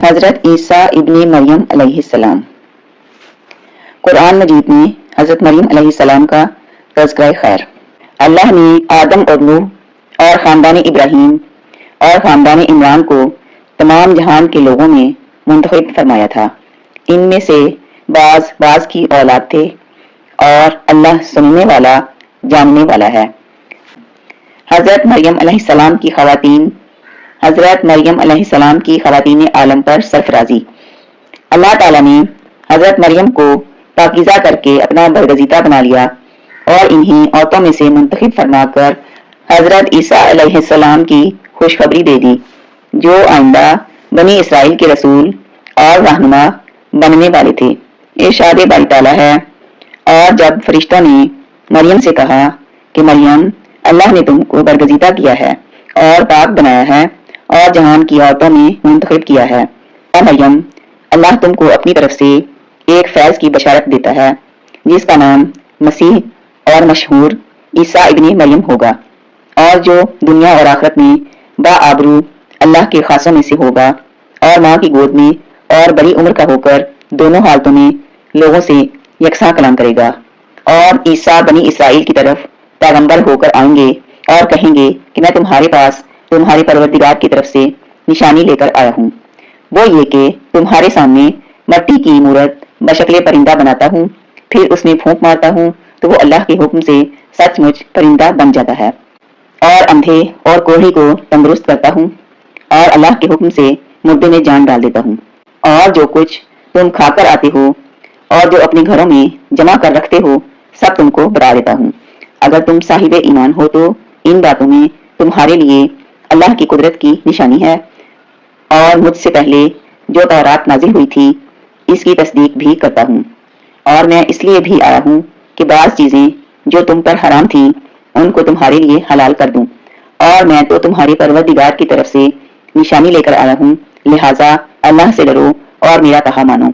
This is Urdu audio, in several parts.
حضرت عیسیٰ ابن مریم علیہ السلام۔ قرآن مجید میں حضرت مریم علیہ السلام کا تذکرہ خیر۔ اللہ نے آدم اور نوح اور خاندان ابراہیم اور خاندان عمران کو تمام جہان کے لوگوں میں منتخب فرمایا تھا۔ ان میں سے بعض کی اولاد تھے اور اللہ سننے والا جاننے والا ہے۔ حضرت مریم علیہ السلام کی خواتین حضرت مریم علیہ السلام کی خواتین عالم پر سرفرازی۔ اللہ تعالیٰ نے حضرت مریم کو پاکیزہ کر کے اپنا برگزیدہ بنا لیا اور انہیں عورتوں میں سے منتخب فرما کر حضرت عیسیٰ علیہ السلام کی خوشخبری دے دی، جو آئندہ بنی اسرائیل کے رسول اور رہنما بننے والے تھے۔ ارشاد باری تعالیٰ ہے، اور جب فرشتوں نے مریم سے کہا کہ مریم، اللہ نے تم کو برگزیدہ کیا ہے اور پاک بنایا ہے اور جہان کی عورتوں میں منتخب کیا ہے، اے مریم، اللہ تم کو اپنی طرف سے ایک فیض کی بشارت دیتا ہے جس کا نام مسیح اور مشہور عیسیٰ ابن مریم ہوگا، اور جو دنیا اور آخرت میں باآبرو اللہ کے خاصوں میں سے ہوگا اور ماں کی گود میں اور بڑی عمر کا ہو کر دونوں حالتوں میں لوگوں سے یکساں کلام کرے گا۔ اور عیسیٰ بنی اسرائیل کی طرف پیغمبر ہو کر آئیں گے اور کہیں گے کہ میں تمہارے پاس تمہارے پروردگار کی طرف سے نشانی لے کر آیا ہوں، وہ یہ کہ تمہارے سامنے مٹی کی مورت بشکل پرندہ بناتا ہوں، پھر اس میں پھونک مارتا ہوں تو وہ اللہ کے حکم سے سچ مچ پرندہ بن جاتا ہے، اور اندھے اور کوڑھے کو تندرست کرتا ہوں، اور اللہ کے حکم سے مردے میں جان ڈال دیتا ہوں، اور جو کچھ تم کھا کر آتے ہو اور جو اپنے گھروں میں جمع کر رکھتے ہو سب تم کو بتا دیتا ہوں۔ اگر تم صاحب ایمان ہو تو ان باتوں میں تمہارے لیے اللہ کی قدرت کی نشانی ہے، اور مجھ سے پہلے جو تورات نازل ہوئی تھی اس کی تصدیق بھی کرتا ہوں، اور میں اس لیے بھی آیا ہوں کہ بعض چیزیں جو تم پر حرام تھیں ان کو تمہارے لیے حلال کر دوں، اور میں تو تمہارے پروردگار کی طرف سے نشانی لے کر آیا ہوں، لہٰذا اللہ سے ڈرو اور میرا کہا مانو۔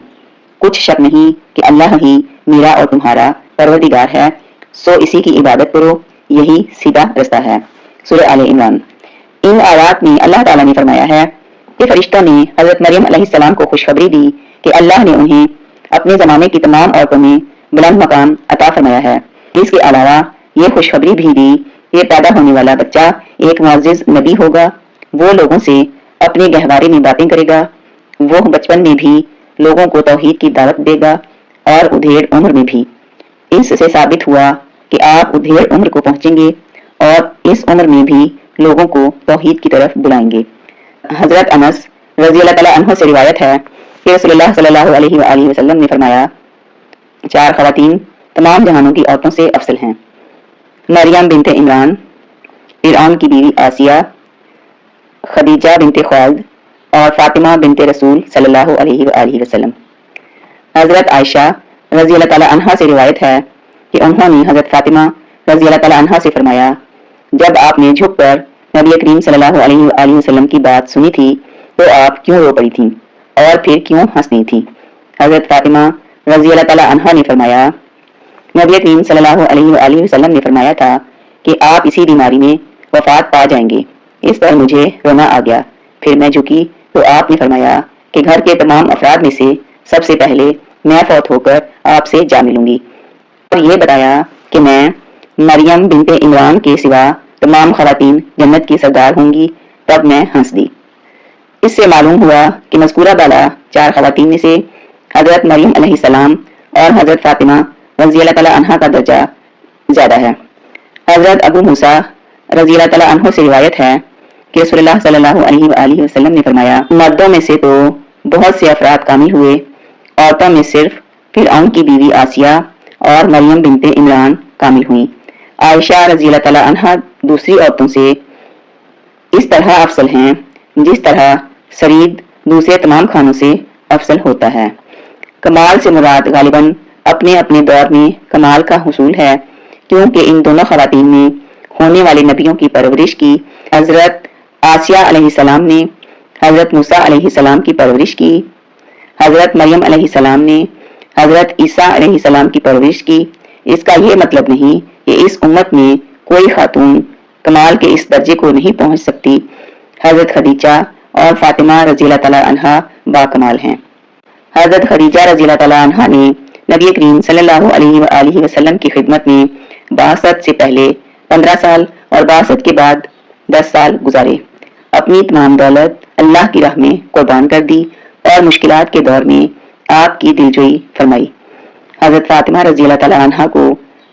کچھ شک نہیں کہ اللہ ہی میرا اور تمہارا پروردگار ہے، سو اسی کی عبادت کرو، یہی سیدھا رستہ ہے۔ سورہ آل عمران۔ ان آیات میں اللہ تعالیٰ نے فرمایا ہے کہ فرشتوں نے حضرت مریم علیہ السلام کو خوشخبری دی کہ اللہ نے انہیں اپنے زمانے کی تمام عورتوں میں بلند مقام عطا فرمایا ہے۔ اس کے علاوہ یہ خوشخبری بھی دی کہ پیدا ہونے والا بچہ ایک معزز نبی ہوگا، وہ لوگوں سے اپنے گہوارے میں باتیں کرے گا، وہ بچپن میں بھی لوگوں کو توحید کی دعوت دے گا اور ادھیڑ عمر میں بھی۔ اس سے ثابت ہوا کہ آپ ادھیڑ عمر کو پہنچیں گے اور اس عمر میں بھی لوگوں کو توحید کی طرف بلائیں گے۔ حضرت انس رضی اللہ تعالیٰ عنہ سے روایت ہے کہ رسول اللہ صلی اللہ علیہ وآلہ وسلم نے فرمایا، 4 خواتین تمام جہانوں کی عورتوں سے افضل ہیں: مریم بنت عمران، فرعون کی بیوی آسیہ، خدیجہ بنت خویلد اور فاطمہ بنت رسول صلی اللہ علیہ وآلہ وسلم۔ حضرت عائشہ رضی اللہ تعالیٰ عنہ سے روایت ہے کہ انہوں نے حضرت فاطمہ رضی اللہ تعالیٰ عنہ سے فرمایا، جب آپ نے جھک کر نبی کریم صلی اللہ علیہ وآلہ وسلم کی بات سنی تھی تو آپ کیوں رو پڑی تھیں اور پھر کیوں ہنس رہی تھیں؟ حضرت فاطمہ رضی اللہ تعالیٰ عنہ نے فرمایا، نبی کریم صلی اللہ علیہ وآلہ وسلم نے فرمایا تھا کہ آپ اسی بیماری میں وفات پا جائیں گے۔ اس پر مجھے رونا آ گیا، پھر میں جھکی تو آپ نے فرمایا کہ گھر کے تمام افراد میں سے سب سے پہلے میں فوت ہو کر آپ سے جا ملوں گی، اور یہ بتایا کہ میں مریم بنت عمران کے سوا تمام خواتین جنت کی سردار ہوں گی۔ تب میں ہنس دی۔ اس سے معلوم ہوا کہ مذکورہ بالا 4 خواتین میں سے حضرت مریم علیہ السلام اور حضرت فاطمہ رضی اللہ تعالیٰ عنہ کا درجہ زیادہ ہے۔ حضرت ابو موسیٰ رضی اللہ تعالیٰ عنہ سے روایت ہے کہ رسول اللہ صلی اللہ علیہ وآلہ وسلم نے فرمایا، مردوں میں سے تو بہت سے افراد کامل ہوئے، عورتوں میں صرف فرعون کی بیوی آسیہ اور مریم بنت عمران کامل ہوئیں۔ عائشہ رضی اللہ تعالیٰ عنہ دوسری عورتوں سے اس طرح افضل ہیں جس طرح سرید دوسرے تمام کھانوں سے افضل ہوتا ہے۔ کمال سے مراد غالباً اپنے اپنے دور میں کمال کا حصول ہے، کیونکہ ان دونوں خواتین نے ہونے والے نبیوں کی پرورش کی۔ حضرت آسیہ علیہ السلام نے حضرت موسیٰ علیہ السلام کی پرورش کی، حضرت مریم علیہ السلام نے حضرت عیسیٰ علیہ السلام کی پرورش کی۔ اس کا یہ مطلب نہیں کہ اس امت میں کوئی خاتون کمال کے اس درجے کو نہیں پہنچ سکتی۔ حضرت خدیجہ اور فاطمہ رضی اللہ تعالیٰ عنہا باکمال ہیں۔ حضرت خدیجہ رضی اللہ تعالیٰ عنہ نے نبی کریم صلی اللہ علیہ وآلہ وسلم کی خدمت میں بعثت سے پہلے 15 سال اور بعثت کے بعد 10 سال گزارے۔ اپنی تمام دولت اللہ کی راہ میں قربان کر دی اور مشکلات کے دور میں آپ کی دلجوئی فرمائی۔ حضرت فاطمہ رضی اللہ تعالیٰ عنہ کو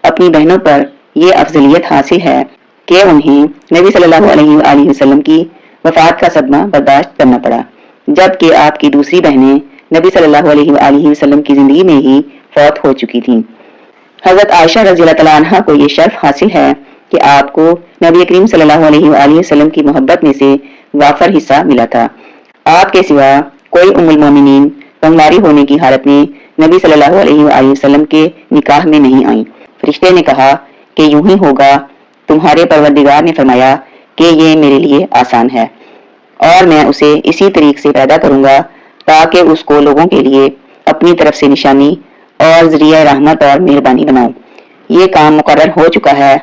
اپنی بہنوں پر یہ افضلیت حاصل ہے کہ انہیں نبی صلی اللہ علیہ وآلہ وسلم کی وفات کا صدمہ برداشت کرنا پڑا، جبکہ آپ کی دوسری بہنیں نبی صلی اللہ علیہ وآلہ وسلم کی زندگی میں ہی فوت ہو چکی تھیں۔ حضرت عائشہ رضی اللہ تعالیٰ عنہ کو یہ شرف حاصل ہے کہ آپ کو نبی کریم صلی اللہ علیہ وآلہ وسلم کی محبت میں سے وافر حصہ ملا تھا۔ آپ کے سوا کوئی ام المومنین کنواری ہونے کی حالت میں نبی صلی اللہ علیہ وآلہ وسلم کے نکاح میں نہیں آئیں۔ فرشتے نے کہا کہ یوں ہی ہوگا، تمہارے پروردگار نے فرمایا کہ یہ میرے لیے آسان ہے اور میں اسے اسی طریق سے پیدا کروں گا تاکہ اس کو لوگوں کے لیے اپنی طرف سے نشانی اور ذریعہ رحمت اور مہربانی بناؤں۔ یہ کام مقرر ہو چکا ہے۔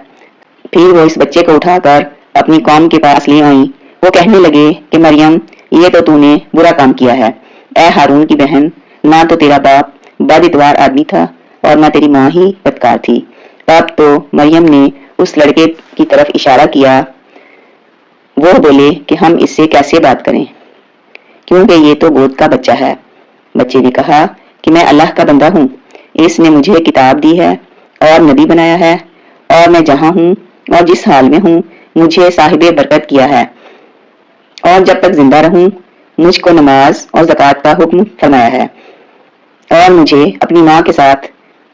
پھر وہ اس بچے کو اٹھا کر اپنی قوم کے پاس لے آئیں۔ وہ کہنے لگے کہ مریم، یہ تو نے برا کام کیا ہے۔ اے ہارون کی بہن، نہ تو تیرا باپ بد اتوار آدمی تھا اور نہ تیری ماں ہی بدکار تھی۔ تب تو مریم نے اس لڑکے کی طرف اشارہ کیا۔ وہ بولے کہ ہم اس سے کیسے بات کریں کیونکہ یہ تو گود کا بچہ ہے۔ بچے نے کہا کہ میں اللہ کا بندہ ہوں، اس نے مجھے کتاب دی ہے اور نبی بنایا ہے، اور میں جہاں ہوں اور جس حال میں ہوں مجھے صاحب برکت کیا ہے، اور جب تک زندہ رہوں مجھ کو نماز اور زکوٰۃ کا حکم فرمایا ہے، اور مجھے اپنی ماں کے ساتھ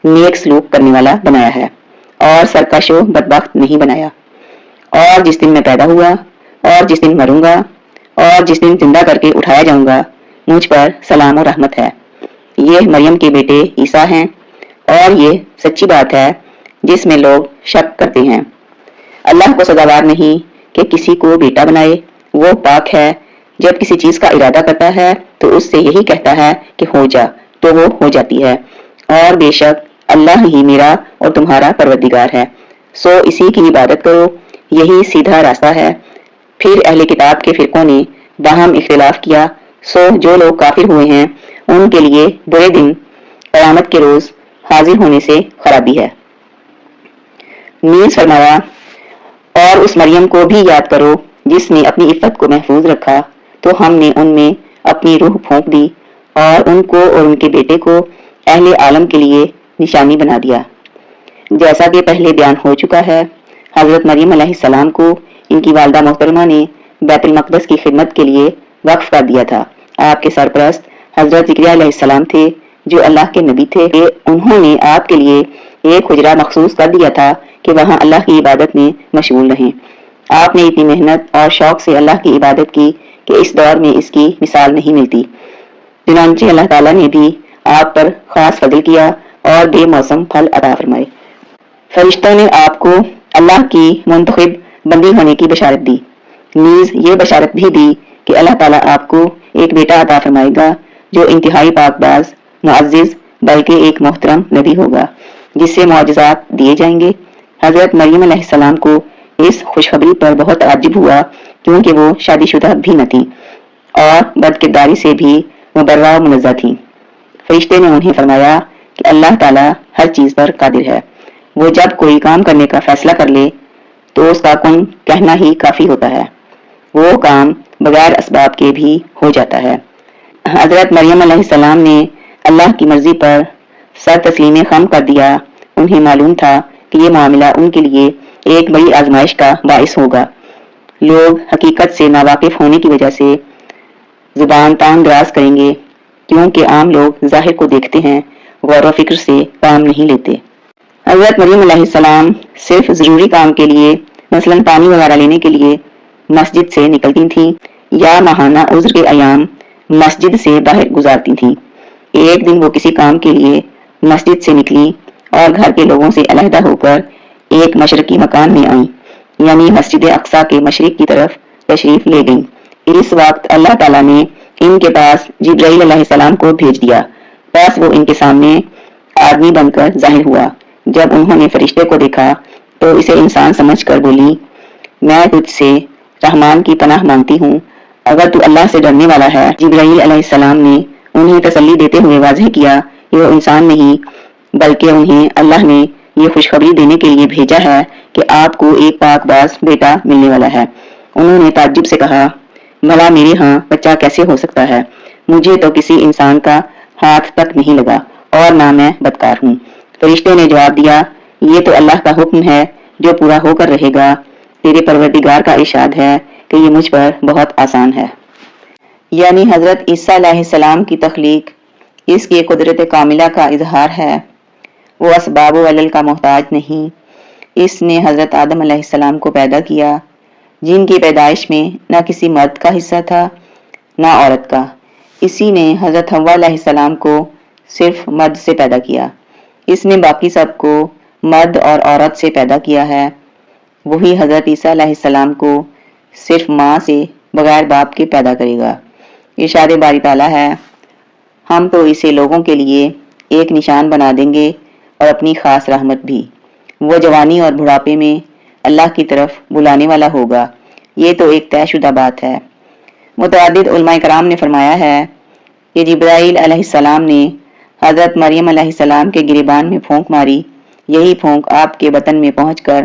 نیک سلوک کرنے والا بنایا ہے، اور سرکش و بدبخت نہیں بنایا۔ اور جس دن میں پیدا ہوا اور جس دن مروں گا اور جس دن زندہ کر کے اٹھایا جاؤں گا مجھ پر سلام و رحمت ہے۔ یہ مریم کے بیٹے عیسیٰ ہیں، اور یہ سچی بات ہے جس میں لوگ شک کرتے ہیں۔ اللہ کو سزاوار نہیں کہ کسی کو بیٹا بنائے، وہ پاک ہے۔ جب کسی چیز کا ارادہ کرتا ہے تو اس سے یہی کہتا ہے کہ ہو جا، تو وہ ہو جاتی ہے۔ اور بے شک اللہ ہی میرا اور تمہارا پروردگار ہے، سو اسی کی عبادت کرو، یہی سیدھا راستہ ہے۔ پھر اہل کتاب کے فرقوں نے باہم اختلاف کیا، سو جو لوگ کافر ہوئے ہیں ان کے لیے برے دن قیامت کے روز حاضر ہونے سے خرابی ہے۔ نیز فرمایا، اور اس مریم کو بھی یاد کرو جس نے اپنی عفت کو محفوظ رکھا، تو ہم نے ان میں اپنی روح پھونک دی اور ان کو اور ان کے بیٹے کو اہل عالم کے لیے نشانی بنا دیا۔ جیسا کہ پہلے بیان ہو چکا ہے، حضرت مریم علیہ السلام کو ان کی والدہ محترمہ نے بیت المقدس کی خدمت کے لیے وقف کر دیا تھا۔ آپ کے سرپرست حضرت زکریا علیہ السلام تھے جو اللہ کے نبی تھے۔ انہوں نے آپ کے لیے ایک حجرہ مخصوص کر دیا تھا کہ وہاں اللہ کی عبادت میں مشغول رہیں۔ آپ نے اتنی محنت اور شوق سے اللہ کی عبادت کی کہ اس دور میں اس کی مثال نہیں ملتی۔ چنانچہ اللہ تعالیٰ نے بھی آپ پر خاص فضل کیا اور بے موسم پھل عطا فرمائے۔ فرشتوں نے آپ کو اللہ کی منتخب بندی ہونے کی بشارت دی، نیز یہ بشارت بھی دی کہ اللہ تعالیٰ آپ کو ایک بیٹا عطا فرمائے گا جو انتہائی پاک باز، معزز، بلکہ ایک محترم نبی ہوگا جس سے معجزات دیے جائیں گے۔ حضرت مریم علیہ السلام کو اس خوشخبری پر بہت تعجب ہوا کیونکہ وہ شادی شدہ بھی نہ تھی اور بد کرداری سے بھی مبرہ و منزہ تھی۔ فرشتے نے انہیں فرمایا کہ اللہ تعالیٰ ہر چیز پر قادر ہے، وہ جب کوئی کام کرنے کا فیصلہ کر لے تو اس کا کن کہنا ہی کافی ہوتا ہے، وہ کام بغیر اسباب کے بھی ہو جاتا ہے۔ حضرت مریم علیہ السلام نے اللہ کی مرضی پر سر تسلیم خم کر دیا۔ انہیں معلوم تھا کہ یہ معاملہ ان کے لیے ایک بڑی آزمائش کا باعث ہوگا۔ لوگ حقیقت سے ناواقف ہونے کی وجہ سے زبان تان دراز کریں گے کیونکہ عام لوگ ظاہر کو دیکھتے ہیں، غور و فکر سے کام نہیں لیتے۔ حضرت مریم علیہ السلام صرف ضروری کام کے لیے، مثلاً پانی وغیرہ لینے کے لیے مسجد سے نکلتی تھیں یا ماہانہ عذر کے ایام مسجد سے باہر گزارتی تھیں۔ ایک دن وہ کسی کام کے لیے مسجد سے نکلی اور گھر کے لوگوں سے علیحدہ ہو کر ایک مشرقی مکان میں آئیں، یعنی مسجد اقصیٰ کے مشرق کی طرف تشریف لے گئیں۔ اس وقت اللہ تعالیٰ نے ان کے پاس جبرائیل علیہ السلام کو بھیج دیا، بس وہ ان کے سامنے آدمی بن کر ظاہر ہوا۔ جب انہوں نے فرشتے کو دیکھا تو اسے انسان سمجھ کر بولی، میں تجھ سے رحمان کی پناہ مانگتی ہوں، اگر تو اللہ سے ڈرنے والا ہے۔ جبرائیل علیہ السلام نے انہیں تسلی دیتے ہوئے واضح کیا کہ وہ انسان نہیں بلکہ انہیں اللہ نے یہ خوشخبری دینے کے لیے بھیجا ہے کہ آپ کو ایک پاک باز بیٹا ملنے والا ہے۔ انہوں نے تعجب سے کہا، بھلا میرے ہاں بچہ کیسے ہو سکتا ہے؟ مجھے تو کسی انسان کا ہاتھ تک نہیں لگا اور نہ میں بدکار ہوں۔ فرشتے نے جواب دیا، یہ تو اللہ کا حکم ہے جو پورا ہو کر رہے گا۔ تیرے پروردگار کا ارشاد ہے کہ یہ مجھ پر بہت آسان ہے۔ یعنی حضرت عیسیٰ علیہ السلام کی تخلیق اس کی قدرت کاملہ کا اظہار ہے۔ وہ اسباب و علل کا محتاج نہیں۔ اس نے حضرت آدم علیہ السلام کو پیدا کیا، جن کی پیدائش میں نہ کسی مرد کا حصہ تھا نہ عورت کا۔ اسی نے حضرت حوا علیہ السلام کو صرف مرد سے پیدا کیا۔ اس نے باقی سب کو مرد اور عورت سے پیدا کیا ہے۔ وہی حضرت عیسیٰ علیہ السلام کو صرف ماں سے بغیر باپ کے پیدا کرے گا۔ ارشاد باری تعالیٰ ہے، ہم تو اسے لوگوں کے لیے ایک نشان بنا دیں گے اور اپنی خاص رحمت بھی۔ وہ جوانی اور بڑھاپے میں اللہ کی طرف بلانے والا ہوگا۔ یہ تو ایک طے شدہ بات ہے۔ متعدد علماء کرام نے فرمایا ہے کہ جبرائیل علیہ السلام نے حضرت مریم علیہ السلام کے گریبان میں پھونک ماری۔ یہی پھونک آپ کے بطن میں پہنچ کر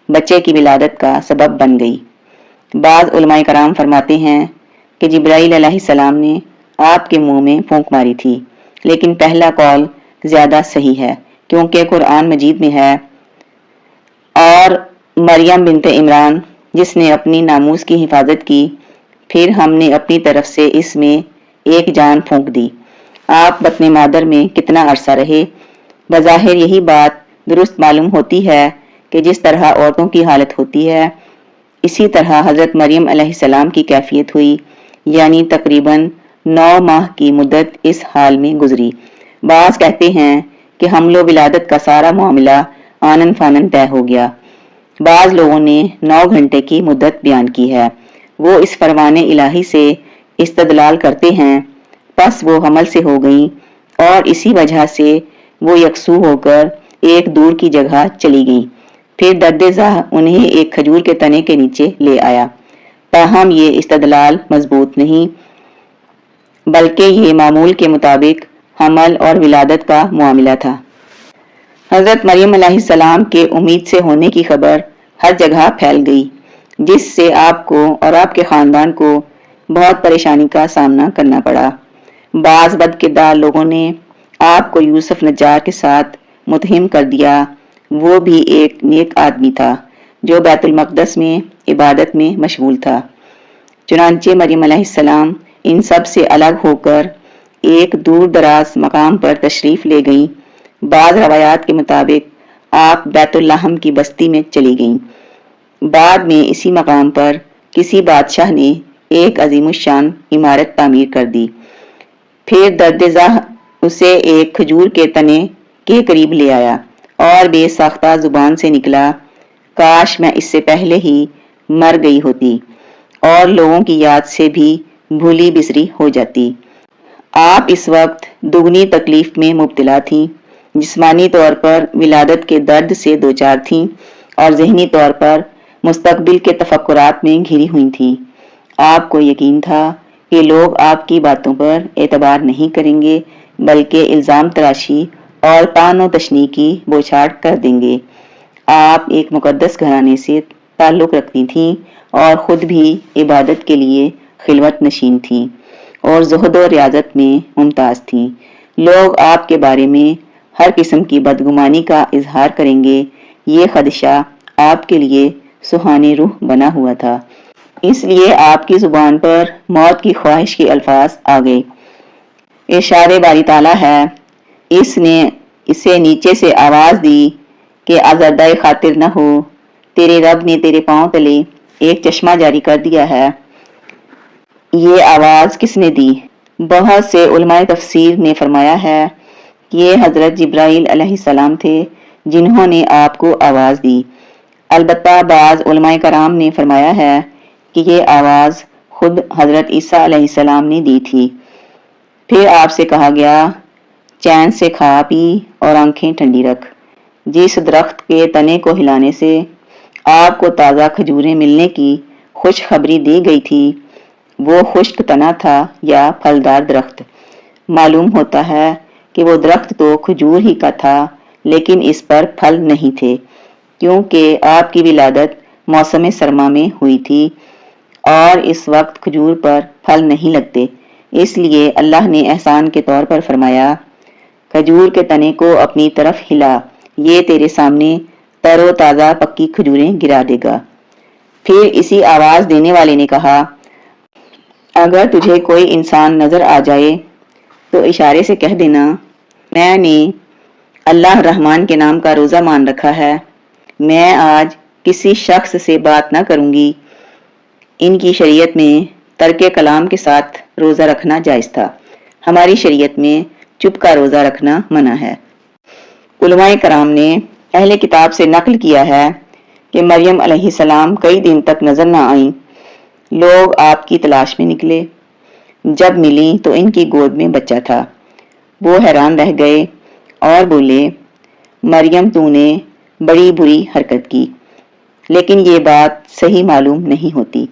بچے کی ولادت کا سبب بن گئی۔ بعض علماء کرام فرماتے ہیں کہ جبرائیل علیہ السلام نے آپ کے منہ میں پھونک ماری تھی، لیکن پہلا قول زیادہ صحیح ہے، کیونکہ قرآن مجید میں ہے، اور مریم بنت عمران جس نے اپنی ناموس کی حفاظت کی، پھر ہم نے اپنی طرف سے اس میں ایک جان پھونک دی۔ آپ بطن مادر میں کتنا عرصہ رہے؟ بظاہر یہی بات درست معلوم ہوتی ہے کہ جس طرح عورتوں کی حالت ہوتی ہے، اسی طرح حضرت مریم علیہ السلام کی کیفیت ہوئی، یعنی تقریباً 9 ماہ کی مدت اس حال میں گزری۔ بعض کہتے ہیں کہ حمل و ولادت کا سارا معاملہ آنن فانن طے ہو گیا۔ بعض لوگوں نے 9 گھنٹے کی مدت بیان کی ہے۔ وہ اس فرمان الہی سے استدلال کرتے ہیں، پس وہ حمل سے ہو گئیں اور اسی وجہ سے وہ یکسو ہو کر ایک دور کی جگہ چلی گئیں۔ پھر درد زاہ انہیں ایک کھجور کے تنے کے نیچے لے آیا۔ تاہم یہ استدلال مضبوط نہیں، بلکہ یہ معمول کے مطابق حمل اور ولادت کا معاملہ تھا۔ حضرت مریم علیہ السلام کے امید سے ہونے کی خبر ہر جگہ پھیل گئی، جس سے آپ کو اور آپ کے خاندان کو بہت پریشانی کا سامنا کرنا پڑا۔ بعض بد کردار لوگوں نے آپ کو یوسف نجار کے ساتھ متہم کر دیا۔ وہ بھی ایک نیک آدمی تھا جو بیت المقدس میں عبادت میں مشغول تھا۔ چنانچہ مریم علیہ السلام ان سب سے الگ ہو کر ایک دور دراز مقام پر تشریف لے گئیں۔ بعض روایات کے مطابق آپ بیت اللحم کی بستی میں چلی گئیں۔ بعد میں اسی مقام پر کسی بادشاہ نے ایک عظیم الشان عمارت تعمیر کر دی۔ پھر درد زاہ اسے ایک کھجور کے تنے کے قریب لے آیا اور بے ساختہ زبان سے نکلا، کاش میں اس سے پہلے ہی مر گئی ہوتی اور لوگوں کی یاد سے بھی بھولی بسری ہو جاتی۔ آپ اس وقت دگنی تکلیف میں مبتلا تھیں۔ جسمانی طور پر ولادت کے درد سے دوچار تھیں اور ذہنی طور پر مستقبل کے تفکرات میں گھری ہوئی تھیں۔ آپ کو یقین تھا کہ لوگ آپ کی باتوں پر اعتبار نہیں کریں گے، بلکہ الزام تراشی اور طعن و تشنیع کی بوچھاڑ کر دیں گے۔ آپ ایک مقدس گھرانے سے تعلق رکھتی تھیں اور خود بھی عبادت کے لیے خلوت نشین تھیں اور زہد و ریاضت میں ممتاز تھیں۔ لوگ آپ کے بارے میں ہر قسم کی بدگمانی کا اظہار کریں گے، یہ خدشہ آپ کے لیے سہانے روح بنا ہوا تھا۔ اس لیے آپ کی زبان پر موت کی خواہش کے الفاظ آ گئے۔ ارشاد باری تعالیٰ ہے، اس نے اسے نیچے سے آواز دی کہ آزردہ خاطر نہ ہو، تیرے رب نے تیرے پاؤں تلے ایک چشمہ جاری کر دیا ہے۔ یہ آواز کس نے دی؟ بہت سے علماء تفسیر نے فرمایا ہے کہ یہ حضرت جبرائیل علیہ السلام تھے جنہوں نے آپ کو آواز دی۔ البتہ بعض علماء کرام نے فرمایا ہے کہ یہ آواز خود حضرت عیسیٰ علیہ السلام نے دی تھی۔ پھر آپ سے کہا گیا، چین سے کھا پی اور آنکھیں ٹھنڈی رکھ۔ جس درخت کے تنے کو ہلانے سے آپ کو تازہ کھجوریں ملنے کی خوشخبری دی گئی تھی، وہ خشک تنا تھا یا پھلدار درخت؟ معلوم ہوتا ہے کہ وہ درخت تو کھجور ہی کا تھا، لیکن اس پر پھل نہیں تھے، کیونکہ آپ کی ولادت موسم سرما میں ہوئی تھی اور اس وقت کھجور پر پھل نہیں لگتے۔ اس لیے اللہ نے احسان کے طور پر فرمایا، کھجور کے تنے کو اپنی طرف ہلا، یہ تیرے سامنے تر و تازہ پکی کھجوریں گرا دے گا۔ پھر اسی آواز دینے والے نے کہا، اگر تجھے کوئی انسان نظر آ جائے تو اشارے سے کہہ دینا، میں نے اللہ رحمان کے نام کا روزہ مان رکھا ہے، میں آج کسی شخص سے بات نہ کروں گی۔ ان کی شریعت میں ترک کلام کے ساتھ روزہ رکھنا جائز تھا، ہماری شریعت میں چپ کا روزہ رکھنا منع ہے۔ علماء کرام نے اہل کتاب سے نقل کیا ہے کہ مریم علیہ السلام کئی دن تک نظر نہ آئیں۔ لوگ آپ کی تلاش میں نکلے، جب ملی تو ان کی گود میں بچہ تھا۔ وہ حیران رہ گئے اور بولے، مریم تو نے بڑی بری حرکت کی، لیکن یہ بات صحیح معلوم نہیں ہوتی۔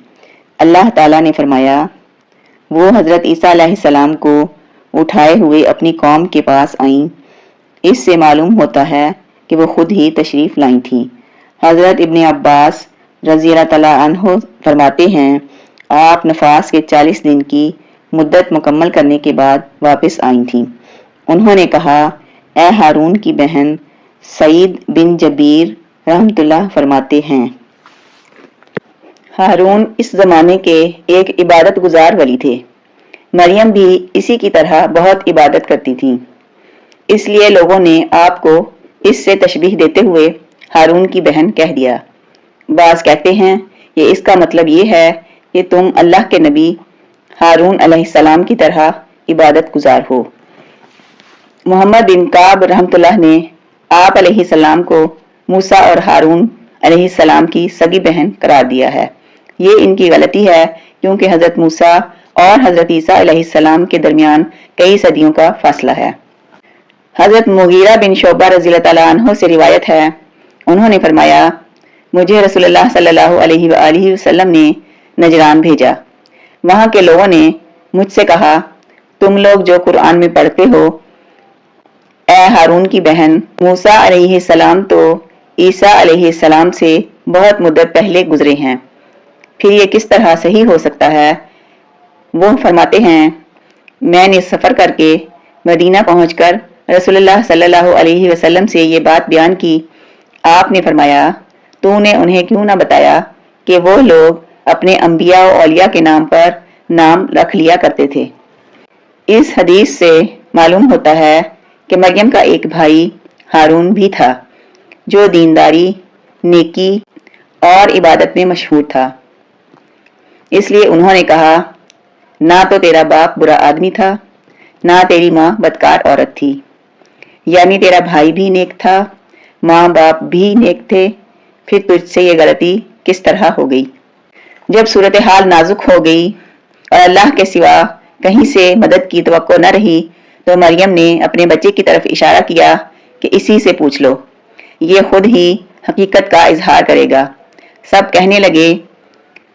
اللہ تعالیٰ نے فرمایا، وہ حضرت عیسیٰ علیہ السلام کو اٹھائے ہوئے اپنی قوم کے پاس آئیں، اس سے معلوم ہوتا ہے کہ وہ خود ہی تشریف لائی تھیں۔ حضرت ابن عباس رضی اللہ تعالیٰ عنہ فرماتے ہیں، آپ نفاس کے 40 دن کی مدت مکمل کرنے کے بعد واپس آئی تھیں۔ انہوں نے کہا، اے ہارون کی بہن، سعید بن جبیر رحمۃ اللہ فرماتے ہیں، ہارون اس زمانے کے ایک عبادت گزار ولی تھے، مریم بھی اسی کی طرح بہت عبادت کرتی تھی، اس لیے لوگوں نے آپ کو اس سے تشبیہ دیتے ہوئے ہارون کی بہن کہہ دیا۔ بعض کہتے ہیں کہ اس کا مطلب یہ ہے کہ تم اللہ کے نبی ہارون علیہ السلام کی طرح عبادت گزار ہو۔ محمد بن کعب رحمۃ اللہ نے آپ علیہ السلام کو موسیٰ اور ہارون علیہ السلام کی سگی بہن قرار دیا ہے۔ یہ ان کی غلطی ہے، کیونکہ حضرت موسیٰ اور حضرت عیسیٰ علیہ السلام کے درمیان کئی صدیوں کا فاصلہ ہے۔ حضرت مغیرہ بن شعبہ رضی اللہ تعالیٰ عنہ سے روایت ہے، انہوں نے فرمایا، مجھے رسول اللہ صلی اللہ علیہ وآلہ وسلم نے نجران بھیجا۔ وہاں کے لوگوں نے مجھ سے کہا، تم لوگ جو قرآن میں پڑھتے ہو، اے ہارون کی بہن، موسیٰ علیہ السلام تو عیسیٰ علیہ السلام سے بہت مدت پہلے گزرے ہیں، پھر یہ کس طرح صحیح ہو سکتا ہے؟ وہ فرماتے ہیں، میں نے سفر کر کے مدینہ پہنچ کر رسول اللہ صلی اللہ علیہ وسلم سے یہ بات بیان کی۔ آپ نے فرمایا، تو نے انہیں کیوں نہ بتایا کہ وہ لوگ اپنے انبیاء و اولیاء کے نام پر نام رکھ لیا کرتے تھے۔ اس حدیث سے معلوم ہوتا ہے کہ مریم کا ایک بھائی ہارون بھی تھا، جو دینداری، نیکی اور عبادت میں مشہور تھا۔ اس لیے انہوں نے کہا، نہ تو تیرا باپ برا آدمی تھا، نہ تیری ماں بدکار عورت تھی، یعنی تیرا بھائی بھی نیک تھا، ماں باپ بھی نیک تھے، پھر تجھ سے یہ غلطی کس طرح ہو گئی؟ جب صورتحال نازک ہو گئی اور اللہ کے سوا کہیں سے مدد کی توقع نہ رہی تو مریم نے اپنے بچے کی طرف اشارہ کیا کہ اسی سے پوچھ لو، یہ خود ہی حقیقت کا اظہار کرے گا۔ سب کہنے لگے،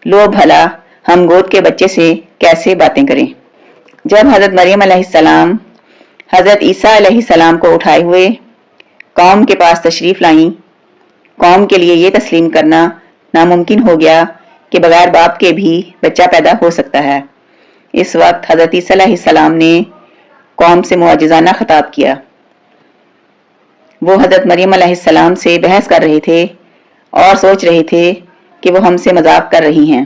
لو بھلا ہم گود کے بچے سے کیسے باتیں کریں؟ جب حضرت مریم علیہ السلام حضرت عیسیٰ علیہ السلام کو اٹھائے ہوئے قوم کے پاس تشریف لائیں، قوم کے لیے یہ تسلیم کرنا ناممکن ہو گیا کہ بغیر باپ کے بھی بچہ پیدا ہو سکتا ہے۔ اس وقت حضرت عیسیٰ علیہ السلام نے قوم سے معجزانہ خطاب کیا۔ وہ حضرت مریم علیہ السلام سے بحث کر رہے تھے اور سوچ رہے تھے کہ وہ ہم سے مذاق کر رہی ہیں۔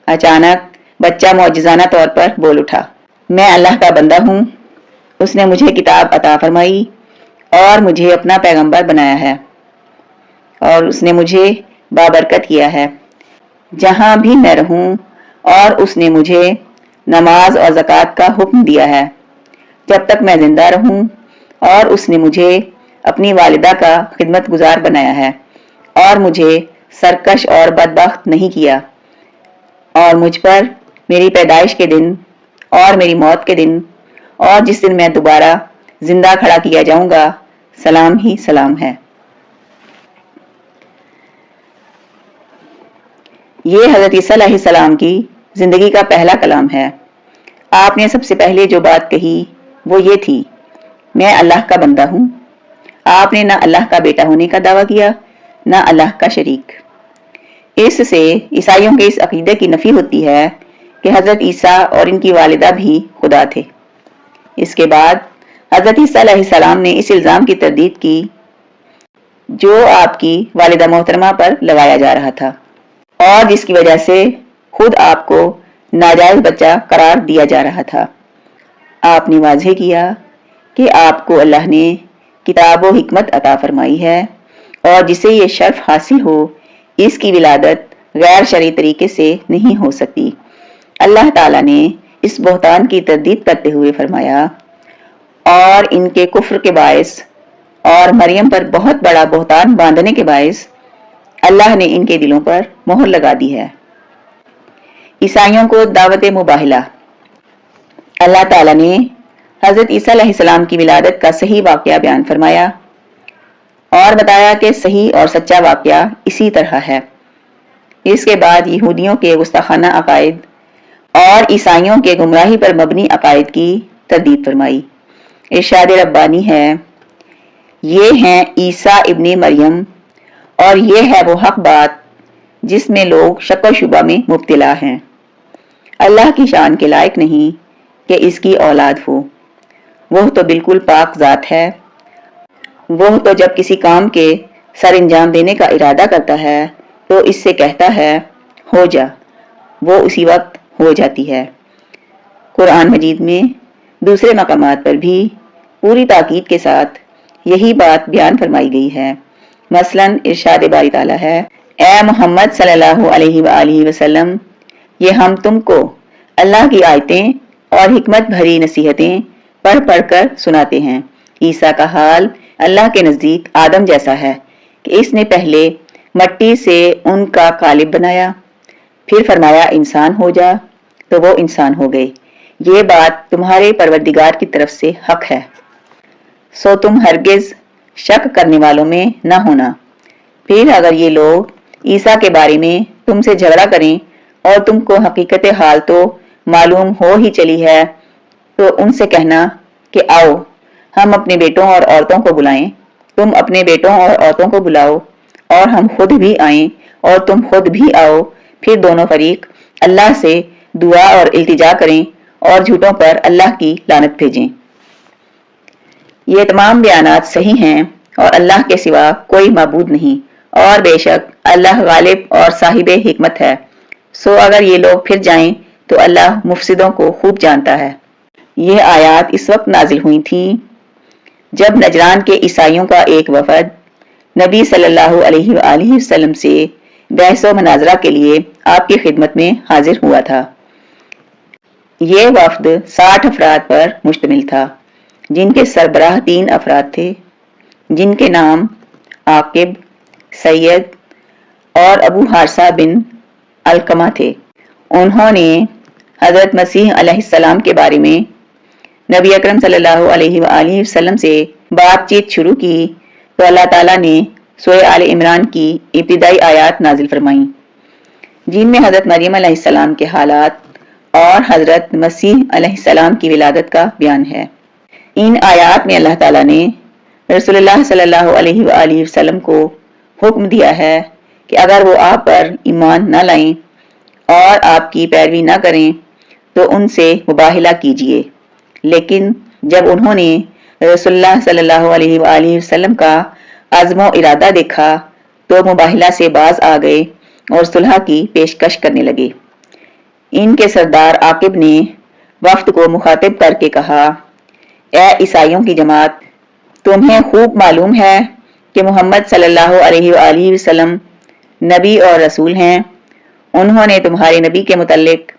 اچانک بچہ معجزانہ طور پر بول اٹھا، میں اللہ کا بندہ ہوں، اس نے مجھے کتاب عطا فرمائی اور مجھے اپنا پیغمبر بنایا ہے، اور اس نے مجھے بابرکت کیا ہے جہاں بھی میں رہوں، اور اس نے مجھے نماز اور زکوٰۃ کا حکم دیا ہے جب تک میں زندہ رہوں، اور اس نے مجھے اپنی والدہ کا خدمت گزار بنایا ہے اور مجھے سرکش اور بدبخت نہیں کیا، اور مجھ پر میری پیدائش کے دن اور میری موت کے دن اور جس دن میں دوبارہ زندہ کھڑا کیا جاؤں گا سلام ہی سلام ہے۔ یہ حضرت عیسیٰ علیہ السلام کی زندگی کا پہلا کلام ہے۔ آپ نے سب سے پہلے جو بات کہی وہ یہ تھی، میں اللہ کا بندہ ہوں۔ آپ نے نہ اللہ کا بیٹا ہونے کا دعویٰ کیا، نہ اللہ کا شریک۔ اس سے عیسائیوں کے اس عقیدے کی نفی ہوتی ہے کہ حضرت عیسیٰ اور ان کی والدہ بھی خدا تھے۔ اس کے بعد حضرت عیسیٰ علیہ السلام نے اس الزام کی تردید کی جو آپ کی والدہ محترمہ پر لگایا جا رہا تھا اور جس کی وجہ سے خود آپ کو ناجائز بچہ قرار دیا جا رہا تھا۔ آپ نے واضح کیا کہ آپ کو اللہ نے کتاب و حکمت عطا فرمائی ہے اور جسے یہ شرف حاصل ہو اس کی ولادت غیر شرعی طریقے سے نہیں ہو سکتی۔ اللہ تعالیٰ نے اس بہتان کی تردید کرتے ہوئے فرمایا، اور ان کے کفر کے باعث اور مریم پر بہت بڑا بہتان باندھنے کے باعث اللہ نے ان کے دلوں پر مہر لگا دی ہے۔ عیسائیوں کو دعوت مباہلہ۔ اللہ تعالیٰ نے حضرت عیسیٰ علیہ السلام کی ولادت کا صحیح واقعہ بیان فرمایا اور بتایا کہ صحیح اور سچا واقعہ اسی طرح ہے۔ اس کے بعد یہودیوں کے گستاخانہ عقائد اور عیسائیوں کے گمراہی پر مبنی عقائد کی تردید فرمائی۔ ارشاد ربانی ہے، یہ ہیں عیسیٰ ابن مریم اور یہ ہے وہ حق بات جس میں لوگ شک و شبہ میں مبتلا ہیں۔ اللہ کی شان کے لائق نہیں کہ اس کی اولاد ہو، وہ تو بالکل پاک ذات ہے۔ وہ تو جب کسی کام کے سر انجام دینے کا ارادہ کرتا ہے تو اس سے کہتا ہے ہو جا، وہ اسی وقت ہو جاتی ہے۔ قرآن مجید میں دوسرے مقامات پر بھی پوری تاکید کے ساتھ یہی بات بیان فرمائی گئی ہے۔ مثلاً ارشاد باری تعالیٰ ہے، اے محمد صلی اللہ علیہ وآلہ وسلم، یہ ہم تم کو اللہ کی آیتیں اور حکمت بھری نصیحتیں پڑھ پڑھ کر سناتے ہیں۔ عیسیٰ کا حال اللہ کے نزدیک آدم جیسا ہے کہ اس نے پہلے مٹی سے ان کا قالب بنایا، پھر فرمایا انسان ہو جا تو وہ انسان ہو گئے۔ یہ بات تمہارے پروردگار کی طرف سے حق ہے، سو تم ہرگز شک کرنے والوں میں نہ ہونا۔ پھر اگر یہ لوگ عیسیٰ کے بارے میں تم سے جھگڑا کریں اور تم کو حقیقت حال تو معلوم ہو ہی چلی ہے تو ان سے کہنا کہ آؤ ہم اپنے بیٹوں اور عورتوں کو بلائیں، تم اپنے بیٹوں اور عورتوں کو بلاؤ اور ہم خود بھی آئیں اور تم خود بھی آؤ، پھر دونوں فریق اللہ سے دعا اور التجا کریں اور جھوٹوں پر اللہ کی لعنت بھیجیں۔ یہ تمام بیانات صحیح ہیں اور اللہ کے سوا کوئی معبود نہیں، اور بے شک اللہ غالب اور صاحب حکمت ہے۔ سو اگر یہ لوگ پھر جائیں تو اللہ مفسدوں کو خوب جانتا ہے۔ یہ آیات اس وقت نازل ہوئی تھیں جب نجران کے عیسائیوں کا ایک وفد نبی صلی اللہ علیہ وآلہ وسلم سے بحث و مناظرہ کے لیے آپ کی خدمت میں حاضر ہوا تھا۔ یہ وفد 60 افراد پر مشتمل تھا، جن کے سربراہ 3 افراد تھے، جن کے نام عاقب، سید اور ابو حارثہ بن علقمہ تھے۔ انہوں نے حضرت مسیح علیہ السلام کے بارے میں نبی اکرم صلی اللہ علیہ وآلہ وسلم سے بات چیت شروع کی تو اللہ تعالیٰ نے سورہ آل عمران کی ابتدائی آیات نازل فرمائیں، جن میں حضرت مریم علیہ السلام کے حالات اور حضرت مسیح علیہ السلام کی ولادت کا بیان ہے۔ ان آیات میں اللہ تعالیٰ نے رسول اللہ صلی اللہ علیہ وآلہ وسلم کو حکم دیا ہے کہ اگر وہ آپ پر ایمان نہ لائیں اور آپ کی پیروی نہ کریں تو ان سے مباہلہ کیجیے، لیکن جب انہوں نے رسول اللہ صلی اللہ علیہ وآلہ وسلم کا عزم و ارادہ دیکھا تو مباہلہ سے باز آ گئے اور صلح کی پیشکش کرنے لگے۔ ان کے سردار عاقب نے وفد کو مخاطب کر کے کہا، اے عیسائیوں کی جماعت، تمہیں خوب معلوم ہے کہ محمد صلی اللہ علیہ وآلہ وسلم نبی اور رسول ہیں۔ انہوں نے تمہارے نبی کے متعلق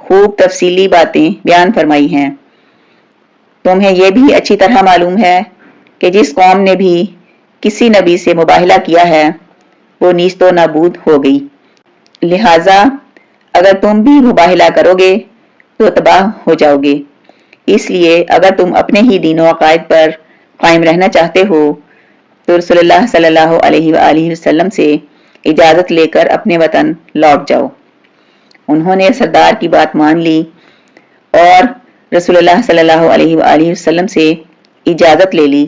خوب تفصیلی باتیں بیان فرمائی ہیں۔ تمہیں یہ بھی اچھی طرح معلوم ہے کہ جس قوم نے بھی کسی نبی سے مباہلہ کیا ہے وہ نیست و نابود ہو گئی، لہٰذا اگر تم بھی مباہلہ کرو گے تو تباہ ہو جاؤ گے۔ اس لیے اگر تم اپنے ہی دین و عقائد پر قائم رہنا چاہتے ہو تو رسول اللہ صلی اللہ علیہ وآلہ وسلم سے اجازت لے کر اپنے وطن لوٹ جاؤ۔ انہوں نے سردار کی بات مان لی اور رسول اللہ صلی اللہ علیہ وآلہ وسلم سے اجازت لے لی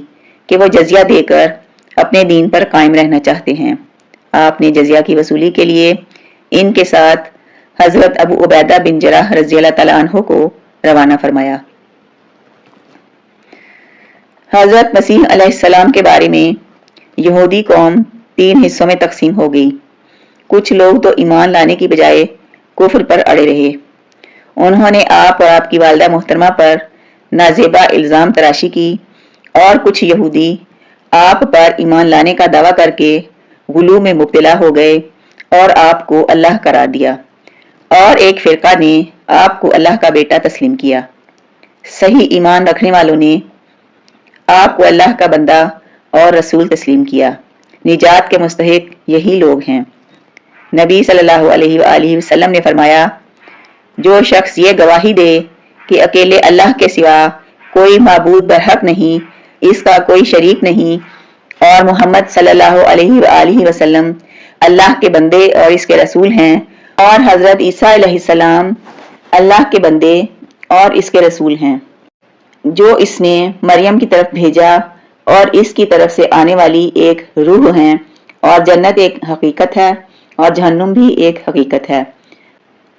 کہ وہ جزیہ دے کر اپنے دین پر قائم رہنا چاہتے ہیں۔ آپ نے جزیہ کی وصولی کے لیے ان کے ساتھ حضرت ابو عبیدہ بن جراح رضی اللہ تعالیٰ عنہ کو روانہ فرمایا۔ حضرت مسیح علیہ السلام کے بارے میں یہودی قوم 3 حصوں میں تقسیم ہو گئی۔ کچھ لوگ تو ایمان لانے کی بجائے کفر پر اڑے رہے۔ انہوں نے آپ اور آپ کی والدہ محترمہ پر نازیبا الزام تراشی کی، اور کچھ یہودی آپ پر ایمان لانے کا دعویٰ کر کے غلو میں مبتلا ہو گئے اور آپ کو اللہ قرار دیا، اور ایک فرقہ نے آپ کو اللہ کا بیٹا تسلیم کیا۔ صحیح ایمان رکھنے والوں نے آپ کو اللہ کا بندہ اور رسول تسلیم کیا۔ نجات کے مستحق یہی لوگ ہیں۔ نبی صلی اللہ علیہ وآلہ وسلم نے فرمایا، جو شخص یہ گواہی دے کہ اکیلے اللہ کے سوا کوئی معبود برحق نہیں، اس کا کوئی شریک نہیں، اور محمد صلی اللہ علیہ وآلہ وسلم اللہ کے بندے اور اس کے رسول ہیں، اور حضرت عیسیٰ علیہ السلام اللہ کے بندے اور اس کے رسول ہیں، جو اس نے مریم کی طرف بھیجا اور اس کی طرف سے آنے والی ایک روح ہیں، اور جنت ایک حقیقت ہے اور جہنم بھی ایک حقیقت ہے۔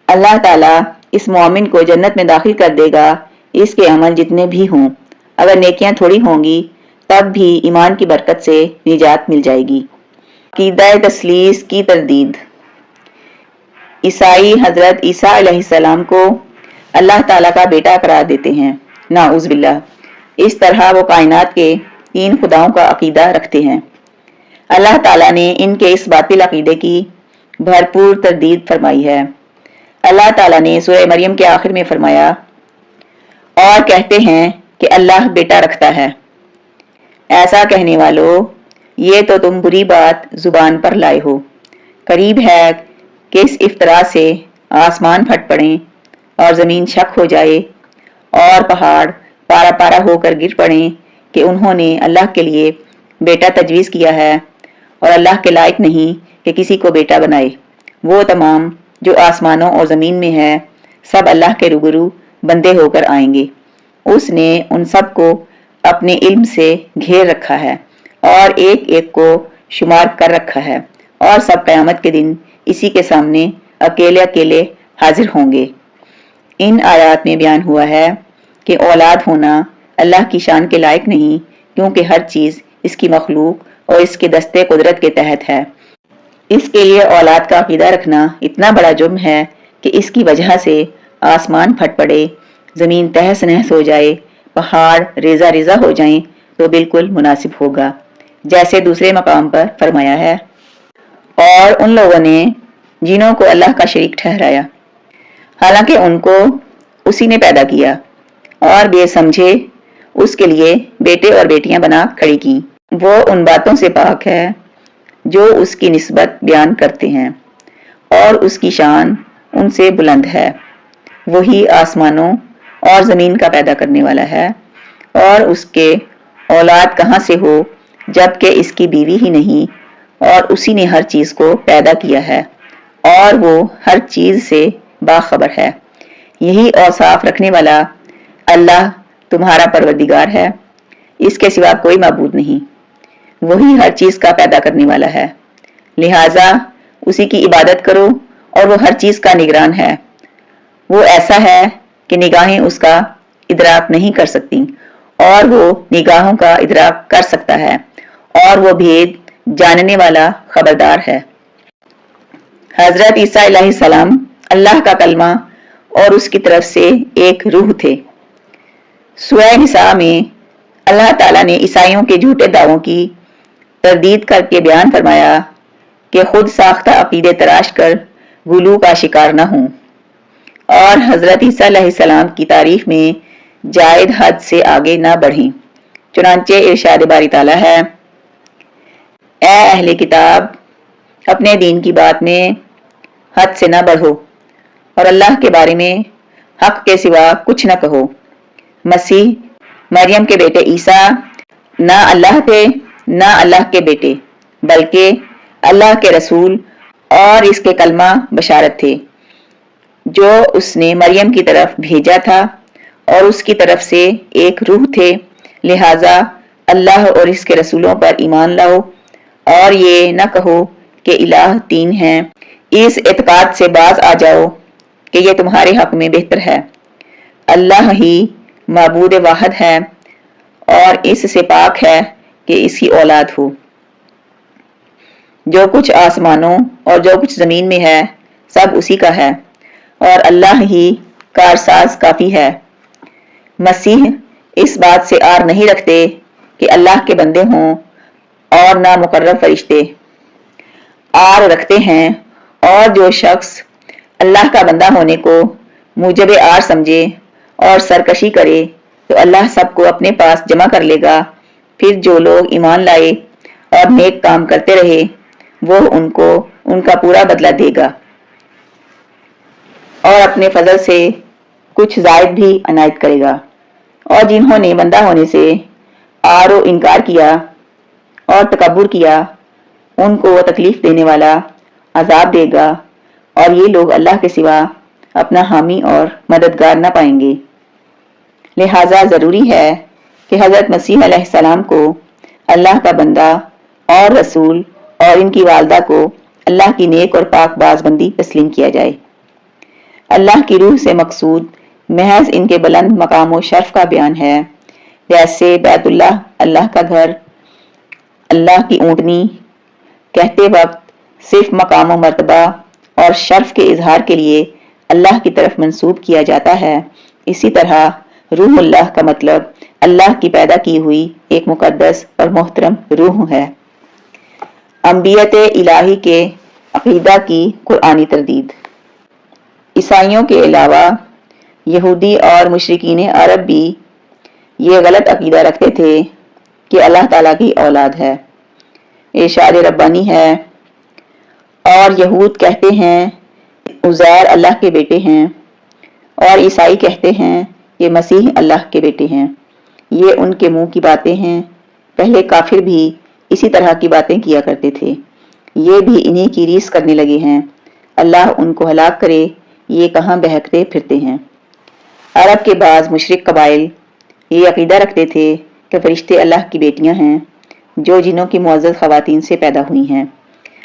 اللہ تعالیٰ اس مومن کو جنت میں داخل کر دے گا، اس کے عمل جتنے بھی ہوں۔ اگر نیکیاں تھوڑی ہوں گی تب بھی ایمان کی برکت سے نجات مل جائے گی۔ عقیدہ تثلیث کی تردید۔ عیسائی حضرت عیسیٰ علیہ السلام کو اللہ تعالیٰ کا بیٹا قرار دیتے ہیں، نعوذ باللہ۔ اس طرح وہ کائنات کے 3 خداؤں کا عقیدہ رکھتے ہیں۔ اللہ تعالیٰ نے ان کے اس باطل عقیدے کی بھرپور تردید فرمائی ہے۔ اللہ تعالیٰ نے سورہ مریم کے آخر میں فرمایا، اور کہتے ہیں کہ اللہ بیٹا رکھتا ہے۔ ایسا کہنے والو، یہ تو تم بری بات زبان پر لائے ہو۔ قریب ہے کہ اس افطرا سے آسمان پھٹ پڑیں اور زمین شک ہو جائے اور پہاڑ پارا پارا ہو کر گر پڑیں کہ انہوں نے اللہ کے لیے بیٹا تجویز کیا ہے، اور اللہ کے لائق نہیں کہ کسی کو بیٹا بنائے۔ وہ تمام جو آسمانوں اور زمین میں ہے سب اللہ کے روبرو بندے ہو کر آئیں گے۔ اس نے ان سب کو اپنے علم سے گھیر رکھا ہے اور ایک ایک کو شمار کر رکھا ہے، اور سب قیامت کے دن اسی کے سامنے اکیلے اکیلے حاضر ہوں گے۔ ان آیات میں بیان ہوا ہے کہ اولاد ہونا اللہ کی شان کے لائق نہیں، کیونکہ ہر چیز اس کی مخلوق اور اس کے دستے قدرت کے تحت ہے۔ اس کے لیے اولاد کا عقیدہ رکھنا اتنا بڑا جرم ہے کہ اس کی وجہ سے آسمان پھٹ پڑے، زمین تہس نہس ہو جائے، پہاڑ ریزہ ریزہ ہو جائیں تو بالکل مناسب ہوگا، جیسے دوسرے مقام پر فرمایا ہے، اور ان لوگوں نے جنوں کو اللہ کا شریک ٹھہرایا، حالانکہ ان کو اسی نے پیدا کیا، اور بے سمجھے اس کے لیے بیٹے اور بیٹیاں بنا کھڑی کی۔ وہ ان باتوں سے پاک ہے جو اس کی نسبت بیان کرتے ہیں، اور اس کی شان ان سے بلند ہے۔ وہی آسمانوں اور زمین کا پیدا کرنے والا ہے، اور اس کے اولاد کہاں سے ہو جبکہ اس کی بیوی ہی نہیں، اور اسی نے ہر چیز کو پیدا کیا ہے، اور وہ ہر چیز سے باخبر ہے۔ یہی اوصاف رکھنے والا اللہ تمہارا پروردگار ہے، اس کے سوا کوئی معبود نہیں۔ وہی ہر چیز کا پیدا کرنے والا ہے، لہٰذا اسی کی عبادت کرو، اور وہ ہر چیز کا نگران ہے۔ وہ ایسا ہے کہ نگاہیں اس کا ادراک نہیں کر سکتی، اور وہ نگاہوں کا ادراک کر سکتا ہے، اور وہ بھید جاننے والا خبردار ہے۔ حضرت عیسیٰ علیہ السلام اللہ کا کلمہ اور اس کی طرف سے ایک روح تھے۔ سورہ نساء میں اللہ تعالیٰ نے عیسائیوں کے جھوٹے دعووں کی تردید کر کے بیان فرمایا کہ خود ساختہ عقیدے تراش کر غلو کا شکار نہ ہوں، اور حضرت عیسیٰ علیہ السلام کی تعریف میں زائد حد سے آگے نہ بڑھیں۔ چنانچہ ارشاد باری تعالیٰ ہے، اے اہل کتاب، اپنے دین کی بات میں حد سے نہ بڑھو، اور اللہ کے بارے میں حق کے سوا کچھ نہ کہو۔ مسیح مریم کے بیٹے عیسیٰ نہ اللہ تھے نہ اللہ کے بیٹے، بلکہ اللہ کے رسول اور اس کے کلمہ بشارت تھے۔ جو اس نے مریم کی طرف بھیجا تھا اور اس کی طرف سے ایک روح تھے، لہذا اللہ اور اس کے رسولوں پر ایمان لاؤ اور یہ نہ کہو کہ الہ تین ہیں۔ اس اعتقاد سے باز آ جاؤ کہ یہ تمہارے حق میں بہتر ہے۔ اللہ ہی معبود واحد ہے اور اس سے پاک ہے کہ اس کی اولاد ہو۔ جو کچھ آسمانوں اور جو کچھ زمین میں ہے سب اسی کا ہے اور اللہ ہی کارساز کافی ہے۔ مسیح اس بات سے آر نہیں رکھتے کہ اللہ کے بندے ہوں اور نہ مقرب فرشتے آر رکھتے ہیں، اور جو شخص اللہ کا بندہ ہونے کو موجب آر سمجھے اور سرکشی کرے تو اللہ سب کو اپنے پاس جمع کر لے گا۔ پھر جو لوگ ایمان لائے اور نیک کام کرتے رہے وہ ان کو ان کا پورا بدلہ دے گا اور اپنے فضل سے کچھ زائد بھی عنایت کرے گا۔ اور جنہوں نے بندہ ہونے سے آر و انکار کیا اور تکبر کیا ان کو وہ تکلیف دینے والا عذاب دے گا، اور یہ لوگ اللہ کے سوا اپنا حامی اور مددگار نہ پائیں گے۔ لہذا ضروری ہے کہ حضرت مسیح علیہ السلام کو اللہ کا بندہ اور رسول اور ان کی والدہ کو اللہ کی نیک اور پاک باز بندی تسلیم کیا جائے۔ اللہ کی روح سے مقصود محض ان کے بلند مقام و شرف کا بیان ہے، جیسے بیت اللہ، اللہ کا گھر، اللہ کی اونٹنی کہتے وقت صرف مقام و مرتبہ اور شرف کے اظہار کے لیے اللہ کی طرف منسوب کیا جاتا ہے، اسی طرح روح اللہ کا مطلب اللہ کی پیدا کی ہوئی ایک مقدس اور محترم روح ہے۔ انبیاء الہی کے عقیدہ کی قرآنی تردید۔ عیسائیوں کے علاوہ یہودی اور مشرکین عرب بھی یہ غلط عقیدہ رکھتے تھے کہ اللہ تعالیٰ کی اولاد ہے، ارشاد ربانی ہے، اور یہود کہتے ہیں عزیر اللہ کے بیٹے ہیں، اور عیسائی کہتے ہیں یہ مسیح اللہ کے بیٹے ہیں۔ یہ ان کے منہ کی باتیں ہیں، پہلے کافر بھی اسی طرح کی باتیں کیا کرتے تھے، یہ بھی انہی کی ریس کرنے لگے ہیں، اللہ ان کو ہلاک کرے، یہ کہاں بہکتے پھرتے ہیں۔ عرب کے بعض مشرک قبائل یہ عقیدہ رکھتے تھے کہ فرشتے اللہ کی بیٹیاں ہیں جو جنوں کی معزز خواتین سے پیدا ہوئی ہیں۔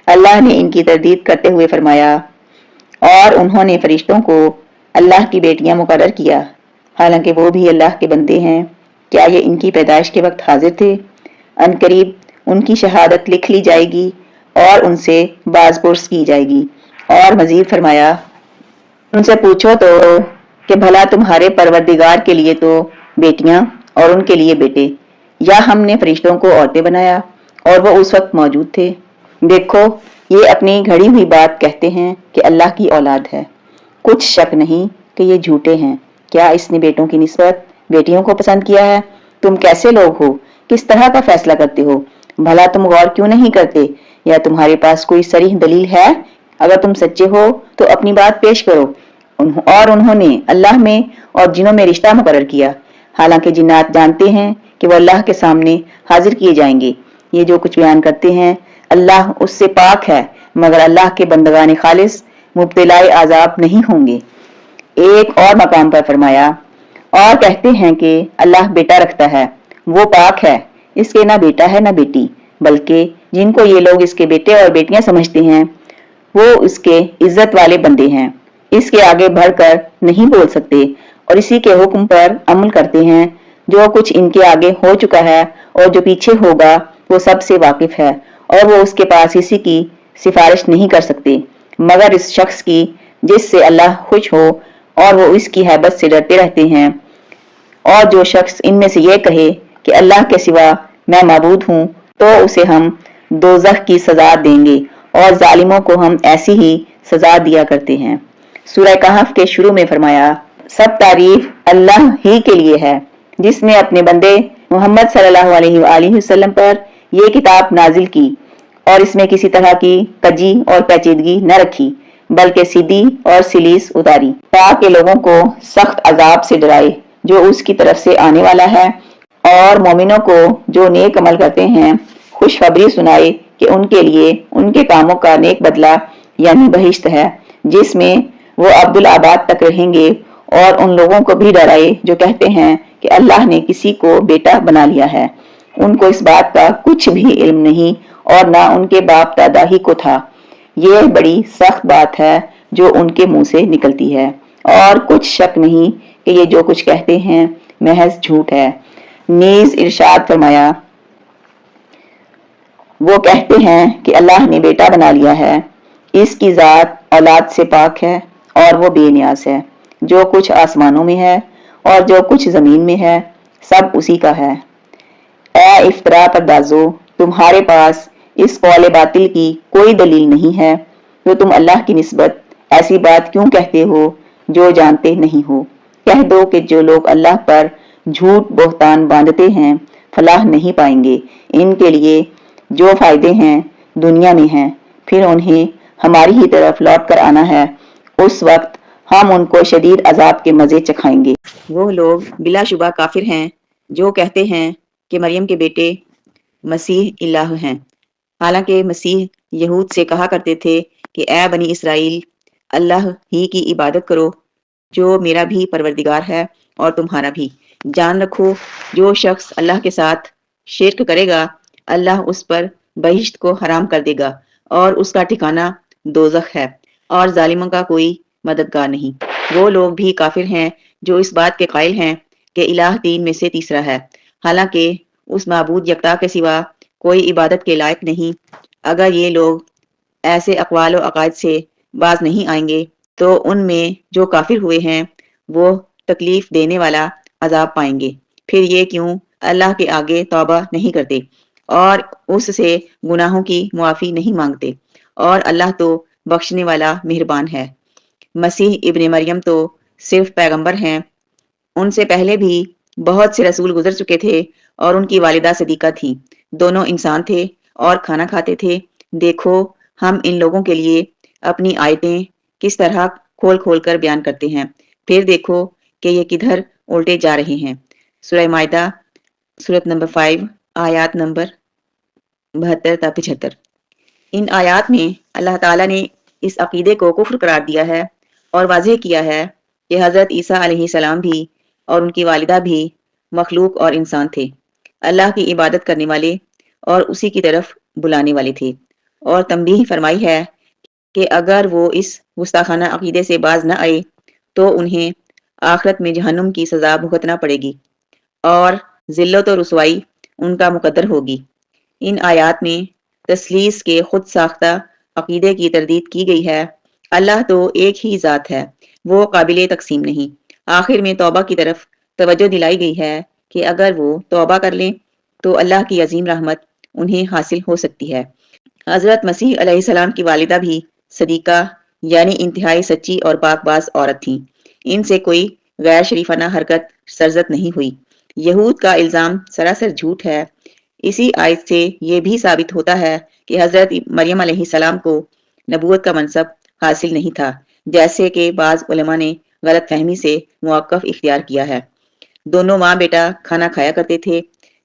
اللہ نے ان کی تردید کرتے ہوئے فرمایا، اور انہوں نے فرشتوں کو اللہ کی بیٹیاں مقرر کیا حالانکہ وہ بھی اللہ کے بندے ہیں، کیا یہ ان کی پیدائش کے وقت حاضر تھے؟ عنقریب ان کی شہادت لکھ لی جائے گی اور ان سے باز پرس کی جائے گی۔ اور مزید فرمایا، ان سے پوچھو تو کہ بھلا تمہارے پروردگار کے لیے تو بیٹیاں اور ان کے لیے بیٹے، یا ہم نے فرشتوں کو عورتیں بنایا اور وہ اس وقت موجود تھے؟ دیکھو یہ اپنی گھڑی ہوئی بات کہتے ہیں کہ اللہ کی اولاد ہے، کچھ شک نہیں کہ یہ جھوٹے ہیں۔ کیا اس نے بیٹوں کی نسبت بیٹیوں کو پسند کیا ہے؟ تم کیسے لوگ ہو؟ کس طرح کا فیصلہ کرتے ہو؟ بھلا تم غور کیوں نہیں کرتے؟ یا تمہارے پاس کوئی صریح دلیل ہے؟ اگر تم سچے ہو تو اپنی بات پیش کرو۔ اور انہوں نے اللہ میں اور جنوں میں رشتہ مقرر کیا، حالانکہ جنات جانتے ہیں کہ وہ اللہ کے سامنے حاضر کیے جائیں گے۔ یہ جو کچھ بیان کرتے ہیں اللہ اس سے پاک ہے، مگر اللہ کے بندگان خالص مبتلا عذاب نہیں ہوں گے۔ ایک اور مقام پر فرمایا، اور کہتے ہیں کہ اللہ بیٹا رکھتا ہے، وہ پاک ہے، اس کے نہ بیٹا ہے نہ بیٹی، بلکہ جن کو یہ لوگ اس کے بیٹے اور بیٹیاں سمجھتے ہیں وہ اس کے عزت والے بندے ہیں، اس کے آگے بڑھ کر نہیں بول سکتے، اور اسی کے حکم پر عمل کرتے ہیں۔ جو کچھ ان کے آگے ہو چکا ہے اور جو پیچھے ہوگا وہ سب سے واقف ہے، اور وہ اس کے پاس کسی کی سفارش نہیں کر سکتے مگر اس شخص کی جس سے اللہ خوش ہو، اور وہ اس کی ہیبت سے ڈرتے رہتے ہیں۔ اور جو شخص ان میں سے یہ کہے کہ اللہ کے سوا میں معبود ہوں تو اسے ہم دوزخ کی سزا دیں گے، اور ظالموں کو ہم ایسی ہی سزا دیا کرتے ہیں۔ سورہ کہف کے شروع میں فرمایا، سب تعریف اللہ ہی کے لیے ہے جس نے اپنے بندے محمد صلی اللہ علیہ وآلہ وسلم پر یہ کتاب نازل کی اور اس میں کسی طرح کی کجی اور پیچیدگی نہ رکھی بلکہ سیدھی اور سلیس اتاری تاکہ لوگوں کو سخت عذاب سے ڈرائے جو اس کی طرف سے آنے والا ہے، اور مومنوں کو جو نیک عمل کرتے ہیں خوشخبری سنائے کہ ان کے لیے ان کے کاموں کا نیک بدلہ یعنی بہشت ہے، جس میں وہ عبدالآباد تک رہیں گے، اور ان لوگوں کو بھی ڈرائے جو کہتے ہیں کہ اللہ نے کسی کو بیٹا بنا لیا ہے۔ ان کو اس بات کا کچھ بھی علم نہیں، اور نہ ان کے باپ دادا ہی کو تھا۔ یہ بڑی سخت بات ہے جو ان کے منہ سے نکلتی ہے، اور کچھ شک نہیں کہ یہ جو کچھ کہتے ہیں محض جھوٹ ہے۔ نیز ارشاد فرمایا، وہ کہتے ہیں کہ اللہ نے بیٹا بنا لیا ہے، اس کی ذات اولاد سے پاک ہے اور وہ بے نیاز ہے۔ جو کچھ آسمانوں میں ہے اور جو کچھ زمین میں ہے سب اسی کا ہے۔ اے افطرا پردازو، تمہارے پاس اس قول باطل کی کوئی دلیل نہیں ہے تو تم اللہ کی نسبت ایسی بات کیوں کہتے ہو جو جانتے نہیں ہو؟ کہہ دو کہ جو لوگ اللہ پر جھوٹ بہتان باندھتے ہیں فلاح نہیں پائیں گے۔ ان کے لیے جو فائدے ہیں دنیا میں ہیں، پھر انہیں ہماری ہی طرف لوٹ کر آنا ہے، اس وقت ہم ان کو شدید عذاب کے مزے چکھائیں گے۔ وہ لوگ بلا شبہ کافر ہیں جو کہتے ہیں کہ مریم کے بیٹے مسیح الہ ہیں، حالانکہ مسیح یہود سے کہا کرتے تھے کہ اے بنی اسرائیل، اللہ ہی کی عبادت کرو جو میرا بھی پروردگار ہے اور تمہارا بھی۔ جان رکھو، جو شخص اللہ کے ساتھ شرک کرے گا اللہ اس پر بہشت کو حرام کر دے گا اور اس کا ٹھکانہ دوزخ ہے، اور ظالموں کا کوئی مددگار نہیں۔ وہ لوگ بھی کافر ہیں جو اس بات کے قائل ہیں کہ الہ تین میں سے تیسرا ہے، حالانکہ اس معبود یکتا کے سوا کوئی عبادت کے لائق نہیں۔ اگر یہ لوگ ایسے اقوال و عقائد سے باز نہیں آئیں گے تو ان میں جو کافر ہوئے ہیں وہ تکلیف دینے والا عذاب پائیں گے۔ پھر یہ کیوں اللہ کے آگے توبہ نہیں کرتے اور اس سے گناہوں کی معافی نہیں مانگتے، اور اللہ تو بخشنے والا مہربان ہے۔ مسیح ابن مریم تو صرف پیغمبر ہیں، ان سے پہلے بھی بہت سے رسول گزر چکے تھے اور ان کی والدہ صدیقہ تھی، دونوں انسان تھے اور کھانا کھاتے تھے۔ دیکھو ہم ان لوگوں کے لیے اپنی آیتیں کس طرح کھول کھول کر بیان کرتے ہیں، پھر دیکھو کہ یہ کدھر الٹے جا رہے ہیں۔ سورہ مائدہ سورت نمبر 5 آیات نمبر 72 تا 75۔ ان آیات میں اللہ تعالیٰ نے اس عقیدے کو کفر قرار دیا ہے اور واضح کیا ہے کہ حضرت عیسیٰ علیہ السلام بھی اور ان کی والدہ بھی مخلوق اور انسان تھے، اللہ کی عبادت کرنے والے اور اسی کی طرف بلانے والے تھے، اور تنبیہ فرمائی ہے کہ اگر وہ اس گستاخانہ عقیدے سے باز نہ آئے تو انہیں آخرت میں جہنم کی سزا بھگتنا پڑے گی اور ذلت و رسوائی ان کا مقدر ہوگی۔ ان آیات میں تثلیث کے خود ساختہ عقیدے کی تردید کی گئی ہے۔ اللہ تو ایک ہی ذات ہے، وہ قابل تقسیم نہیں۔ آخر میں توبہ کی طرف توجہ دلائی گئی ہے کہ اگر وہ توبہ کر لیں تو اللہ کی عظیم رحمت انہیں حاصل ہو سکتی ہے۔ حضرت مسیح علیہ السلام کی والدہ بھی صدیقہ یعنی انتہائی سچی اور پاک باز عورت تھیں، ان سے کوئی غیر شریفانہ حرکت سرزد نہیں ہوئی۔ یہود کا الزام سراسر جھوٹ ہے۔ اسی آیت سے یہ بھی ثابت ہوتا ہے کہ حضرت مریم علیہ السلام کو نبوت کا منصب حاصل نہیں تھا، جیسے کہ بعض علماء نے غلط فہمی سے موقف اختیار کیا ہے۔ دونوں ماں بیٹا کھانا کھایا کرتے تھے،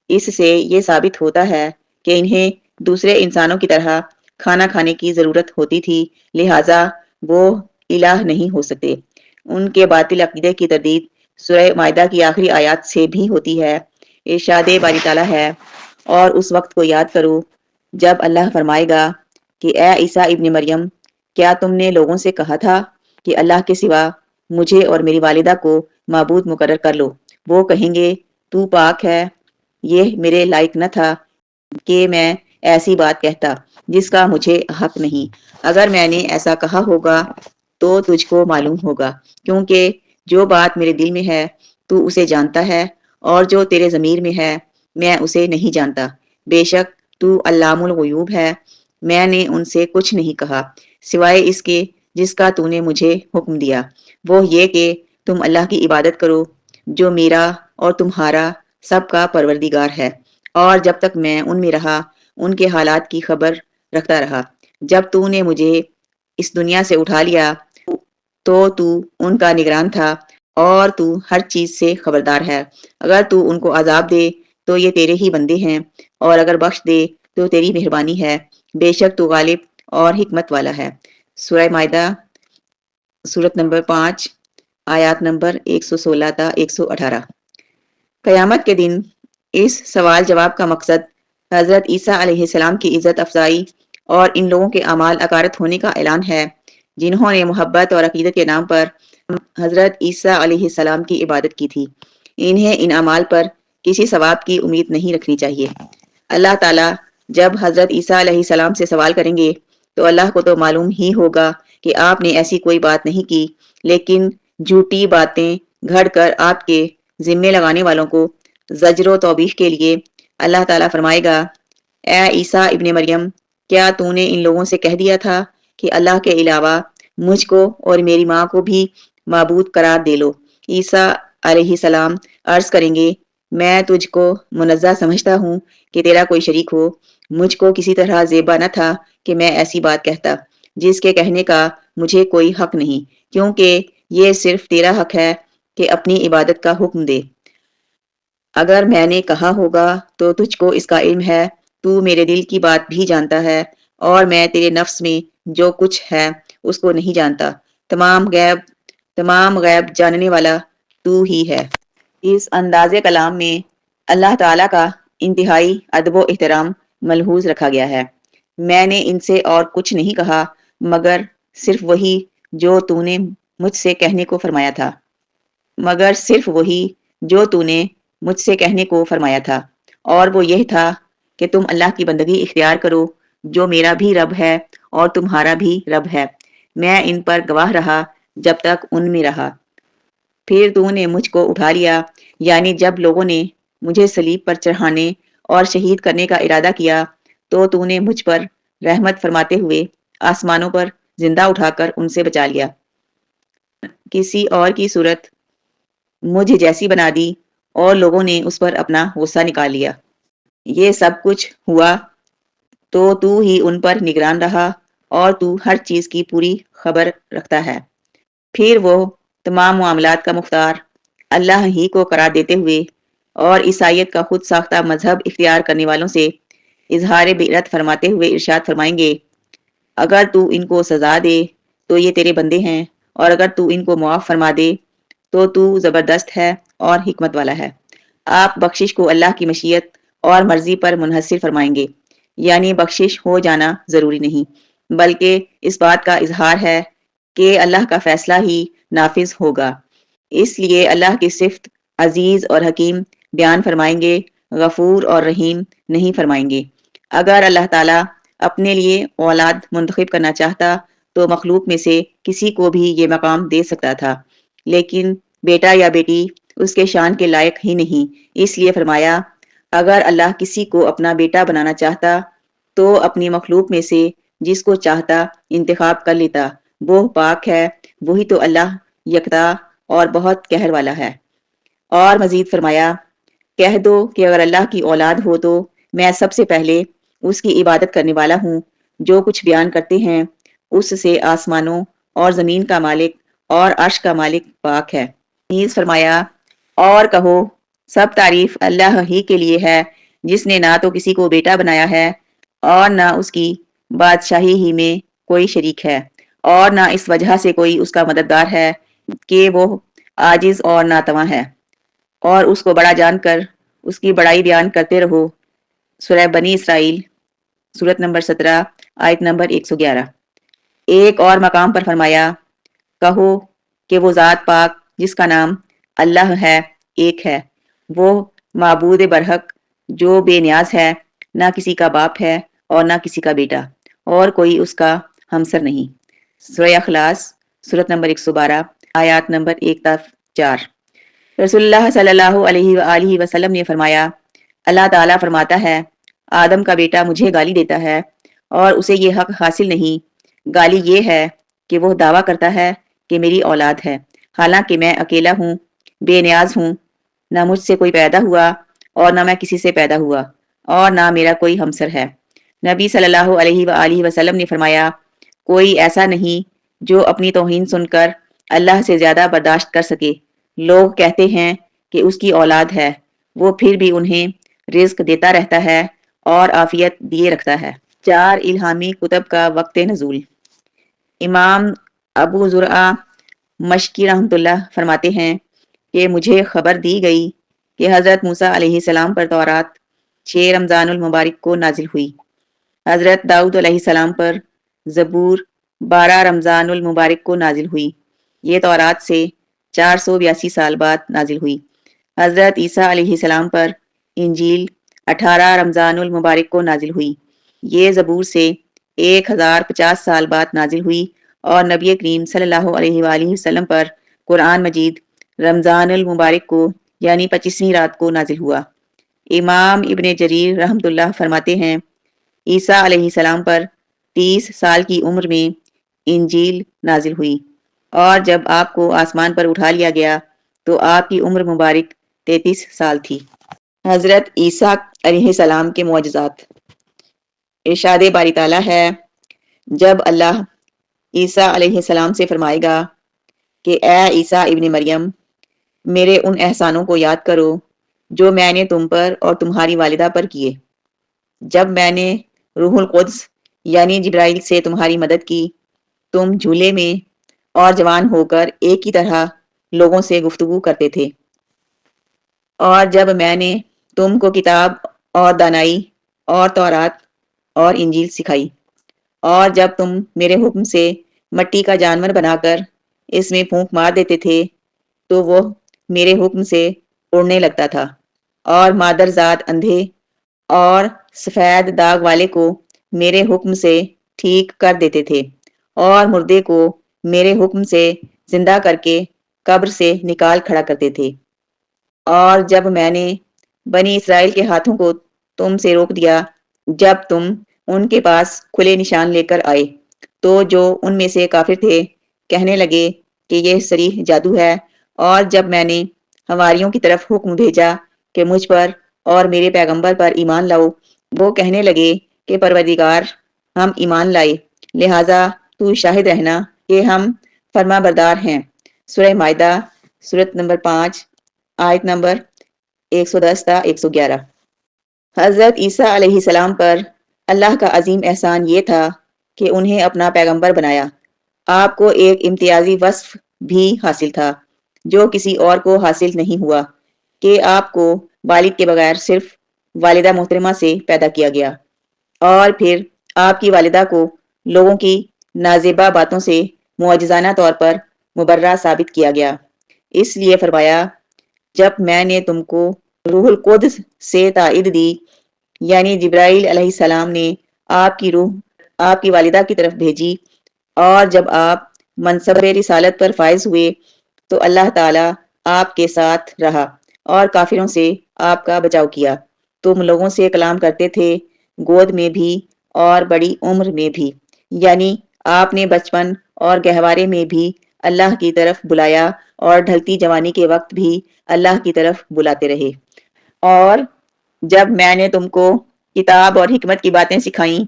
اس سے یہ ثابت ہوتا ہے کہ انہیں دوسرے انسانوں کی طرح کھانا کھانے کی ضرورت ہوتی تھی، لہٰذا وہ الہ نہیں ہو سکتے۔ ان کے باطل عقیدے کی تردید سورہ مائدہ کی آخری آیات سے بھی ہوتی ہے۔ ارشاد باری تعالیٰ ہے، اور اس وقت کو یاد کرو جب اللہ فرمائے گا کہ اے عیسیٰ ابن مریم، کیا تم نے لوگوں سے کہا تھا کہ اللہ کے سوا مجھے اور میری والدہ کو معبود مقرر کر لو؟ وہ کہیں گے تو پاک ہے، یہ میرے لائق نہ تھا کہ میں ایسی بات کہتا جس کا مجھے حق نہیں۔ اگر میں نے ایسا کہا ہوگا تو تجھ کو معلوم ہوگا، کیونکہ جو بات میرے دل میں ہے تو اسے جانتا ہے، اور جو تیرے ضمیر میں ہے میں اسے نہیں جانتا۔ بے شک تو علام الغیوب ہے، میں نے ان سے کچھ نہیں کہا سوائے اس کے جس کا تو نے مجھے حکم دیا، وہ یہ کہ تم اللہ کی عبادت کرو جو میرا اور تمہارا سب کا پروردگار ہے، اور جب تک میں ان میں رہا ان کے حالات کی خبر رکھتا رہا۔ جب تو نے مجھے اس دنیا سے اٹھا لیا تو ان کا نگران تھا، اور تو ہر چیز سے خبردار ہے۔ اگر تو ان کو عذاب دے تو یہ تیرے ہی بندے ہیں، اور اگر بخش دے تو تیری مہربانی ہے، بے شک تو غالب اور حکمت والا ہے۔ سورہ مائدہ صورت نمبر 5 آیات نمبر 116 تا 118۔ قیامت کے دن اس سوال جواب کا مقصد حضرت عیسیٰ علیہ السلام کی عزت افزائی اور ان لوگوں کے اعمال اکارت ہونے کا اعلان ہے جنہوں نے محبت اور عقیدت کے نام پر حضرت عیسیٰ علیہ السلام کی عبادت کی تھی۔ انہیں ان اعمال پر کسی ثواب کی امید نہیں رکھنی چاہیے۔ اللہ تعالیٰ جب حضرت عیسیٰ علیہ السلام سے سوال کریں گے تو اللہ کو تو معلوم ہی ہوگا کہ آپ نے ایسی کوئی بات نہیں کی، لیکن جھوٹی باتیں گھڑ کر آپ کے ذمے لگانے والوں کو زجر و توبیخ کے لیے اللہ تعالیٰ فرمائے گا، اے عیسیٰ ابن مریم، کیا تو نے ان لوگوں سے کہہ دیا تھا کہ اللہ کے علاوہ مجھ کو اور میری ماں کو بھی معبود قرار دے لو؟ عیسیٰ علیہ السلام عرض کریں گے، میں تجھ کو منزہ سمجھتا ہوں کہ تیرا کوئی شریک ہو۔ مجھ کو کسی طرح زیبا نہ تھا کہ میں ایسی بات کہتا جس کے کہنے کا مجھے کوئی حق نہیں، کیونکہ یہ صرف تیرا حق ہے کہ اپنی عبادت کا حکم دے۔ اگر میں نے کہا ہوگا تو تجھ کو اس کا علم ہے، تو میرے دل کی بات بھی جانتا ہے اور میں تیرے نفس میں جو کچھ ہے اس کو نہیں جانتا۔ تمام غیب جاننے والا تو ہی ہے۔ اس انداز کلام میں اللہ تعالیٰ کا انتہائی ادب و احترام ملحوظ رکھا گیا ہے۔ میں نے ان سے اور کچھ نہیں کہا مگر صرف وہی جو تو نے مجھ سے کہنے کو فرمایا تھا، اور وہ یہ تھا کہ تم اللہ کی بندگی اختیار کرو جو میرا بھی رب ہے اور تمہارا بھی رب ہے۔ میں ان پر گواہ رہا جب تک ان میں رہا، پھر تو نے مجھ کو اٹھا لیا، یعنی جب لوگوں نے مجھے صلیب پر چڑھانے اور شہید کرنے کا ارادہ کیا تو نے مجھ پر رحمت فرماتے ہوئے آسمانوں پر زندہ اٹھا کر ان سے بچا لیا۔ کسی اور کی صورت مجھ جیسی بنا دی اور لوگوں نے اس پر اپنا غصہ نکال لیا۔ یہ سب کچھ ہوا تو ہی ان پر نگران رہا اور تو ہر چیز کی پوری خبر رکھتا ہے۔ پھر وہ تمام معاملات کا مختار اللہ ہی کو قرار دیتے ہوئے اور عیسائیت کا خود ساختہ مذہب اختیار کرنے والوں سے اظہار بیرت فرماتے ہوئے ارشاد فرمائیں گے، اگر تو ان کو سزا دے تو یہ تیرے بندے ہیں، اور اگر تو ان کو معاف فرما دے تو زبردست ہے اور حکمت والا ہے۔ آپ بخشش کو اللہ کی مشیت اور مرضی پر منحصر فرمائیں گے، یعنی بخشش ہو جانا ضروری نہیں بلکہ اس بات کا اظہار ہے کہ اللہ کا فیصلہ ہی نافذ ہوگا۔ اس لیے اللہ کی صفت عزیز اور حکیم بیان فرمائیں گے، غفور اور رحیم نہیں فرمائیں گے۔ اگر اللہ تعالیٰ اپنے لیے اولاد منتخب کرنا چاہتا تو مخلوق میں سے کسی کو بھی یہ مقام دے سکتا تھا، لیکن بیٹا یا بیٹی اس کے شان کے لائق ہی نہیں، اس لیے فرمایا اگر اللہ کسی کو اپنا بیٹا بنانا چاہتا تو اپنی مخلوق میں سے جس کو چاہتا انتخاب کر لیتا، وہ پاک ہے، وہی تو اللہ یکتا اور بہت قہر والا ہے۔ اور مزید فرمایا، کہہ دو کہ اگر اللہ کی اولاد ہو تو میں سب سے پہلے اس کی عبادت کرنے والا ہوں۔ جو کچھ بیان کرتے ہیں اس سے آسمانوں اور زمین کا مالک اور عرش کا مالک پاک ہے۔ نیز فرمایا، اور کہو سب تعریف اللہ ہی کے لیے ہے جس نے نہ تو کسی کو بیٹا بنایا ہے اور نہ اس کی بادشاہی ہی میں کوئی شریک ہے، اور نہ اس وجہ سے کوئی اس کا مددگار ہے کہ وہ عاجز اور ناتواں ہے، اور اس کو بڑا جان کر اس کی بڑائی بیان کرتے رہو۔ سورہ بنی اسرائیل سورت نمبر 17 آیت نمبر 111۔ ایک اور مقام پر فرمایا، کہو کہ وہ ذات پاک جس کا نام اللہ ہے ایک ہے، وہ معبود برحق جو بے نیاز ہے، نہ کسی کا باپ ہے اور نہ کسی کا بیٹا، اور کوئی اس کا ہمسر نہیں۔ سورہ اخلاص سورت نمبر 112 آیات نمبر 1 تا 4۔ رسول اللہ صلی اللہ علیہ وآلہ وسلم نے فرمایا، اللہ تعالیٰ فرماتا ہے، آدم کا بیٹا مجھے گالی دیتا ہے اور اسے یہ حق حاصل نہیں، گالی یہ ہے کہ وہ دعویٰ کرتا ہے کہ میری اولاد ہے، حالانکہ میں اکیلا ہوں، بے نیاز ہوں، نہ مجھ سے کوئی پیدا ہوا اور نہ میں کسی سے پیدا ہوا، اور نہ میرا کوئی ہمسر ہے۔ نبی صلی اللہ علیہ وآلہ وسلم نے فرمایا، کوئی ایسا نہیں جو اپنی توہین سن کر اللہ سے زیادہ برداشت کر سکے۔ لوگ کہتے ہیں کہ اس کی اولاد ہے، وہ پھر بھی انہیں رزق دیتا رہتا ہے اور عافیت دیے رکھتا ہے۔ 4 الہامی کتب کا وقت نزول۔ امام ابو زرعہ مشکی رحمۃ اللہ فرماتے ہیں کہ مجھے خبر دی گئی کہ حضرت موسیٰ علیہ السلام پر تورات 6 رمضان المبارک کو نازل ہوئی، حضرت داؤد علیہ السلام پر زبور 12 رمضان المبارک کو نازل ہوئی، یہ تورات سے 482 سال بعد نازل ہوئی، حضرت عیسیٰ علیہ السلام پر انجیل 18 رمضان المبارک کو نازل ہوئی، یہ زبور سے 1050 سال بعد نازل ہوئی، اور نبی کریم صلی اللہ علیہ وآلہ وسلم پر قرآن مجید رمضان المبارک کو یعنی 25ویں رات کو نازل ہوا۔ امام ابن جریر رحمۃ اللہ فرماتے ہیں عیسیٰ علیہ السلام پر 30 سال کی عمر میں انجیل نازل ہوئی، اور جب آپ کو آسمان پر اٹھا لیا گیا تو آپ کی عمر مبارک 33 سال تھی۔ حضرت عیسیٰ علیہ السلام کے معجزات۔ ارشاد باری تعالیٰ ہے، جب اللہ عیسیٰ علیہ السلام سے فرمائے گا کہ اے عیسیٰ ابن مریم، میرے ان احسانوں کو یاد کرو جو میں نے تم پر اور تمہاری والدہ پر کیے، جب میں نے روح القدس یعنی جبرائیل سے تمہاری مدد کی، تم جھولے میں اور جوان ہو کر ایک ہی طرح لوگوں سے گفتگو کرتے تھے، اور جب میں نے تم کو کتاب اور دانائی اور تورات اور انجیل سکھائی، اور جب تم میرے حکم سے مٹی کا جانور بنا کر اس میں پھونک مار دیتے تھے تو وہ میرے حکم سے اڑنے لگتا تھا، اور مادرزاد اندھے اور سفید داغ والے کو میرے حکم سے ٹھیک کر دیتے تھے، اور مردے کو میرے حکم سے زندہ کر کے قبر سے نکال کھڑا کرتے تھے، اور جب میں نے بنی اسرائیل کے ہاتھوں کو تم سے روک دیا جب تم ان کے پاس کھلے نشان لے کر آئے، تو جو ان میں سے کافر تھے کہنے لگے کہ یہ صریح جادو ہے، اور جب میں نے حواریوں کی طرف حکم بھیجا کہ مجھ پر اور میرے پیغمبر پر ایمان لاؤ، وہ کہنے لگے کہ پروردگار، ہم ایمان لائے، لہٰذا تو شاہد رہنا کہ ہم فرما بردار ہیں۔ سورہ مائدہ سورت نمبر 5 آیت نمبر 110 تا 111۔ حضرت عیسیٰ علیہ السلام پر اللہ کا عظیم احسان یہ تھا کہ انہیں اپنا پیغمبر بنایا۔ آپ کو ایک امتیازی وصف بھی حاصل تھا جو کسی اور کو حاصل نہیں ہوا، کہ آپ کو والد کے بغیر صرف والدہ محترمہ سے پیدا کیا گیا، اور پھر آپ کی والدہ کو لوگوں کی نازیبہ باتوں سے معجزانہ طور پر مبرہ ثابت کیا گیا۔ اس لیے فرمایا، جب میں نے تم کو روح القدس سے تائید دی، یعنی جبرائیل علیہ السلام نے آپ کی روح آپ کی والدہ کی طرف بھیجی، اور جب آپ منصب رسالت پر فائز ہوئے تو اللہ تعالیٰ آپ کے ساتھ رہا اور کافروں سے آپ کا بچاؤ کیا۔ تم لوگوں سے کلام کرتے تھے، گود میں بھی اور بڑی عمر میں بھی، یعنی آپ نے بچپن اور گہوارے میں بھی اللہ کی طرف بلایا، اور ڈھلتی جوانی کے وقت بھی اللہ کی طرف بلاتے رہے۔ اور جب میں نے تم کو کتاب اور حکمت کی باتیں سکھائیں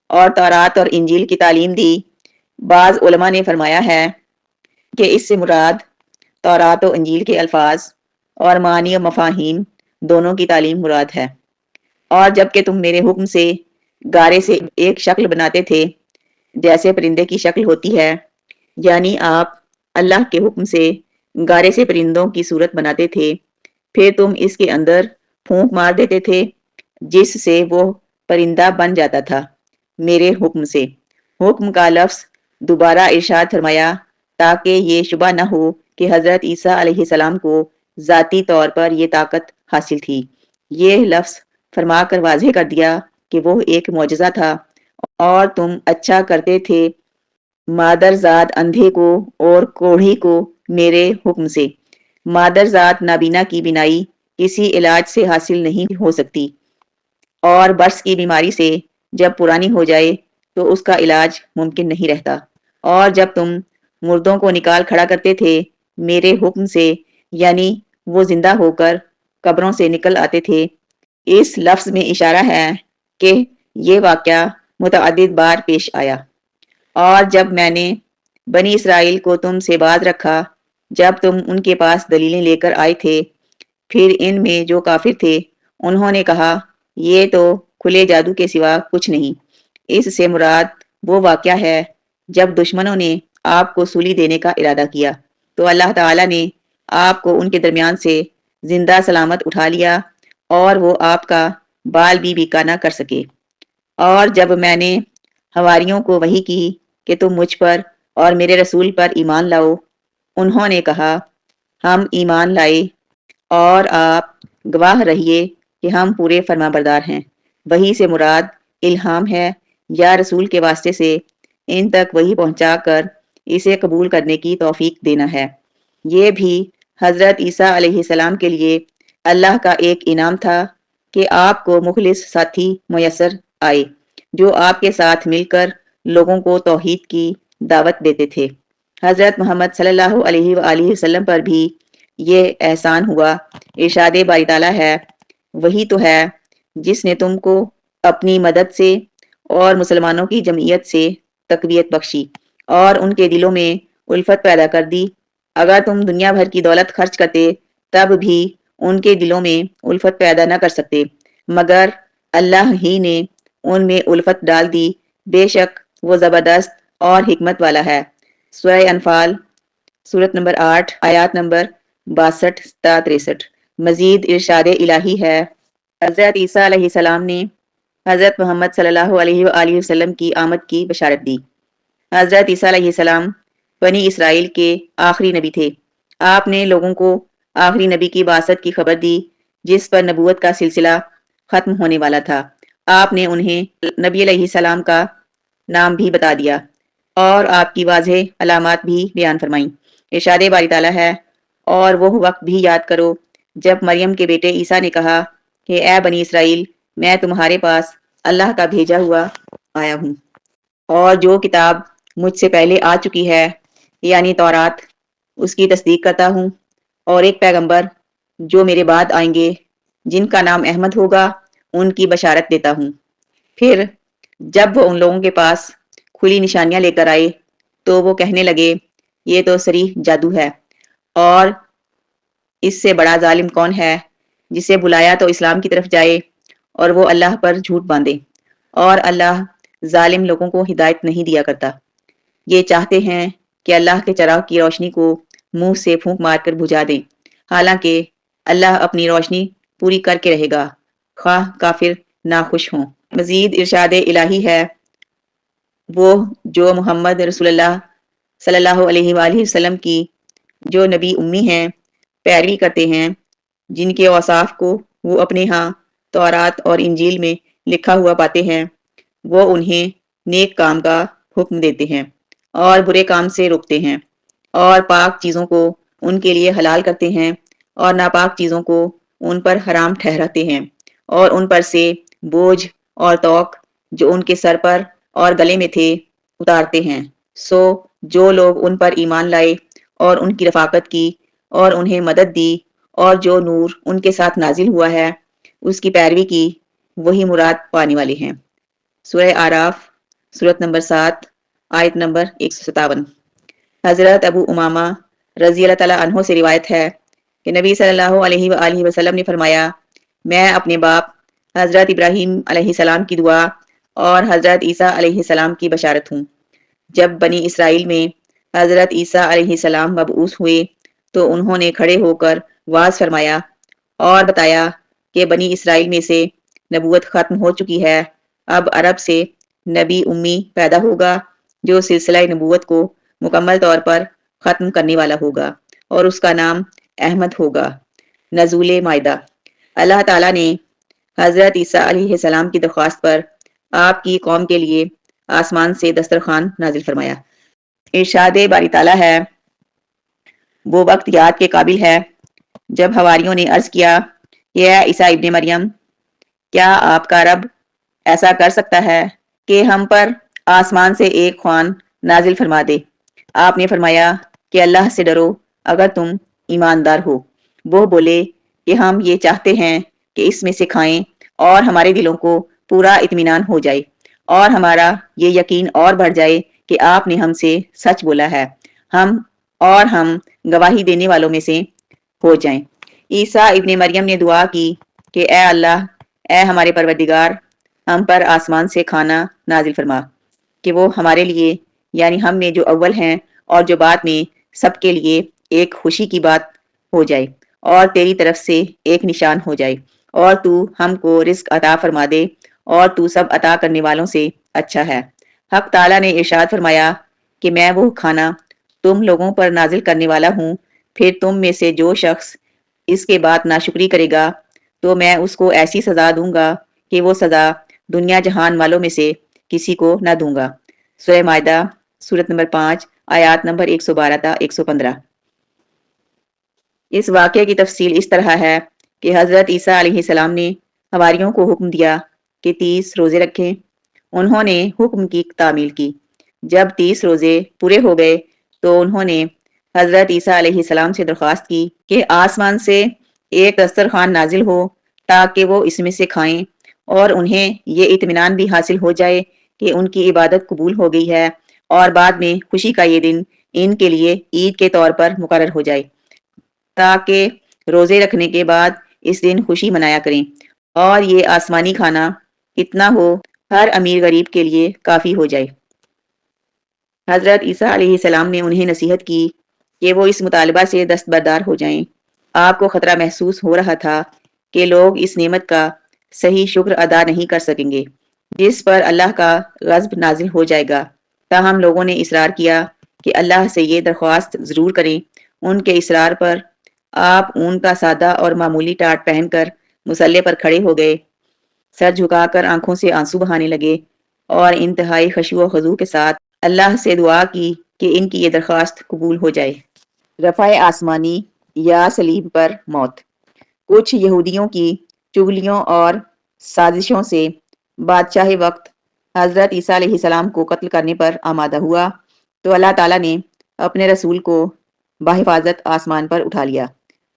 اور تورات اور انجیل کی تعلیم دی، بعض علماء نے فرمایا ہے کہ اس سے مراد تورات و انجیل کے الفاظ اور معنی و مفاہیم دونوں کی تعلیم مراد ہے۔ اور جب کہ تم میرے حکم سے گارے سے ایک شکل بناتے تھے جیسے پرندے کی شکل ہوتی ہے، یعنی آپ اللہ کے حکم سے گارے سے پرندوں کی صورت بناتے تھے، پھر تم اس کے اندر پھونک مار دیتے تھے جس سے وہ پرندہ بن جاتا تھا میرے حکم سے۔ حکم کا لفظ دوبارہ ارشاد فرمایا تاکہ یہ شبہ نہ ہو کہ حضرت عیسیٰ علیہ السلام کو ذاتی طور پر یہ طاقت حاصل تھی۔ یہ لفظ فرما کر واضح کر دیا کہ وہ ایک معجزہ تھا، اور تم اچھا کرتے تھے مادرزاد اندھے کو اور کوڑھی کو میرے حکم سے۔ مادرزاد نابینا کی بینائی کسی علاج سے حاصل نہیں ہو سکتی، اور برس کی بیماری سے جب پرانی ہو جائے تو اس کا علاج ممکن نہیں رہتا۔ اور جب تم مردوں کو نکال کھڑا کرتے تھے میرے حکم سے، یعنی وہ زندہ ہو کر قبروں سے نکل آتے تھے، اس لفظ میں اشارہ ہے کہ یہ واقعہ متعدد بار پیش آیا۔ اور جب میں نے بنی اسرائیل کو تم سے باز رکھا جب تم ان کے پاس دلیلیں لے کر آئے تھے، پھر ان میں جو کافر تھے انہوں نے کہا یہ تو کھلے جادو کے سوا کچھ نہیں۔ اس سے مراد وہ واقعہ ہے جب دشمنوں نے آپ کو سولی دینے کا ارادہ کیا، تو اللہ تعالیٰ نے آپ کو ان کے درمیان سے زندہ سلامت اٹھا لیا اور وہ آپ کا بال بھی بیکا نہ کر سکے۔ اور جب میں نے حواریوں کو وحی کی کہ تم مجھ پر اور میرے رسول پر ایمان لاؤ، انہوں نے کہا ہم ایمان لائے اور آپ گواہ رہیے کہ ہم پورے فرما بردار ہیں۔ وحی سے مراد الہام ہے یا رسول کے واسطے سے ان تک وحی پہنچا کر اسے قبول کرنے کی توفیق دینا ہے۔ یہ بھی حضرت عیسیٰ علیہ السلام کے لیے اللہ کا ایک انعام تھا کہ آپ کو مخلص ساتھی میسر آئے جو آپ کے ساتھ مل کر لوگوں کو توحید کی دعوت دیتے تھے۔ حضرت محمد صلی اللہ علیہ وآلہ وسلم پر بھی یہ احسان ہوا۔ ارشاد باری تعالیٰ ہے، وہی تو ہے جس نے تم کو اپنی مدد سے اور مسلمانوں کی جمعیت سے تقویت بخشی اور ان کے دلوں میں الفت پیدا کر دی۔ اگر تم دنیا بھر کی دولت خرچ کرتے تب بھی ان کے دلوں میں الفت پیدا نہ کر سکتے، مگر اللہ ہی نے ان میں الفت ڈال دی، بے شک وہ زبردست اور حکمت والا ہے۔ سورہ انفال سورت نمبر 8 آیات نمبر 62 تا 63۔ مزید ارشاد الہی ہے، حضرت عیسیٰ علیہ السلام نے حضرت محمد صلی اللہ علیہ وآلہ وسلم کی آمد کی بشارت دی۔ حضرت عیسیٰ علیہ السلام بنی اسرائیل کے آخری نبی تھے۔ آپ نے لوگوں کو آخری نبی کی بعثت کی خبر دی جس پر نبوت کا سلسلہ ختم ہونے والا تھا۔ آپ نے انہیں نبی علیہ السلام کا نام بھی بتا دیا اور آپ کی واضح علامات بھی بیان فرمائیں۔ ارشاد باری تعالیٰ ہے، اور وہ وقت بھی یاد کرو جب مریم کے بیٹے عیسیٰ نے کہا کہ اے بنی اسرائیل، میں تمہارے پاس اللہ کا بھیجا ہوا آیا ہوں، اور جو کتاب مجھ سے پہلے آ چکی ہے یعنی تورات، اس کی تصدیق کرتا ہوں، اور ایک پیغمبر جو میرے بعد آئیں گے جن کا نام احمد ہوگا ان کی بشارت دیتا ہوں۔ پھر جب وہ ان لوگوں کے پاس کھلی نشانیاں لے کر آئے تو وہ کہنے لگے یہ تو صریح جادو ہے، اور اس سے بڑا ظالم کون ہے جسے بلایا تو اسلام کی طرف جائے اور وہ اللہ پر جھوٹ باندھے، اور اللہ ظالم لوگوں کو ہدایت نہیں دیا کرتا۔ یہ چاہتے ہیں کہ اللہ کے چراغ کی روشنی کو منہ سے پھونک مار کر بجھا دیں، حالانکہ اللہ اپنی روشنی پوری کر کے رہے گا، خواہ کافر ناخوش ہوں۔ مزید ارشاد الہی ہے، وہ جو محمد رسول اللہ صلی اللہ علیہ وآلہ وسلم کی جو نبی امی ہیں پیروی کرتے ہیں، جن کے اوصاف کو وہ اپنے ہاں تورات اور انجیل میں لکھا ہوا پاتے ہیں، وہ انہیں نیک کام کا حکم دیتے ہیں اور برے کام سے روکتے ہیں، اور پاک چیزوں کو ان کے لیے حلال کرتے ہیں اور ناپاک چیزوں کو ان پر حرام ٹھہراتے ہیں، اور ان پر سے بوجھ اور توق جو ان کے سر پر اور گلے میں تھے اتارتے ہیں۔ سو جو لوگ ان پر ایمان لائے اور ان کی رفاقت کی اور انہیں مدد دی اور جو نور ان کے ساتھ نازل ہوا ہے اس کی پیروی کی، وہی مراد پانے والے ہیں۔ سورہ آراف سورت نمبر 7 آیت نمبر 157۔ حضرت ابو امامہ رضی اللہ تعالیٰ عنہ سے روایت ہے کہ نبی صلی اللہ علیہ وآلہ وسلم نے فرمایا، میں اپنے باپ حضرت ابراہیم علیہ السلام کی دعا اور حضرت عیسیٰ علیہ السلام کی بشارت ہوں۔ جب بنی اسرائیل میں حضرت عیسیٰ علیہ السلام مبعوث ہوئے تو انہوں نے کھڑے ہو کر واعظ فرمایا اور بتایا کہ بنی اسرائیل میں سے نبوت ختم ہو چکی ہے، اب عرب سے نبی امی پیدا ہوگا جو سلسلہ نبوت کو مکمل طور پر ختم کرنے والا ہوگا، اور اس کا نام احمد ہوگا۔ نزول مائدہ۔ اللہ تعالیٰ نے حضرت عیسیٰ علیہ السلام کی درخواست پر آپ کی قوم کے لیے آسمان سے دسترخوان نازل فرمایا۔ ارشاد باری تعالیٰ ہے، وہ وقت یاد کے قابل ہے جب حواریوں نے عرض کیا کہ اے عیسیٰ ابن مریم، کیا آپ کا رب ایسا کر سکتا ہے کہ ہم پر آسمان سے ایک خوان نازل فرما دے؟ آپ نے فرمایا کہ اللہ سے ڈرو اگر تم ایماندار ہو۔ وہ بولے کہ ہم یہ چاہتے ہیں کہ اس میں سے کھائیں اور ہمارے دلوں کو پورا اطمینان ہو جائے اور ہمارا یہ یقین اور بڑھ جائے کہ آپ نے ہم سے سچ بولا ہے، ہم گواہی دینے والوں میں سے ہو جائیں۔ عیسیٰ ابن مریم نے دعا کی کہ اے اللہ، اے ہمارے پروردگار، ہم پر آسمان سے کھانا نازل فرما کہ وہ ہمارے لیے یعنی ہم میں جو اول ہیں اور جو بعد میں سب کے لیے ایک خوشی کی بات ہو جائے اور تیری طرف سے ایک نشان ہو جائے اور تو ہم کو رزق عطا فرما دے اور تو سب عطا کرنے والوں سے اچھا ہے۔ حق تعالیٰ نے ارشاد فرمایا کہ میں وہ کھانا تم لوگوں پر نازل کرنے والا ہوں، پھر تم میں سے جو شخص اس کے بعد ناشکری کرے گا تو میں اس کو ایسی سزا دوں گا کہ وہ سزا دنیا جہان والوں میں سے کسی کو نہ دوں گا۔ سورہ مائدہ سورت نمبر 5 آیات نمبر 112 تا 115۔ اس واقعے کی تفصیل اس طرح ہے کہ حضرت عیسیٰ علیہ السلام نے حواریوں کو حکم دیا کہ 30 روزے رکھیں۔ انہوں نے حکم کی تعمیل کی۔ جب 30 روزے پورے ہو گئے تو انہوں نے حضرت عیسیٰ علیہ السلام سے درخواست کی کہ آسمان سے ایک دسترخوان نازل ہو تاکہ وہ اس میں سے کھائیں اور انہیں یہ اطمینان بھی حاصل ہو جائے کہ ان کی عبادت قبول ہو گئی ہے اور بعد میں خوشی کا یہ دن ان کے لیے عید کے طور پر مقرر ہو جائے تاکہ روزے رکھنے کے بعد اس دن خوشی منایا کریں اور یہ آسمانی کھانا اتنا ہو ہر امیر غریب کے لیے کافی ہو جائے۔ حضرت عیسیٰ علیہ السلام نے انہیں نصیحت کی کہ وہ اس مطالبہ سے دستبردار ہو جائیں۔ آپ کو خطرہ محسوس ہو رہا تھا کہ لوگ اس نعمت کا صحیح شکر ادا نہیں کر سکیں گے جس پر اللہ کا غضب نازل ہو جائے گا۔ تاہم لوگوں نے اصرار کیا کہ اللہ سے یہ درخواست ضرور کریں۔ ان کے اصرار پر آپ اون کا سادہ اور معمولی ٹاٹ پہن کر مصلے پر کھڑے ہو گئے، سر جھکا کر آنکھوں سے آنسو بہانے لگے اور انتہائی خشوع و خضوع کے ساتھ اللہ سے دعا کی کہ ان کی یہ درخواست قبول ہو جائے۔ رفع آسمانی یا صلیب پر موت۔ کچھ یہودیوں کی چغلیوں اور سازشوں سے بادشاہ وقت حضرت عیسیٰ علیہ السلام کو قتل کرنے پر آمادہ ہوا تو اللہ تعالیٰ نے اپنے رسول کو بحفاظت آسمان پر اٹھا لیا،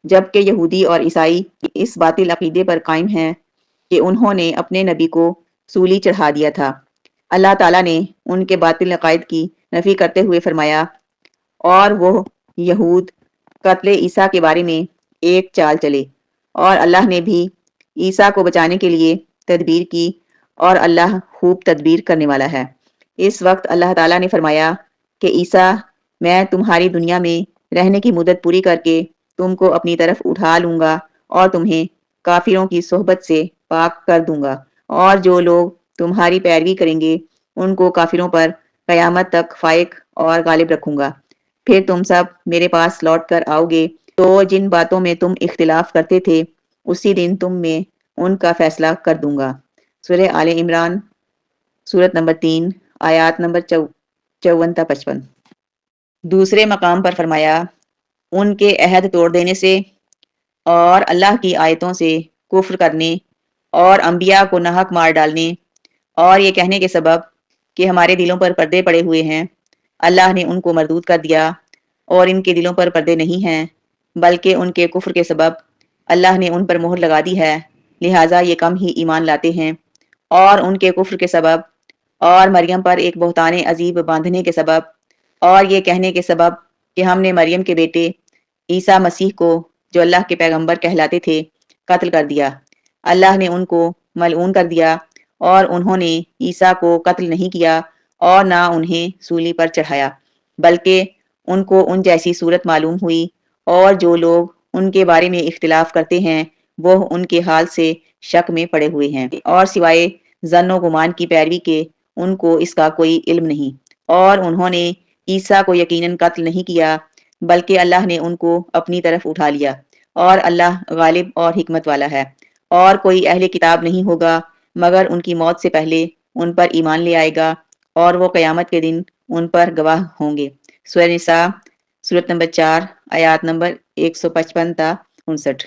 جبکہ یہودی اور عیسائی اس باطل عقیدے پر قائم ہیں کہ انہوں نے اپنے نبی کو سولی چڑھا دیا تھا۔ اللہ تعالیٰ نے ان کے باطل عقائد کی نفی کرتے ہوئے فرمایا، اور وہ یہود قتل عیسیٰ کے بارے میں ایک چال چلے اور اللہ نے بھی عیسیٰ کو بچانے کے لیے تدبیر کی اور اللہ خوب تدبیر کرنے والا ہے۔ اس وقت اللہ تعالیٰ نے فرمایا کہ عیسیٰ، میں تمہاری دنیا میں رہنے کی مدت پوری کر کے تم کو اپنی طرف اٹھا لوں گا اور تمہیں کافروں کی صحبت سے پاک کر دوں گا، اور جو لوگ تمہاری پیروی کریں گے ان کو کافروں پر قیامت تک فائق اور غالب رکھوں گا۔ پھر تم سب میرے پاس لوٹ کر آؤ گے تو جن باتوں میں تم اختلاف کرتے تھے اسی دن تم میں ان کا فیصلہ کر دوں گا۔ سورہ آل عمران سورت نمبر 3 آیات نمبر 54 تا 55۔ دوسرے مقام پر فرمایا، ان کے عہد توڑ دینے سے اور اللہ کی آیتوں سے کفر کرنے اور انبیاء کو ناحق مار ڈالنے اور یہ کہنے کے سبب کہ ہمارے دلوں پر پردے پڑے ہوئے ہیں، اللہ نے ان کو مردود کر دیا اور ان کے دلوں پر پردے نہیں ہیں، بلکہ ان کے کفر کے سبب اللہ نے ان پر مہر لگا دی ہے، لہٰذا یہ کم ہی ایمان لاتے ہیں۔ اور ان کے کفر کے سبب اور مریم پر ایک بہتان عظیم باندھنے کے سبب اور یہ کہنے کے سبب کہ ہم نے مریم کے بیٹے عیسیٰ مسیح کو جو اللہ کے پیغمبر کہلاتے تھے قتل کر دیا، اللہ نے ان کو ملعون کر دیا اور انہوں نے عیسیٰ کو قتل نہیں کیا اور نہ انہیں سولی پر چڑھایا، بلکہ ان کو ان جیسی صورت معلوم ہوئی، اور جو لوگ ان کے بارے میں اختلاف کرتے ہیں وہ ان کے حال سے شک میں پڑے ہوئے ہیں، اور سوائے ظن و گمان کی پیروی کے ان کو اس کا کوئی علم نہیں، اور انہوں نے عیسیٰ کو یقیناً قتل نہیں کیا بلکہ اللہ نے ان کو اپنی طرف اٹھا لیا، اور اللہ غالب اور حکمت والا ہے۔ اور کوئی اہل کتاب نہیں ہوگا مگر ان کی موت سے پہلے ان پر ایمان لے آئے گا اور وہ قیامت کے دن ان پر گواہ ہوں گے۔ سورہ نساء سورت نمبر 4 آیات نمبر 155 تا 59۔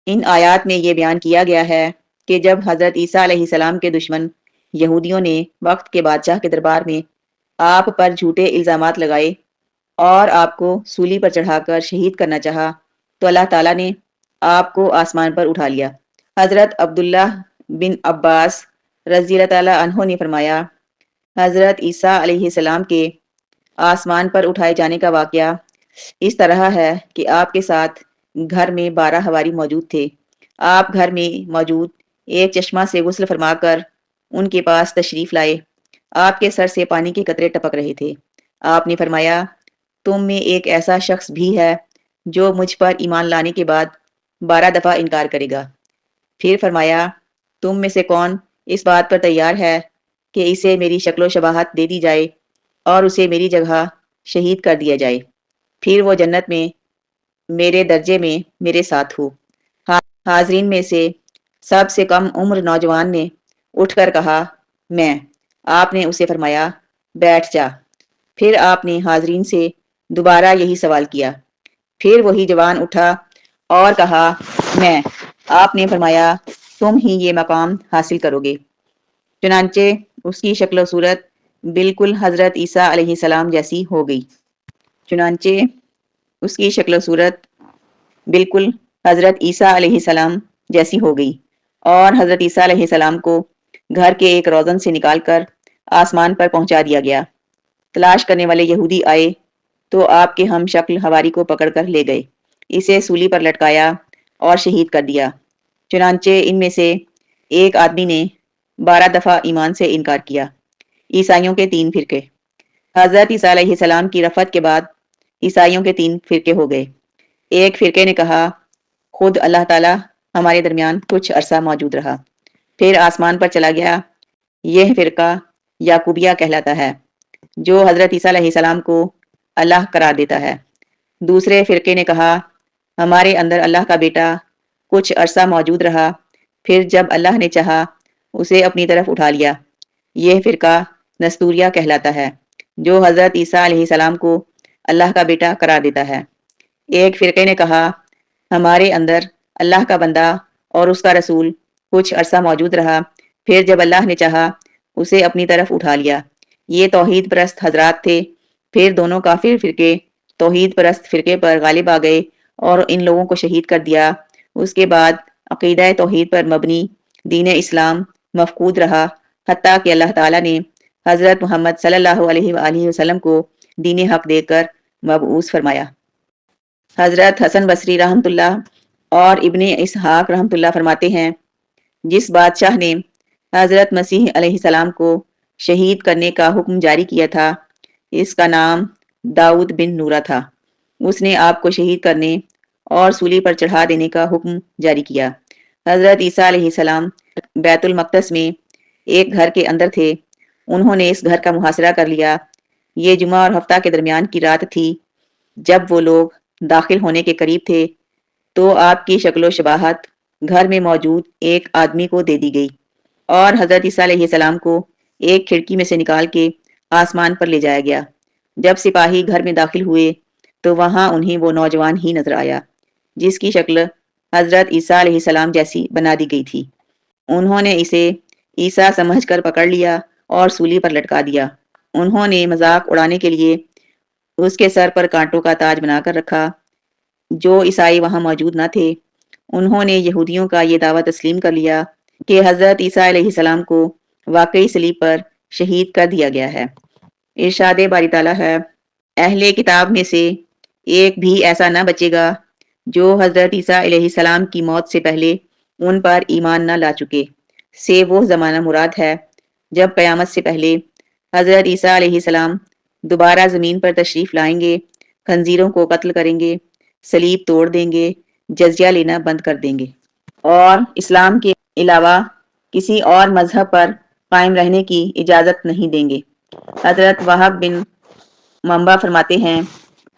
ان آیات میں یہ بیان کیا گیا ہے کہ جب حضرت عیسیٰ علیہ السلام کے دشمن یہودیوں نے وقت کے بادشاہ کے دربار میں آپ پر جھوٹے الزامات لگائے اور آپ کو سولی پر چڑھا کر شہید کرنا چاہا تو اللہ تعالیٰ نے آپ کو آسمان پر اٹھا لیا۔ حضرت عبداللہ بن عباس رضی اللہ تعالیٰ عنہ نے فرمایا، حضرت عیسیٰ علیہ السلام کے آسمان پر اٹھائے جانے کا واقعہ اس طرح ہے کہ آپ کے ساتھ گھر میں 12 حواری موجود تھے۔ آپ گھر میں موجود ایک چشمہ سے غسل فرما کر ان کے پاس تشریف لائے۔ آپ کے سر سے پانی کے قطرے ٹپک رہے تھے۔ آپ نے فرمایا، تم میں ایک ایسا شخص بھی ہے جو مجھ پر ایمان لانے کے بعد 12 دفعہ انکار کرے گا۔ پھر فرمایا تم میں سے کون اس بات پر تیار ہے کہ اسے میری شکل و شباہت دے دی جائے اور اسے میری جگہ شہید کر دیا جائے، پھر وہ جنت میں میرے درجے میں میرے ساتھ ہو۔ حاضرین میں سے سب سے کم عمر نوجوان نے اٹھ کر کہا میں۔ آپ نے اسے فرمایا بیٹھ جا۔ پھر آپ نے حاضرین سے دوبارہ یہی سوال کیا۔ پھر وہی جوان اٹھا اور کہا میں۔ آپ نے فرمایا تم ہی یہ مقام حاصل کرو گے۔ چنانچہ اس کی شکل و صورت بالکل حضرت عیسیٰ علیہ السلام جیسی ہو گئی۔ چنانچہ اس کی شکل و صورت بالکل حضرت عیسیٰ علیہ السلام جیسی ہو گئی، اور حضرت عیسیٰ علیہ السلام کو گھر کے ایک روزن سے نکال کر آسمان پر پہنچا دیا گیا۔ تلاش کرنے والے یہودی آئے تو آپ کے ہم شکل حواری کو پکڑ کر لے گئے، اسے سولی پر لٹکایا اور شہید کر دیا۔ چنانچہ ان میں سے ایک آدمی نے 12 دفعہ ایمان سے انکار کیا۔ عیسائیوں کے 3 فرقے۔ حضرت عیسیٰ علیہ السلام کی رفعت کے بعد عیسائیوں کے 3 فرقے ہو گئے۔ ایک فرقے نے کہا خود اللہ تعالیٰ ہمارے درمیان کچھ عرصہ موجود رہا، پھر آسمان پر چلا گیا۔ یہ فرقہ یعقوبیہ کہلاتا ہے، جو حضرت عیسیٰ علیہ السلام کو اللہ قرار دیتا ہے۔ دوسرے فرقے نے کہا ہمارے اندر اللہ کا بیٹا کچھ عرصہ موجود رہا، پھر جب اللہ نے چاہا اسے اپنی طرف اٹھا لیا۔ یہ فرقہ نستوریہ کہلاتا ہے، جو حضرت عیسیٰ علیہ السلام کو اللہ کا بیٹا قرار دیتا ہے۔ ایک فرقے نے کہا ہمارے اندر اللہ کا بندہ اور اس کا رسول کچھ عرصہ موجود رہا، پھر جب اللہ نے چاہا اسے اپنی طرف اٹھا لیا۔ یہ توحید پرست حضرات تھے۔ پھر دونوں کافر فرقے توحید پرست فرقے پر غالب آ گئے اور ان لوگوں کو شہید کر دیا۔ اس کے بعد عقیدہ توحید پر مبنی دین اسلام مفقود رہا، حتیٰ کہ اللہ تعالیٰ نے حضرت محمد صلی اللہ علیہ وآلہ وسلم کو دین حق دے کر مبعوث فرمایا۔ حضرت حسن بصری رحمۃ اللہ اور ابن اسحاق رحمۃ اللہ فرماتے ہیں جس بادشاہ نے حضرت مسیح علیہ السلام کو شہید کرنے کا حکم جاری کیا تھا، اس کا نام داؤد بن نورہ تھا۔ اس نے آپ کو شہید کرنے اور سولی پر چڑھا دینے کا حکم جاری کیا۔ حضرت عیسیٰ علیہ السلام بیت المقدس میں ایک گھر کے اندر تھے۔ انہوں نے اس گھر کا محاصرہ کر لیا۔ یہ جمعہ اور ہفتہ کے درمیان کی رات تھی۔ جب وہ لوگ داخل ہونے کے قریب تھے تو آپ کی شکل و شباہت گھر میں موجود ایک آدمی کو دے دی گئی، اور حضرت عیسیٰ علیہ السلام کو ایک کھڑکی میں سے نکال کے آسمان پر لے جایا گیا۔ جب سپاہی گھر میں داخل ہوئے تو وہاں انہیں وہ نوجوان ہی نظر آیا جس کی شکل حضرت عیسیٰ علیہ السلام جیسی بنا دی گئی تھی۔ انہوں نے اسے عیسیٰ سمجھ کر پکڑ لیا اور سولی پر لٹکا دیا۔ انہوں نے مذاق اڑانے کے لیے اس کے سر پر کانٹوں کا تاج بنا کر رکھا۔ جو عیسائی وہاں موجود نہ تھے انہوں نے یہودیوں کا یہ دعویٰ تسلیم کر لیا کہ حضرت عیسیٰ علیہ السلام کو واقعی صلیب پر شہید کر دیا گیا ہے۔ ارشاد باری تعالیٰ ہے اہل کتاب میں سے ایک بھی ایسا نہ بچے گا جو حضرت عیسیٰ علیہ السلام کی موت سے پہلے ان پر ایمان نہ لا چکے، سے وہ زمانہ مراد ہے جب قیامت سے پہلے حضرت عیسیٰ علیہ السلام دوبارہ زمین پر تشریف لائیں گے، خنزیروں کو قتل کریں گے، صلیب توڑ دیں گے، جزیہ لینا بند کر دیں گے، اور اسلام کے علاوہ کسی اور مذہب پر قائم رہنے کی اجازت نہیں دیں گے۔ حضرت وہب بن منبع فرماتے ہیں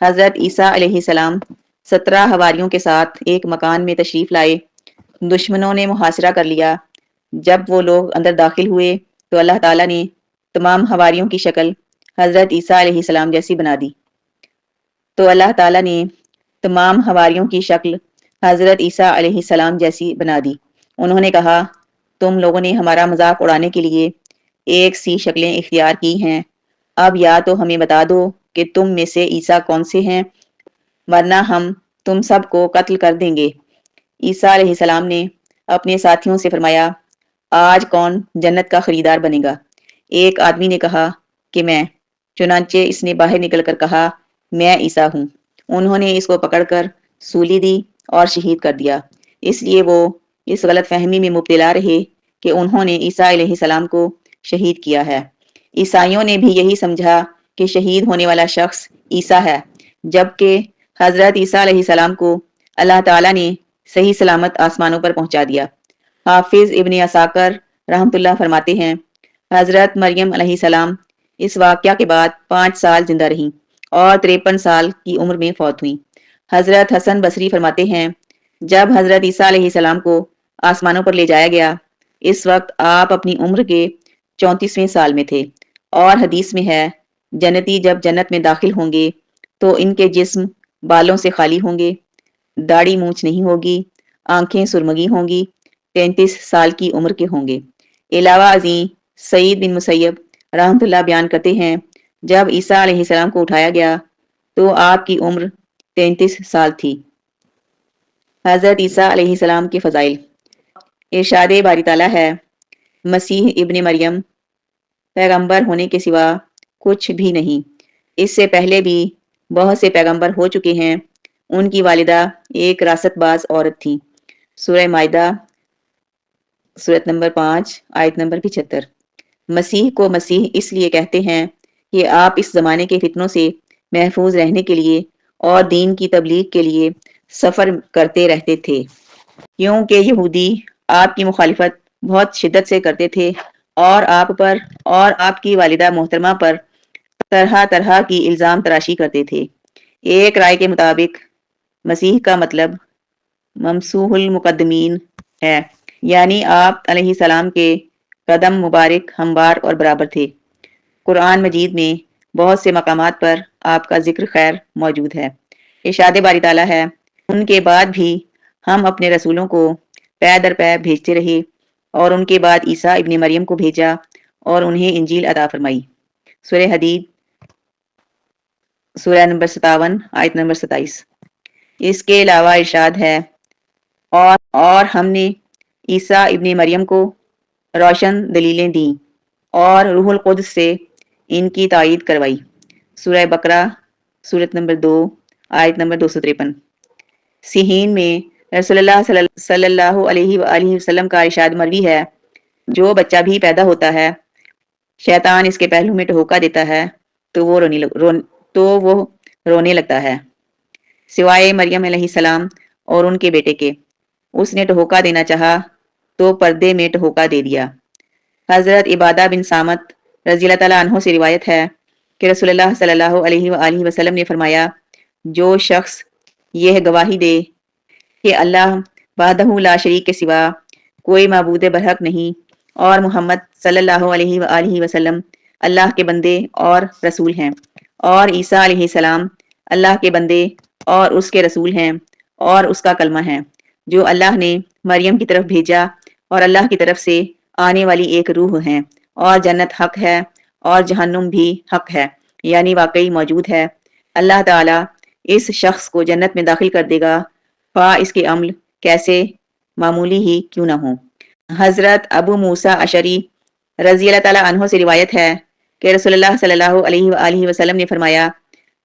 حضرت عیسیٰ علیہ السلام 17 حواریوں کے ساتھ ایک مکان میں تشریف لائے۔ دشمنوں نے محاصرہ کر لیا۔ جب وہ لوگ اندر داخل ہوئے تو اللہ تعالیٰ نے تمام حواریوں کی شکل حضرت عیسیٰ علیہ السلام جیسی بنا دی۔ تو اللہ تعالیٰ نے تمام حواریوں کی شکل حضرت عیسیٰ علیہ السلام جیسی بنا دی۔ انہوں نے کہا تم لوگوں نے ہمارا مذاق اڑانے کے لیے ایک سی شکلیں اختیار کی ہیں، اب یا تو ہمیں بتا دو کہ تم میں سے عیسیٰ کون سے ہیں، ورنہ ہم تم سب کو قتل کر دیں گے۔ عیسیٰ علیہ السلام نے اپنے ساتھیوں سے فرمایا آج کون جنت کا خریدار بنے گا؟ ایک آدمی نے کہا کہ میں۔ چنانچہ اس نے باہر نکل کر کہا میں عیسیٰ ہوں۔ انہوں نے اس کو پکڑ کر سولی دی اور شہید کر دیا۔ اس لیے وہ اس غلط فہمی میں مبتلا رہے کہ انہوں نے عیسیٰ علیہ السلام کو شہید کیا ہے۔ عیسائیوں نے بھی یہی سمجھا کہ شہید ہونے والا شخص عیسیٰ ہے، جبکہ حضرت عیسیٰ علیہ السلام کو اللہ تعالیٰ نے صحیح سلامت آسمانوں پر پہنچا دیا۔ حافظ ابن عساکر رحمۃ اللہ فرماتے ہیں حضرت مریم علیہ السلام اس واقعہ کے بعد 5 سال زندہ رہیں اور 53 سال کی عمر میں فوت ہوئیں۔ حضرت حسن بصری فرماتے ہیں جب حضرت عیسیٰ علیہ السلام کو آسمانوں پر لے جایا گیا اس وقت آپ اپنی عمر کے 34ویں سال میں تھے، اور حدیث میں ہے جنتی جب جنت میں داخل ہوں گے تو ان کے جسم بالوں سے خالی ہوں گے، داڑھی مونچھ نہیں ہوگی، آنکھیں سرمگی ہوں گی، 33 سال کی عمر کے ہوں گے۔ علاوہ ازیں سعید بن مسیب رحمۃ اللہ بیان کرتے ہیں جب عیسیٰ علیہ السلام کو اٹھایا گیا تو آپ کی عمر 33 سال تھی۔ حضرت عیسیٰ علیہ السلام کے فضائل۔ ارشاد باری تعالیٰ ہے مسیح ابن مریم پیغمبر ہونے کے سوا کچھ بھی نہیں، اس سے پہلے بھی بہت سے پیغمبر ہو چکے ہیں، ان کی والدہ ایک راست باز عورت تھی۔ سورہ مائدہ سورت نمبر 5 آیت نمبر 75۔ مسیح کو مسیح اس لیے کہتے ہیں کہ آپ اس زمانے کے فتنوں سے محفوظ رہنے کے لیے اور دین کی تبلیغ کے لیے سفر کرتے رہتے تھے، کیونکہ یہودی آپ کی مخالفت بہت شدت سے کرتے تھے اور آپ پر اور آپ کی والدہ محترمہ پر طرح طرح کی الزام تراشی کرتے تھے۔ ایک رائے کے مطابق مسیح کا مطلب ممسوح المقدمین ہے، یعنی آپ علیہ السلام کے قدم مبارک ہموار اور برابر تھے۔ قرآن مجید میں بہت سے مقامات پر آپ کا ذکر خیر موجود ہے۔ ارشاد باری تعالیٰ ہے ان کے بعد بھی ہم اپنے رسولوں کو پے در پے بھیجتے رہے اور ان کے بعد عیسیٰ ابن مریم کو بھیجا اور انہیں انجیل عطا فرمائی۔ سورہ حدید سورہ نمبر 57 آیت نمبر 27۔ اس کے علاوہ ارشاد ہے اور ہم نے عیسیٰ ابن مریم کو روشن دلیلیں دیں اور روح القدس سے ان کی تائید کروائی۔ سورہ بقرہ سورت نمبر 2 آیت نمبر 253۔ صحیحین میں رسول اللہ صلی اللہ علیہ وآلہ وسلم کا ارشاد مروی ہے جو بچہ بھی پیدا ہوتا ہے شیطان اس کے پہلو میں ٹہوکا دیتا ہے تو وہ رونے لگتا ہے سوائے مریم علیہ السلام اور ان کے بیٹے کے، اس نے ٹہوکا دینا چاہا تو پردے میں ٹہوکا دے دیا۔ حضرت عبادہ بن سامت رضی اللہ تعالیٰ عنہ سے روایت ہے کہ رسول اللہ صلی اللہ علیہ وآلہ وسلم نے فرمایا جو شخص یہ گواہی دے کہ اللہ وحدہ لا شریک کے سوا کوئی معبود برحق نہیں اور محمد صلی اللہ علیہ وآلہ وسلم اللہ کے بندے اور رسول ہیں، اور عیسیٰ علیہ السلام اللہ کے بندے اور اس کے رسول ہیں اور اس کا کلمہ ہے جو اللہ نے مریم کی طرف بھیجا اور اللہ کی طرف سے آنے والی ایک روح ہے، اور جنت حق ہے اور جہنم بھی حق ہے، یعنی واقعی موجود ہے۔ اللہ تعالیٰ اس شخص کو جنت میں داخل کر دے گا خواہ اس کے عمل کیسے معمولی ہی کیوں نہ ہوں۔ حضرت ابو موسیٰ اشعری رضی اللہ تعالیٰ عنہ سے روایت ہے کہ رسول اللہ صلی اللہ علیہ وآلہ وسلم نے فرمایا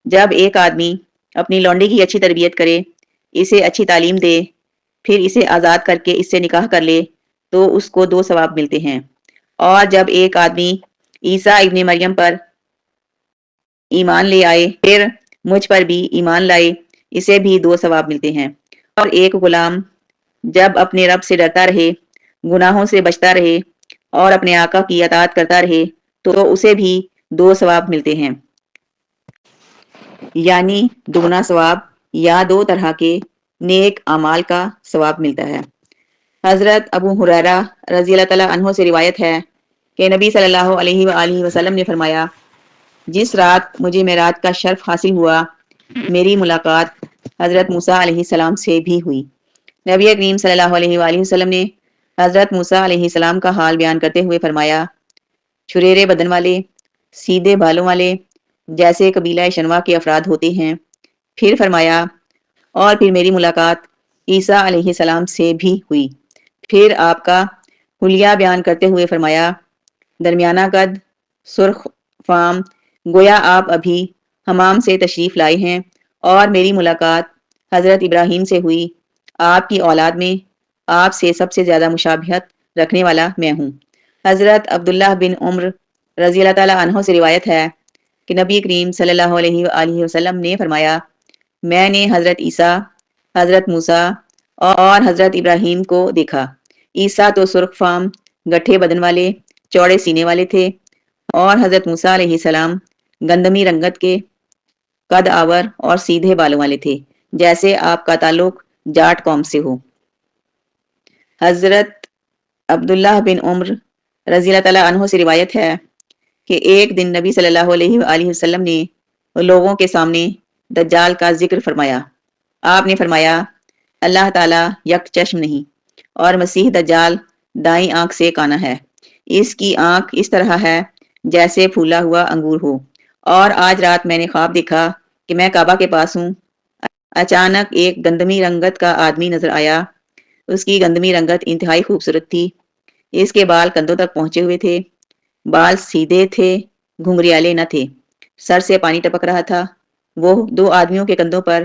جب ایک آدمی اپنی لونڈی کی اچھی تربیت کرے، اسے اچھی تعلیم دے، پھر اسے آزاد کر کے اس سے نکاح کر لے تو اس کو 2 ثواب ملتے ہیں، اور جب ایک آدمی عیسیٰ ابن مریم پر ایمان لے آئے پھر مجھ پر بھی ایمان لائے اسے بھی 2 ثواب ملتے ہیں، اور ایک غلام جب اپنے رب سے ڈرتا رہے، گناہوں سے بچتا رہے اور اپنے آقا کی اطاعت کرتا رہے تو اسے بھی 2 ثواب ملتے ہیں، یعنی دگنا ثواب یا 2 طرح کے نیک اعمال کا ثواب ملتا ہے۔ حضرت ابو ہریرہ رضی اللہ تعالیٰ عنہ سے روایت ہے کہ نبی صلی اللہ علیہ وآلہ وسلم نے فرمایا جس رات مجھے معراج کا شرف حاصل ہوا میری ملاقات حضرت موسیٰ علیہ السلام سے بھی ہوئی۔ نبی کریم صلی اللہ علیہ وآلہ وسلم نے حضرت موسیٰ علیہ السلام کا حال بیان کرتے ہوئے فرمایا چھریرے بدن والے، سیدھے بالوں والے جیسے قبیلہ شنوا کے افراد ہوتے ہیں۔ پھر فرمایا اور پھر میری ملاقات عیسیٰ علیہ السلام سے بھی ہوئی۔ پھر آپ کا حلیہ بیان کرتے ہوئے فرمایا درمیانہ قد، سرخ فام، گویا آپ ابھی حمام سے تشریف لائے ہیں، اور میری ملاقات حضرت ابراہیم سے ہوئی، آپ کی اولاد میں آپ سے سب سے زیادہ مشابہت رکھنے والا میں ہوں۔ حضرت عبداللہ بن عمر رضی اللہ تعالیٰ عنہ سے روایت ہے کہ نبی کریم صلی اللہ علیہ وآلہ وسلم نے فرمایا میں نے حضرت عیسیٰ، حضرت موسیٰ اور حضرت ابراہیم کو دیکھا۔ عیسیٰ تو سرخ فام، گٹھے بدن والے، چوڑے سینے والے تھے، اور حضرت موسیٰ علیہ السلام گندمی رنگت کے، قد آور اور سیدھے بالوں والے تھے، جیسے آپ کا تعلق جاٹ قوم سے ہو۔ حضرت عبداللہ بن عمر رضی اللہ تعالیٰ عنہ سے روایت ہے کہ ایک دن نبی صلی اللہ علیہ وآلہ وسلم نے لوگوں کے سامنے دجال کا ذکر فرمایا۔ آپ نے فرمایا، اللہ تعالیٰ یک چشم نہیں، اور مسیح دجال دائیں آنکھ سے کانا ہے۔ اس کی آنکھ اس طرح ہے جیسے پھولا ہوا انگور ہو۔ اور آج رات میں نے خواب دیکھا کہ میں کعبہ کے پاس ہوں۔ اچانک ایک گندمی رنگت کا آدمی نظر آیا۔ اس کی گندمی رنگت انتہائی خوبصورت تھی۔ اس کے بال کندھوں تک پہنچے ہوئے تھے، بال سیدھے تھے، گھنگریالے نہ تھے، سر سے پانی ٹپک رہا تھا۔ وہ دو آدمیوں کے کندھوں پر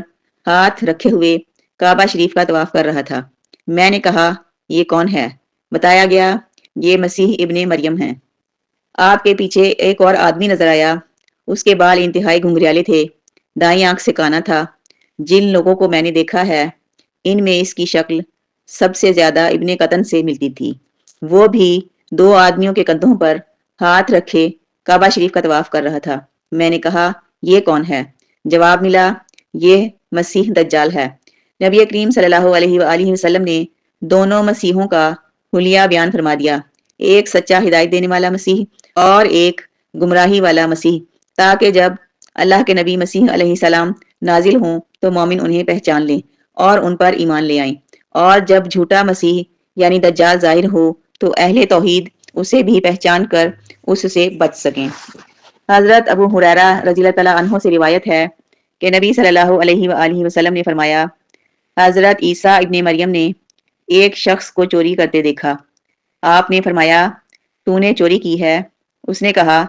ہاتھ رکھے ہوئے کعبہ شریف کا طواف کر رہا تھا۔ میں نے کہا، یہ کون ہے؟ بتایا گیا، یہ مسیح ابن مریم ہیں۔ آپ کے پیچھے ایک اور آدمی نظر آیا۔ اس کے بال انتہائی گھنگریالے تھے، دائیں آنکھ سے کانا تھا۔ جن لوگوں کو میں نے دیکھا ہے، ان میں اس کی شکل سب سے زیادہ ابن قطن سے ملتی تھی۔ وہ بھی دو آدمیوں کے کندھوں پر ہاتھ رکھے کعبہ شریف کا طواف کر رہا تھا۔ میں نے کہا، یہ کون ہے؟ جواب ملا، یہ مسیح دجال ہے۔ نبی کریم صلی اللہ علیہ وآلہ وسلم نے دونوں مسیحوں کا حلیہ بیان فرما دیا، ایک سچا ہدایت دینے والا مسیح اور ایک گمراہی والا مسیح، تاکہ جب اللہ کے نبی مسیح علیہ السلام نازل ہوں تو مومن انہیں پہچان لیں اور ان پر ایمان لے آئیں، اور جب جھوٹا مسیح یعنی دجال ظاہر ہو تو اہل توحید اسے بھی پہچان کر اس سے بچ سکیں۔ حضرت ابو ہریرہ رضی اللہ تعالیٰ عنہ سے روایت ہے کہ نبی صلی اللہ علیہ وآلہ وسلم نے فرمایا، حضرت عیسیٰ ابن مریم نے ایک شخص کو چوری کرتے دیکھا۔ آپ نے فرمایا، تو نے چوری کی ہے؟ اس نے کہا،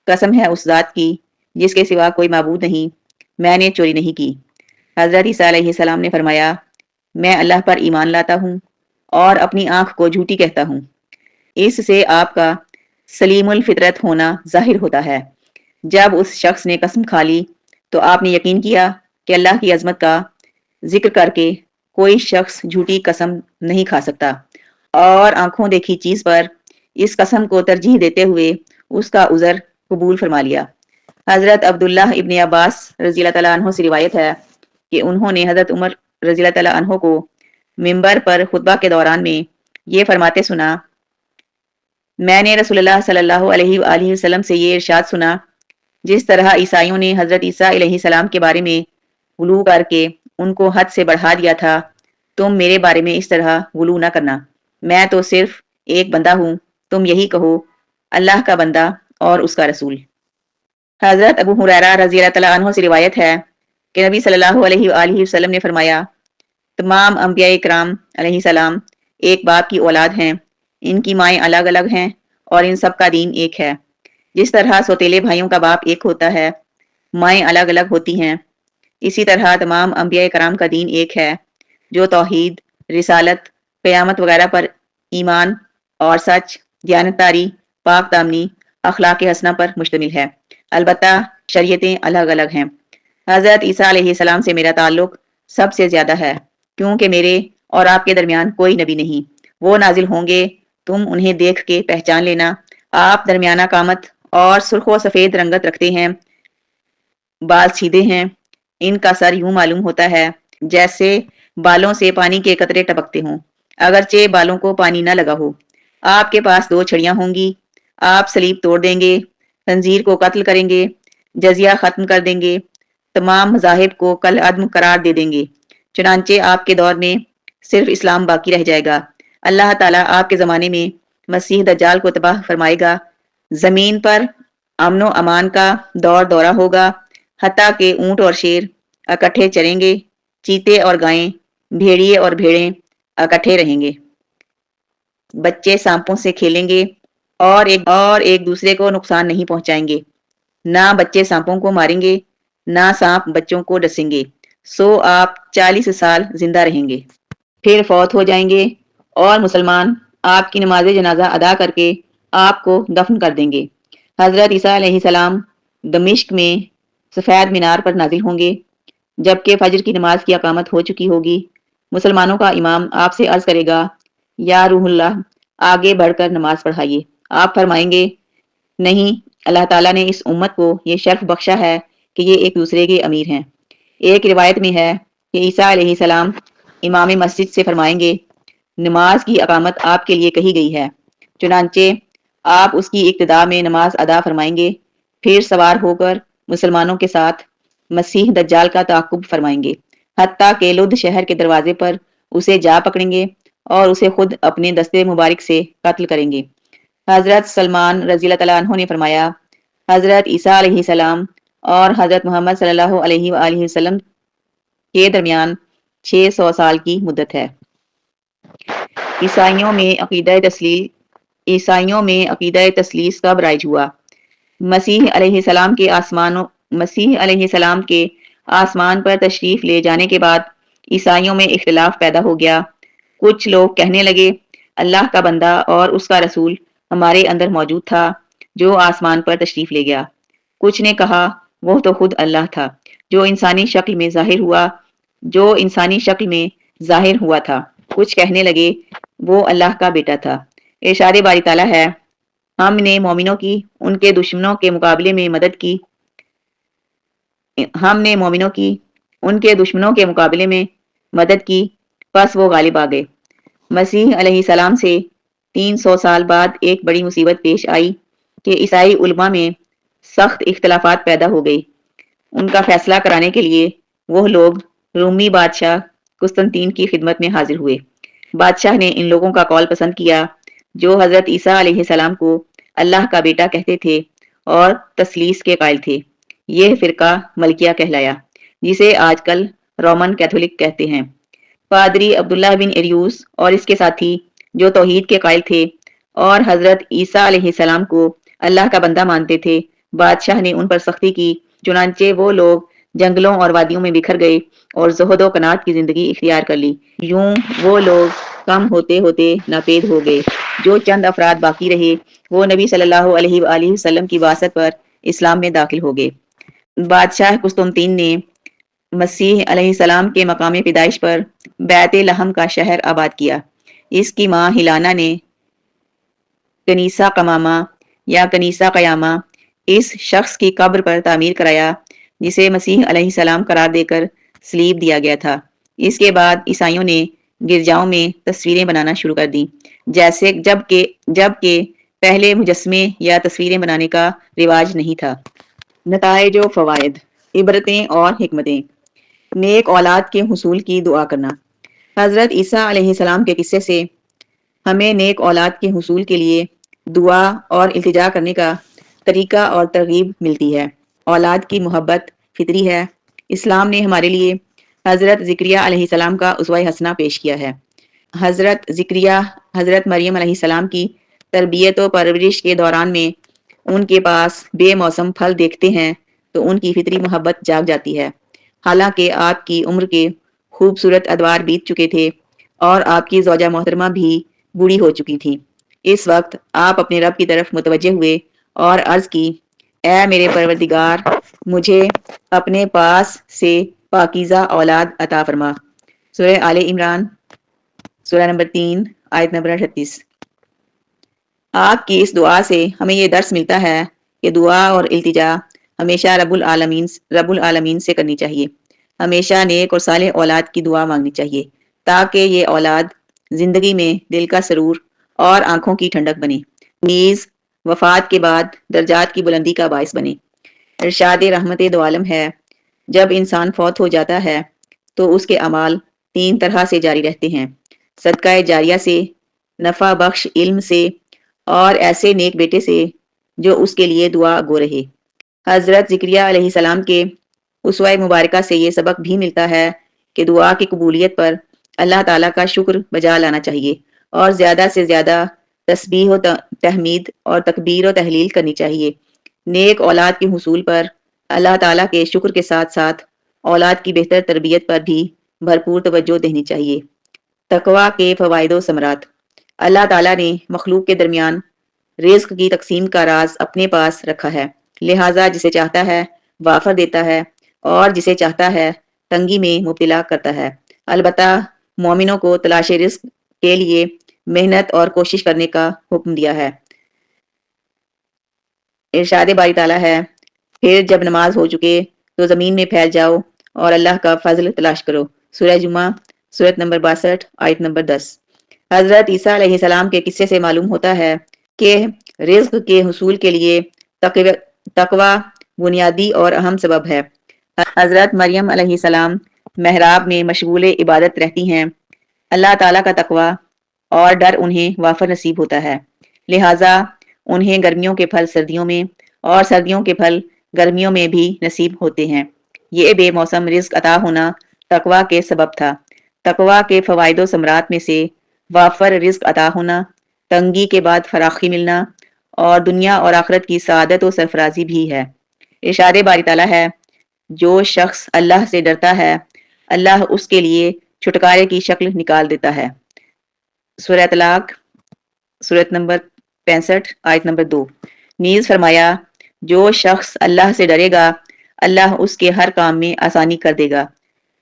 قسم ہے اس ذات کی جس کے سوا کوئی معبود نہیں، میں نے چوری نہیں کی۔ حضرت عیسیٰ علیہ السلام نے فرمایا، میں اللہ پر ایمان لاتا ہوں اور اپنی آنکھ کو جھوٹی کہتا ہوں۔ اس سے آپ کا سلیم الفطرت ہونا ظاہر ہوتا ہے۔ جب اس شخص نے قسم کھا لی تو آپ نے یقین کیا کہ اللہ کی عظمت کا ذکر کر کے کوئی شخص جھوٹی قسم نہیں کھا سکتا، اور آنکھوں دیکھی چیز پر اس قسم کو ترجیح دیتے ہوئے اس کا عذر قبول فرما لیا۔ حضرت عبداللہ ابن عباس رضی اللہ تعالیٰ عنہ سے روایت ہے کہ انہوں نے حضرت عمر رضی اللہ تعالیٰ عنہ کو منبر پر خطبہ کے دوران میں یہ فرماتے سنا، میں نے رسول اللہ صلی اللہ علیہ وآلہ وسلم سے یہ ارشاد سنا، جس طرح عیسائیوں نے حضرت عیسیٰ علیہ السلام کے بارے میں غلو کر کے ان کو حد سے بڑھا دیا تھا، تم میرے بارے میں اس طرح غلو نہ کرنا، میں تو صرف ایک بندہ ہوں، تم یہی کہو، اللہ کا بندہ اور اس کا رسول۔ حضرت ابو ہریرہ رضی اللہ تعالیٰ عنہ سے روایت ہے کہ نبی صلی اللہ علیہ وآلہ وسلم نے فرمایا، تمام انبیاء کرام علیہ السلام ایک باپ کی اولاد ہیں، ان کی مائیں الگ الگ ہیں اور ان سب کا دین ایک ہے۔ جس طرح سوتیلے بھائیوں کا باپ ایک ہوتا ہے، مائیں الگ الگ ہوتی ہیں، اسی طرح تمام انبیاء کرام کا دین ایک ہے، جو توحید، رسالت، قیامت وغیرہ پر ایمان اور سچ، دیانتداری، پاک دامنی، اخلاق حسنہ پر مشتمل ہے۔ البتہ شریعتیں الگ الگ ہیں۔ حضرت عیسیٰ علیہ السلام سے میرا تعلق سب سے زیادہ ہے، کیونکہ میرے اور آپ کے درمیان کوئی نبی نہیں۔ وہ نازل ہوں گے، تم انہیں دیکھ کے پہچان لینا۔ آپ درمیانہ قامت اور سرخ و سفید رنگت رکھتے ہیں، بال سیدھے ہیں، ان کا سر یوں معلوم ہوتا ہے جیسے بالوں سے پانی کے قطرے ٹپکتے ہوں، اگرچہ بالوں کو پانی نہ لگا ہو۔ آپ کے پاس دو چھڑیاں ہوں گی، آپ صلیب توڑ دیں گے، خنزیر کو قتل کریں گے، جزیہ ختم کر دیں گے، تمام مذاہب کو کل عدم قرار دے دیں گے، چنانچہ آپ کے دور میں صرف اسلام باقی رہ جائے گا۔ اللہ تعالیٰ آپ کے زمانے میں مسیح دجال کو تباہ فرمائے گا، زمین پر امن و امان کا دور دورہ ہوگا، حتیٰ کہ اونٹ اور شیر اکٹھے چریں گے، چیتے اور گائیں، بھیڑیے اور بھیڑیں اکٹھے رہیں گے، بچے سانپوں سے کھیلیں گے اور ایک دوسرے کو نقصان نہیں پہنچائیں گے، نہ بچے سانپوں کو ماریں گے، نہ سانپ بچوں کو ڈسیں گے، سو آپ 40 سال زندہ رہیں گے، پھر فوت ہو جائیں گے، اور مسلمان آپ کی نماز جنازہ ادا کر کے آپ کو دفن کر دیں گے۔ حضرت عیسیٰ علیہ السلام دمشق میں سفید مینار پر نازل ہوں گے، جبکہ فجر کی نماز کی اقامت ہو چکی ہوگی، مسلمانوں کا امام آپ سے عرض کرے گا، یا روح اللہ، آگے بڑھ کر نماز پڑھائیے۔ آپ فرمائیں گے، نہیں، اللہ تعالیٰ نے اس امت کو یہ شرف بخشا ہے کہ یہ ایک دوسرے کے امیر ہیں۔ ایک روایت میں ہے کہ عیسیٰ علیہ السلام امام مسجد سے فرمائیں گے، نماز کی اقامت آپ کے لیے کہی گئی ہے، چنانچہ آپ اس کی ابتدا میں نماز ادا فرمائیں گے، پھر سوار ہو کر مسلمانوں کے ساتھ مسیح دجال کا تعاقب فرمائیں گے، حتیٰ کہ لد شہر کے دروازے پر اسے جا پکڑیں گے اور اسے خود اپنے دستے مبارک سے قتل کریں گے۔ حضرت سلمان رضی اللہ تعالیٰ عنہ نے فرمایا، حضرت عیسیٰ علیہ السلام اور حضرت محمد صلی اللہ علیہ وآلہ وسلم کے درمیان 600 سال کی مدت ہے۔ عیسائیوں میں عقیدہ تثلیث کب رائج ہوا؟ مسیح علیہ السلام کے آسمان پر تشریف لے جانے کے بعد عیسائیوں میں اختلاف پیدا ہو گیا۔ کچھ لوگ کہنے لگے، اللہ کا بندہ اور اس کا رسول ہمارے اندر موجود تھا جو آسمان پر تشریف لے گیا۔ کچھ نے کہا وہ تو خود اللہ تھا جو انسانی شکل میں ظاہر ہوا تھا۔ کچھ کہنے لگے وہ اللہ کا بیٹا تھا۔ ارشاد باری تعالیٰ ہے، ہم نے مومنوں کی ان کے دشمنوں کے مقابلے میں مدد کی، پس وہ غالب آ گئے۔ مسیح علیہ السلام سے 300 سال بعد ایک بڑی مصیبت پیش آئی کہ عیسائی علماء میں سخت اختلافات پیدا ہو گئی۔ ان کا فیصلہ کرانے کے لیے وہ لوگ رومی بادشاہ قسطنطین کی خدمت میں حاضر ہوئے۔ بادشاہ نے ان لوگوں کا قول پسند کیا جو حضرت عیسیٰ علیہ السلام کو اللہ کا بیٹا کہتے تھے اور تثلیث کے قائل تھے۔ یہ فرقہ ملکیہ کہلایا، جسے آج کل رومن کیتھولک کہتے ہیں۔ پادری عبداللہ بن ایریوس اور اس کے ساتھی جو توحید کے قائل تھے اور حضرت عیسیٰ علیہ السلام کو اللہ کا بندہ مانتے تھے، بادشاہ نے ان پر سختی کی، چنانچہ وہ لوگ جنگلوں اور وادیوں میں بکھر گئے اور زہد و قناعت کی زندگی اختیار کر لی۔ یوں وہ لوگ کم ہوتے ہوتے ناپید ہو گئے۔ جو چند افراد باقی رہے وہ نبی صلی اللہ علیہ وآلہ وسلم کی بعثت پر اسلام میں داخل ہو گئے۔ بادشاہ قسطنطین نے مسیح علیہ السلام کے مقام پیدائش پر بیت لحم کا شہر آباد کیا۔ اس کی ماں ہیلانا نے کنیسہ قمامہ یا کنیسہ قیامہ اس شخص کی قبر پر تعمیر کرایا جسے مسیح علیہ السلام قرار دے کر صلیب دیا گیا تھا۔ اس کے بعد عیسائیوں نے گرجاؤں میں تصویریں بنانا شروع کر دیں، جبکہ پہلے مجسمے یا تصویریں بنانے کا رواج نہیں تھا۔ نتائج و فوائد، عبرتیں اور حکمتیں۔ نیک اولاد کے حصول کی دعا کرنا۔ حضرت عیسیٰ علیہ السلام کے قصے سے ہمیں نیک اولاد کے حصول کے لیے دعا اور التجا کرنے کا طریقہ اور ترغیب ملتی ہے۔ اولاد کی محبت فطری ہے۔ اسلام نے ہمارے لیے حضرت زکریہ علیہ السلام کا اسوہ حسنہ پیش کیا ہے۔ حضرت زکریہ حضرت مریم علیہ السلام کی تربیت و پرورش کے دوران میں ان کے پاس بے موسم پھل دیکھتے ہیں تو ان کی فطری محبت جاگ جاتی ہے۔ حالانکہ آپ کی عمر کے خوبصورت ادوار بیت چکے تھے اور آپ کی زوجہ محترمہ بھی بوڑھی ہو چکی تھی، اس وقت آپ اپنے رب کی طرف متوجہ ہوئے اور عرض کی، اے میرے پروردگار، مجھے اپنے پاس سے پاکیزہ اولاد عطا فرما۔ سورہ آل عمران، سورہ نمبر 3، آیت نمبر 38۔ آپ کی اس دعا سے ہمیں یہ درس ملتا ہے کہ دعا اور التجا ہمیشہ رب العالمین سے کرنی چاہیے۔ ہمیشہ نیک اور صالح اولاد کی دعا مانگنی چاہیے تاکہ یہ اولاد زندگی میں دل کا سرور اور آنکھوں کی ٹھنڈک بنے، نیز وفات کے بعد درجات کی بلندی کا باعث بنے۔ ارشاد رحمت دو عالم ہے، جب انسان فوت ہو جاتا ہے تو اس کے اعمال 3 طرح سے جاری رہتے ہیں: صدقہ جاریہ سے، نفع بخش علم سے، اور ایسے نیک بیٹے سے جو اس کے لیے دعا گو رہے۔ حضرت زکریہ علیہ السلام کے اسوہ مبارکہ سے یہ سبق بھی ملتا ہے کہ دعا کی قبولیت پر اللہ تعالیٰ کا شکر بجا لانا چاہیے اور زیادہ سے زیادہ تسبیح و تحمید اور تکبیر و تحلیل کرنی چاہیے۔ نیک اولاد کے حصول پر اللہ تعالیٰ کے شکر کے ساتھ ساتھ اولاد کی بہتر تربیت پر بھی بھرپور توجہ دینی چاہیے۔ تقویٰ کے فوائد و ثمرات۔ اللہ تعالیٰ نے مخلوق کے درمیان رزق کی تقسیم کا راز اپنے پاس رکھا ہے، لہٰذا جسے چاہتا ہے وافر دیتا ہے اور جسے چاہتا ہے تنگی میں مبتلا کرتا ہے۔ البتہ مومنوں کو تلاش رزق کے لیے محنت اور کوشش کرنے کا حکم دیا ہے۔ ارشاد باری تعالیٰ ہے، پھر جب نماز ہو چکے تو زمین میں پھیل جاؤ اور اللہ کا فضل تلاش کرو۔ سورہ جمعہ سورت نمبر 62 آیت نمبر 10۔ حضرت عیسیٰ علیہ السلام کے قصے سے معلوم ہوتا ہے کہ رزق کے حصول کے لیے تقوی بنیادی اور اہم سبب ہے۔ حضرت مریم علیہ السلام محراب میں مشغول عبادت رہتی ہیں۔ اللہ تعالیٰ کا تقوی اور ڈر انہیں وافر نصیب ہوتا ہے، لہٰذا انہیں گرمیوں کے پھل سردیوں میں اور سردیوں کے پھل گرمیوں میں بھی نصیب ہوتے ہیں۔ یہ بے موسم رزق عطا ہونا تقوی کے سبب تھا۔ تقوی کے فوائد و ثمرات میں سے وافر رزق عطا ہونا، تنگی کے بعد فراخی ملنا اور دنیا اور آخرت کی سعادت و سرفرازی بھی ہے۔ ارشاد باری تعالیٰ ہے، جو شخص اللہ سے ڈرتا ہے اللہ اس کے لیے چھٹکارے کی شکل نکال دیتا ہے۔ سورہ طلاق سورت نمبر 65 آیت نمبر 2۔ نیز فرمایا، جو شخص اللہ سے ڈرے گا اللہ اس کے ہر کام میں آسانی کر دے گا۔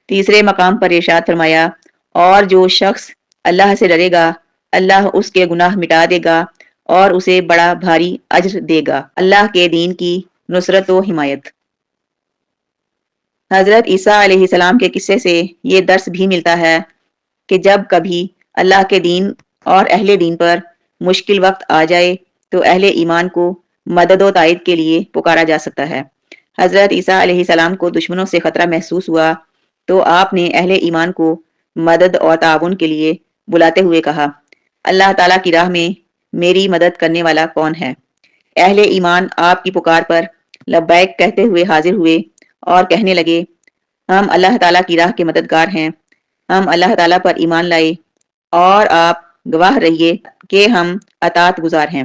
تیسرے مقام پر ارشاد فرمایا، اور جو شخص اللہ سے ڈرے گا اللہ اس کے گناہ مٹا دے گا اور اسے بڑا بھاری اجر دے گا۔ اللہ کے دین کی نصرت و حمایت۔ حضرت عیسیٰ علیہ السلام کے قصے سے یہ درس بھی ملتا ہے کہ جب کبھی اللہ کے دین اور اہل دین پر مشکل وقت آ جائے تو اہل ایمان کو مدد و تائید کے لیے پکارا جا سکتا ہے۔ حضرت عیسیٰ علیہ السلام کو دشمنوں سے خطرہ محسوس ہوا تو آپ نے اہل ایمان کو مدد اور تعاون کے لیے بلاتے ہوئے کہا، اللہ تعالیٰ کی راہ میں میری مدد کرنے والا کون ہے؟ اہل ایمان آپ کی پکار پر لبیک کہتے ہوئے حاضر ہوئے اور کہنے لگے، ہم اللہ تعالیٰ کی راہ کے مددگار ہیں، ہم اللہ تعالیٰ پر ایمان لائے اور آپ گواہ رہیے کہ ہم اطاعت گزار ہیں۔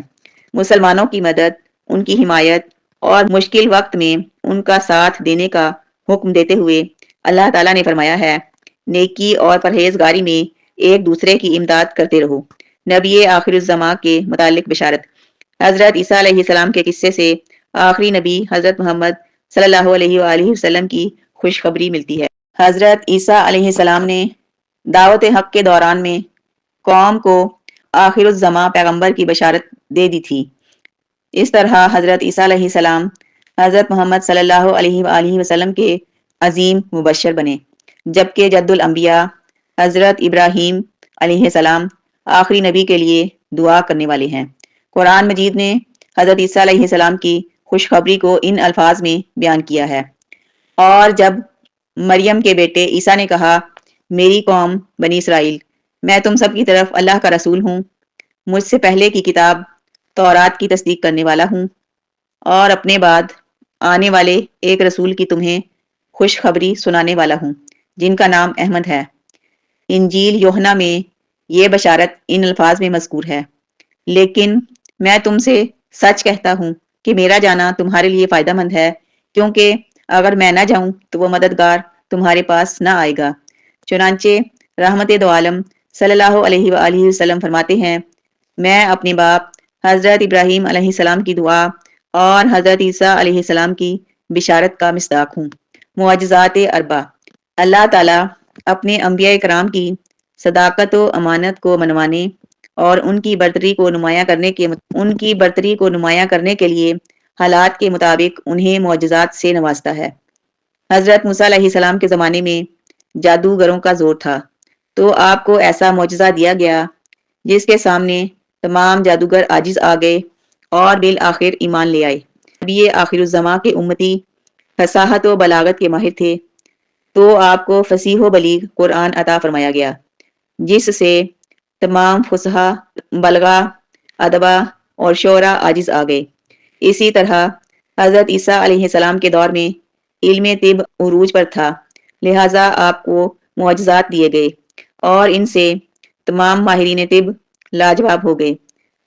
مسلمانوں کی مدد، ان کی حمایت اور مشکل وقت میں ان کا ساتھ دینے کا حکم دیتے ہوئے اللہ تعالیٰ نے فرمایا ہے، نیکی اور پرہیزگاری میں ایک دوسرے کی امداد کرتے رہو۔ نبی آخر الزماں کے متعلق بشارت۔ حضرت عیسیٰ علیہ السلام کے قصے سے آخری نبی حضرت محمد صلی اللہ علیہ وآلہ وسلم کی خوشخبری ملتی ہے۔ حضرت عیسیٰ علیہ السلام نے دعوت حق کے دوران میں قوم کو آخر الزماں پیغمبر کی بشارت دے دی تھی۔ اس طرح حضرت عیسیٰ علیہ السلام حضرت محمد صلی اللہ علیہ وآلہ وسلم کے عظیم مبشر بنے، جبکہ جد الانبیاء حضرت ابراہیم علیہ السلام آخری نبی کے لیے دعا کرنے والے ہیں۔ قرآن مجید نے حضرت عیسیٰ علیہ السلام کی خوشخبری کو ان الفاظ میں بیان کیا ہے، اور جب مریم کے بیٹے عیسیٰ نے کہا، میری قوم بنی اسرائیل، میں تم سب کی طرف اللہ کا رسول ہوں، مجھ سے پہلے کی کتاب تورات کی تصدیق کرنے والا ہوں، اور اپنے بعد آنے والے ایک رسول کی تمہیں خوشخبری سنانے والا ہوں جن کا نام احمد ہے۔ انجیل یوحنا میں یہ بشارت ان الفاظ میں مذکور ہے، لیکن میں تم سے سچ کہتا ہوں کہ میرا جانا تمہارے لیے فائدہ مند ہے، کیونکہ اگر میں نہ جاؤں تو وہ مددگار تمہارے پاس نہ آئے گا۔ چنانچہ رحمت دو عالم صلی اللہ علیہ وآلہ وسلم فرماتے ہیں، میں اپنے باپ حضرت ابراہیم علیہ السلام کی دعا اور حضرت عیسیٰ علیہ السلام کی بشارت کا مصداق ہوں۔ معجزات اربع۔ اللہ تعالیٰ اپنے انبیاء کرام کی صداقت و امانت کو منوانے اور ان کی برتری کو نمایاں کرنے کے لیے حالات کے مطابق انہیں معجزات سے نوازتا ہے۔ حضرت موسیٰ علیہ السلام کے زمانے میں جادوگروں کا زور تھا، تو آپ کو ایسا معجزہ دیا گیا جس کے سامنے تمام جادوگر عاجز آ گئے اور بالآخر ایمان لے آئے۔ نبی آخر الزماں کے امتی فصاحت و بلاغت کے ماہر تھے، تو آپ کو فصیح و بلیغ قرآن عطا فرمایا گیا، جس سے تمام فصحا، بلغا، ادبا اور شعراء عاجز آ گئے۔ اسی طرح حضرت عیسیٰ علیہ السلام کے دور میں علم طب عروج پر تھا، لہٰذا آپ کو معجزات دیے گئے اور ان سے تمام ماہرین طب لاجواب ہو گئے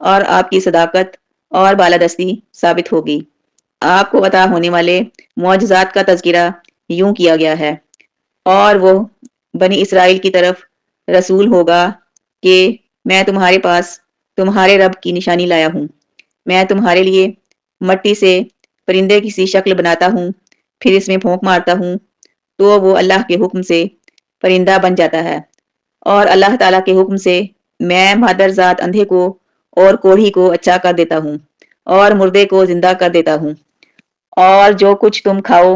اور آپ کی صداقت اور بالادستی ثابت ہو گئی۔ آپ کو عطا ہونے والے معجزات کا تذکرہ یوں کیا گیا ہے، اور وہ بنی اسرائیل کی طرف رسول ہوگا کہ میں تمہارے پاس تمہارے رب کی نشانی لایا ہوں۔ میں تمہارے لیے مٹی سے پرندے کی سی شکل بناتا ہوں، پھر اس میں پھونک مارتا ہوں تو وہ اللہ کے حکم سے پرندہ بن جاتا ہے، اور اللہ تعالیٰ کے حکم سے میں مادر ذات اندھے کو اور کوڑھی کو اچھا کر دیتا ہوں اور مردے کو زندہ کر دیتا ہوں، اور جو کچھ تم کھاؤ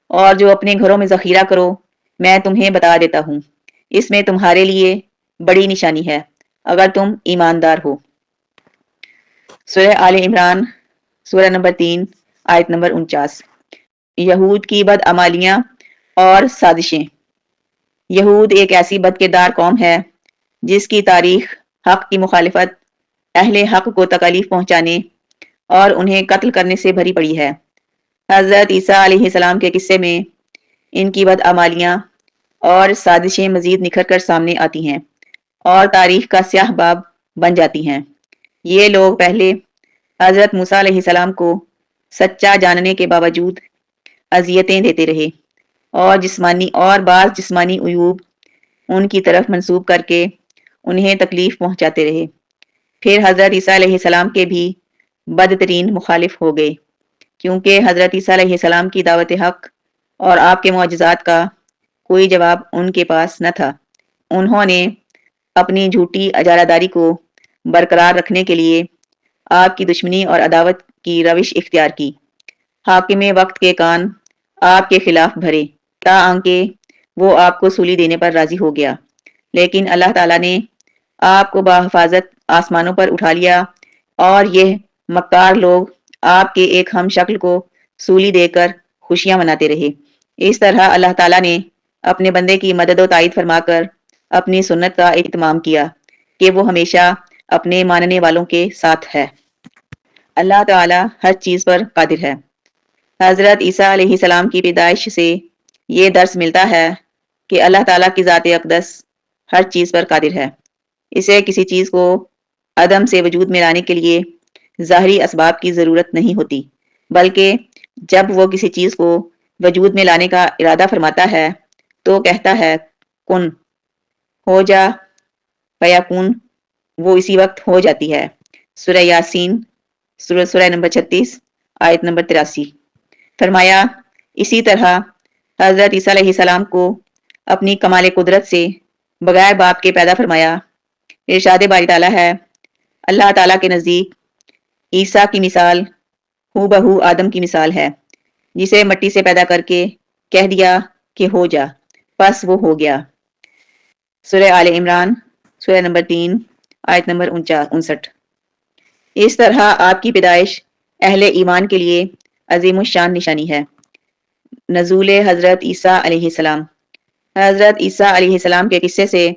اور جو اپنے گھروں میں ذخیرہ کرو میں تمہیں بتا دیتا ہوں، اس میں تمہارے لیے بڑی نشانی ہے اگر تم ایماندار ہو۔ سورہ آل عمران، سورہ نمبر 3، آیت نمبر 49۔ یہود کی بدعمالیاں اور سازشیں۔ یہود ایک ایسی بد کردار قوم ہے جس کی تاریخ حق کی مخالفت، اہل حق کو تکالیف پہنچانے اور انہیں قتل کرنے سے بھری پڑی ہے۔ حضرت عیسیٰ علیہ السلام کے قصے میں ان کی بدعمالیاں اور سازشیں مزید نکھر کر سامنے آتی ہیں اور تاریخ کا سیاہ باب بن جاتی ہیں۔ یہ لوگ پہلے حضرت موسیٰ علیہ السلام کو سچا جاننے کے باوجود اذیتیں دیتے رہے اور بعض جسمانی عیوب ان کی طرف منسوب کر کے انہیں تکلیف پہنچاتے رہے۔ پھر حضرت عیسیٰ علیہ السلام کے بھی بدترین مخالف ہو گئے، کیونکہ حضرت عیسیٰ علیہ السلام کی دعوت حق اور آپ کے معجزات کا کوئی جواب ان کے پاس نہ تھا۔ انہوں نے اپنی جھوٹی اجارہ داری کو برقرار رکھنے کے لیے آپ کی دشمنی اور عداوت کی روش اختیار کی۔ حاکم وقت کے کان آپ کے خلاف بھرے تاکہ وہ آپ کو سولی دینے پر راضی ہو گیا، لیکن اللہ تعالیٰ نے آپ کو بحفاظت آسمانوں پر اٹھا لیا، اور یہ مکار لوگ آپ کے ایک ہم شکل کو سولی دے کر خوشیاں مناتے رہے۔ اس طرح اللہ تعالیٰ نے اپنے بندے کی مدد و تائید فرما کر اپنی سنت کا اتمام کیا کہ وہ ہمیشہ اپنے ماننے والوں کے ساتھ ہے۔ اللہ تعالیٰ ہر چیز پر قادر ہے۔ حضرت عیسیٰ علیہ السلام کی پیدائش سے یہ درس ملتا ہے کہ اللہ تعالیٰ کی ذات اقدس ہر چیز پر قادر ہے۔ اسے کسی چیز کو عدم سے وجود میں لانے کے لیے ظاہری اسباب کی ضرورت نہیں ہوتی، بلکہ جب وہ کسی چیز کو وجود میں لانے کا ارادہ فرماتا ہے تو کہتا ہے کن، ہو جا، فیکون، وہ اسی وقت ہو جاتی ہے۔ سورہ یاسین، سورہ نمبر 36، آیت نمبر 83۔ فرمایا اسی طرح حضرت عیسیٰ علیہ السلام کو اپنی کمال قدرت سے بغیر باپ کے پیدا فرمایا۔ ارشاد باری تعالیٰ ہے، اللہ تعالیٰ کے نزدیک عیسیٰ کی مثال ہو بہو آدم کی مثال ہے، جسے مٹی سے پیدا کر کے کہہ دیا کہ ہو جا، پس وہ ہو گیا۔ سورہ آل عمران، سورہ نمبر 3، آیت نمبر 59۔ اس طرح آپ کی پیدائش اہل ایمان کے لیے عظیم الشان نشانی ہے۔ نزول حضرت عیسیٰ علیہ السلام۔ حضرت عیسیٰ علیہ السلام کے قصے سے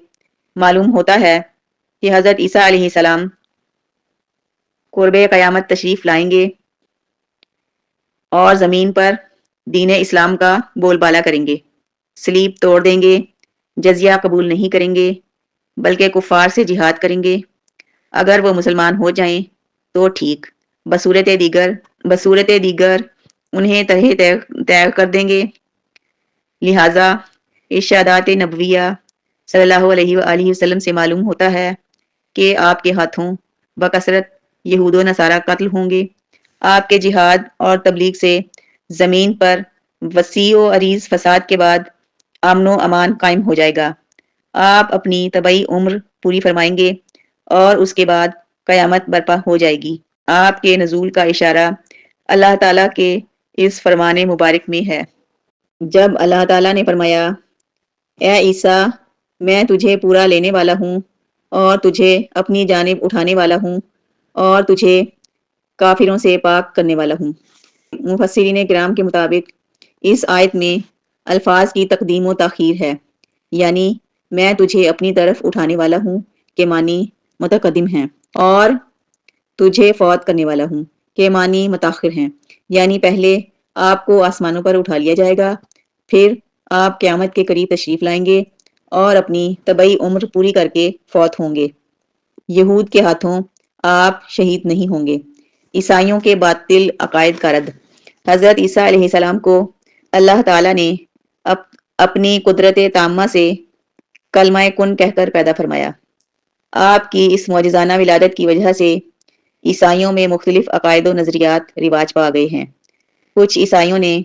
معلوم ہوتا ہے کہ حضرت عیسیٰ علیہ السلام قرب قیامت تشریف لائیں گے اور زمین پر دین اسلام کا بول بالا کریں گے، صلیب توڑ دیں گے، جزیہ قبول نہیں کریں گے، بلکہ کفار سے جہاد کریں گے۔ اگر وہ مسلمان ہو جائیں تو ٹھیک، بصورت دیگر انہیں طے کر دیں گے۔ لہٰذا ارشادات نبویہ صلی اللہ علیہ وآلہ وسلم سے معلوم ہوتا ہے کہ آپ کے ہاتھوں بکثرت یہود و نصارہ قتل ہوں گے۔ آپ کے جہاد اور تبلیغ سے زمین پر وسیع و عریض فساد کے بعد امن و امان قائم ہو جائے گا۔ آپ اپنی طبعی عمر پوری فرمائیں گے اور اس کے بعد قیامت برپا ہو جائے گی۔ آپ کے نزول کا اشارہ اللہ تعالیٰ کے اس فرمان مبارک میں ہے۔ جب اللہ تعالیٰ نے فرمایا اے عیسیٰ میں تجھے پورا لینے والا ہوں اور تجھے اپنی جانب اٹھانے والا ہوں اور تجھے کافروں سے پاک کرنے والا ہوں۔ مفسرین کرام کے مطابق اس آیت میں الفاظ کی تقدیم و تاخیر ہے، یعنی میں تجھے اپنی طرف اٹھانے والا ہوں کے معنی متقدم ہیں، اور تجھے فوت کرنے والا ہوں کے معنی متاخر ہیں، یعنی پہلے آپ کو آسمانوں پر اٹھا لیا جائے گا، پھر آپ قیامت کے قریب تشریف لائیں گے اور اپنی طبعی عمر پوری کر کے فوت ہوں گے۔ یہود کے ہاتھوں آپ شہید نہیں ہوں گے۔ عیسائیوں کے باطل عقائد کا رد۔ حضرت عیسیٰ علیہ السلام کو اللہ تعالیٰ نے اپنی قدرت تامہ سے کلمہ کن کہہ کر پیدا فرمایا۔ آپ کی اس معجزانہ ولادت کی وجہ سے عیسائیوں میں مختلف عقائد و نظریات رواج پا گئے ہیں۔ کچھ عیسائیوں نے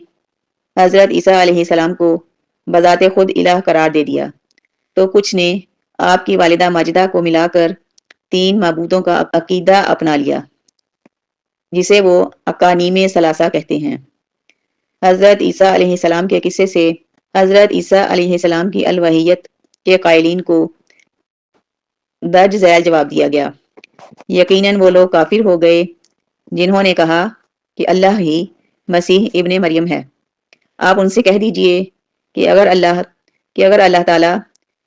حضرت عیسیٰ علیہ السلام کو بذات خود الہ قرار دے دیا، تو کچھ نے آپ کی والدہ ماجدہ کو ملا کر 3 معبودوں کا عقیدہ اپنا لیا، جسے وہ اقانیم ثلاثہ کہتے ہیں۔ حضرت عیسیٰ علیہ السلام کے قصے سے حضرت عیسیٰ علیہ السلام کی الوحیت کے قائلین کو درج ذیل جواب دیا گیا۔ یقیناً وہ لوگ کافر ہو گئے جنہوں نے کہا کہ اللہ ہی مسیح ابن مریم ہے۔ آپ ان سے کہہ دیجئے کہ اگر اللہ تعالیٰ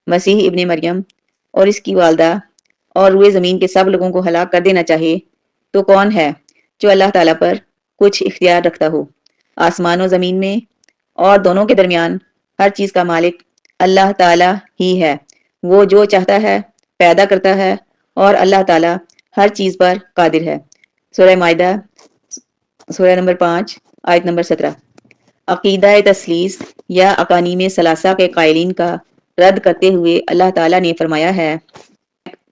مسیح ابن مریم اور اس کی والدہ اور روئے زمین کے سب لوگوں کو ہلاک کر دینا چاہے تو کون ہے جو اللہ تعالیٰ پر کچھ اختیار رکھتا ہو؟ آسمان و زمین میں اور دونوں کے درمیان ہر چیز کا مالک اللہ تعالیٰ ہی ہے۔ وہ جو چاہتا ہے پیدا کرتا ہے اور اللہ تعالیٰ ہر چیز پر قادر ہے۔ سورہ مائدہ سورہ نمبر 5 آیت نمبر 17۔ عقیدہ تثلیث یا اقانیم ثلاثہ کے قائلین کا رد کرتے ہوئے اللہ تعالیٰ نے فرمایا ہے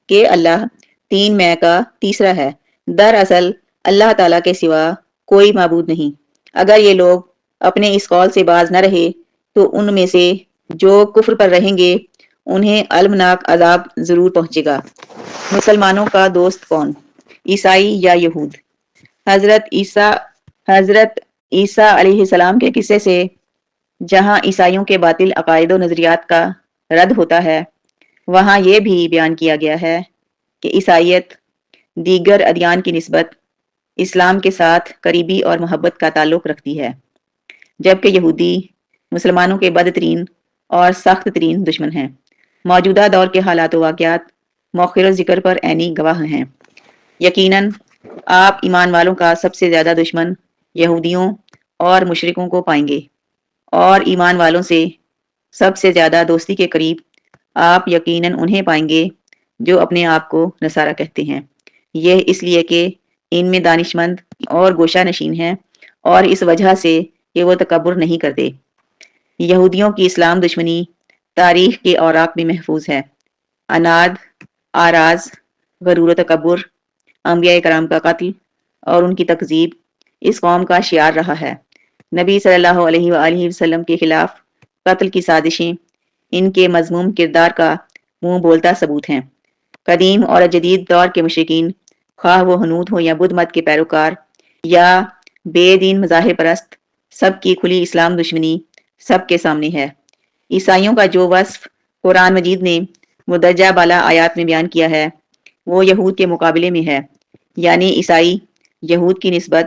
کہ اللہ 3 میں کا تیسرا ہے۔ دراصل اللہ تعالیٰ کے سوا کوئی معبود نہیں۔ اگر یہ لوگ اپنے اس قول سے باز نہ رہے تو ان میں سے جو کفر پر رہیں گے انہیں المناک عذاب ضرور پہنچے گا۔ مسلمانوں کا دوست کون؟ عیسائی یا یہود؟ حضرت عیسیٰ علیہ السلام کے قصے سے جہاں عیسائیوں کے باطل عقائد و نظریات کا رد ہوتا ہے، وہاں یہ بھی بیان کیا گیا ہے کہ عیسائیت دیگر ادیان کی نسبت اسلام کے ساتھ قریبی اور محبت کا تعلق رکھتی ہے، جبکہ یہودی مسلمانوں کے بدترین اور سخت ترین دشمن ہیں۔ موجودہ دور کے حالات و واقعات مؤخر ذکر پر عینی گواہ ہیں۔ یقیناً آپ ایمان والوں کا سب سے زیادہ دشمن یہودیوں اور مشرکوں کو پائیں گے، اور ایمان والوں سے سب سے زیادہ دوستی کے قریب آپ یقیناً انہیں پائیں گے جو اپنے آپ کو نصارہ کہتے ہیں۔ یہ اس لیے کہ ان میں دانشمند اور گوشہ نشین ہیں، اور اس وجہ سے کہ وہ تکبر نہیں کرتے۔ یہودیوں کی اسلام دشمنی تاریخ کے اوراق میں محفوظ ہے۔ اناد، آراز، غرور و تکبر، انبیاء کرام کا قتل اور ان کی تکذیب اس قوم کا شعار رہا ہے۔ نبی صلی اللہ علیہ وآلہ وسلم کے خلاف قتل کی سازشیں ان کے مذموم کردار کا منہ بولتا ثبوت ہیں۔ قدیم اور جدید دور کے مشرکین، خواہ وہ ہنود ہو یا بدھ مت کے پیروکار یا بے دین مذاہب پرست، سب کی کھلی اسلام دشمنی سب کے سامنے ہے۔ عیسائیوں کا جو وصف قرآن مجید نے مدرجہ بالا آیات میں بیان کیا ہے وہ یہود کے مقابلے میں ہے، یعنی عیسائی یہود کی نسبت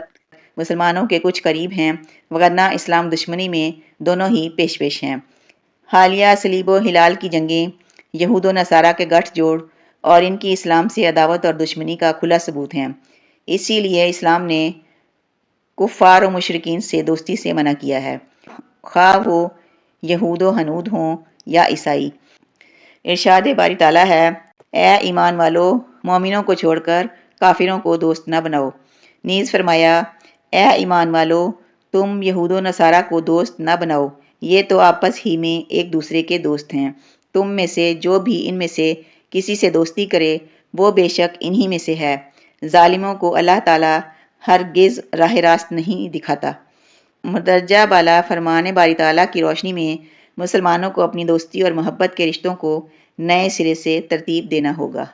مسلمانوں کے کچھ قریب ہیں، وگرنہ اسلام دشمنی میں دونوں ہی پیش پیش ہیں۔ حالیہ صلیب و ہلال کی جنگیں یہود و نصارہ کے گٹھ جوڑ اور ان کی اسلام سے عداوت اور دشمنی کا کھلا ثبوت ہیں۔ اسی لیے اسلام نے کفار و مشرکین سے دوستی سے منع کیا ہے، خواہ وہ یہود و ہنود ہوں یا عیسائی۔ ارشاد باری تعالیٰ ہے، اے ایمان والو، مومنوں کو چھوڑ کر کافروں کو دوست نہ بناؤ۔ نیز فرمایا، اے ایمان والو، تم یہود و نصارہ کو دوست نہ بناؤ، یہ تو آپس ہی میں ایک دوسرے کے دوست ہیں۔ تم میں سے جو بھی ان میں سے کسی سے دوستی کرے وہ بے شک انہی میں سے ہے۔ ظالموں کو اللہ تعالیٰ ہرگز راہ راست نہیں دکھاتا۔ مدرجہ بالا فرمان باری تعالیٰ کی روشنی میں مسلمانوں کو اپنی دوستی اور محبت کے رشتوں کو نئے سرے سے ترتیب دینا ہوگا۔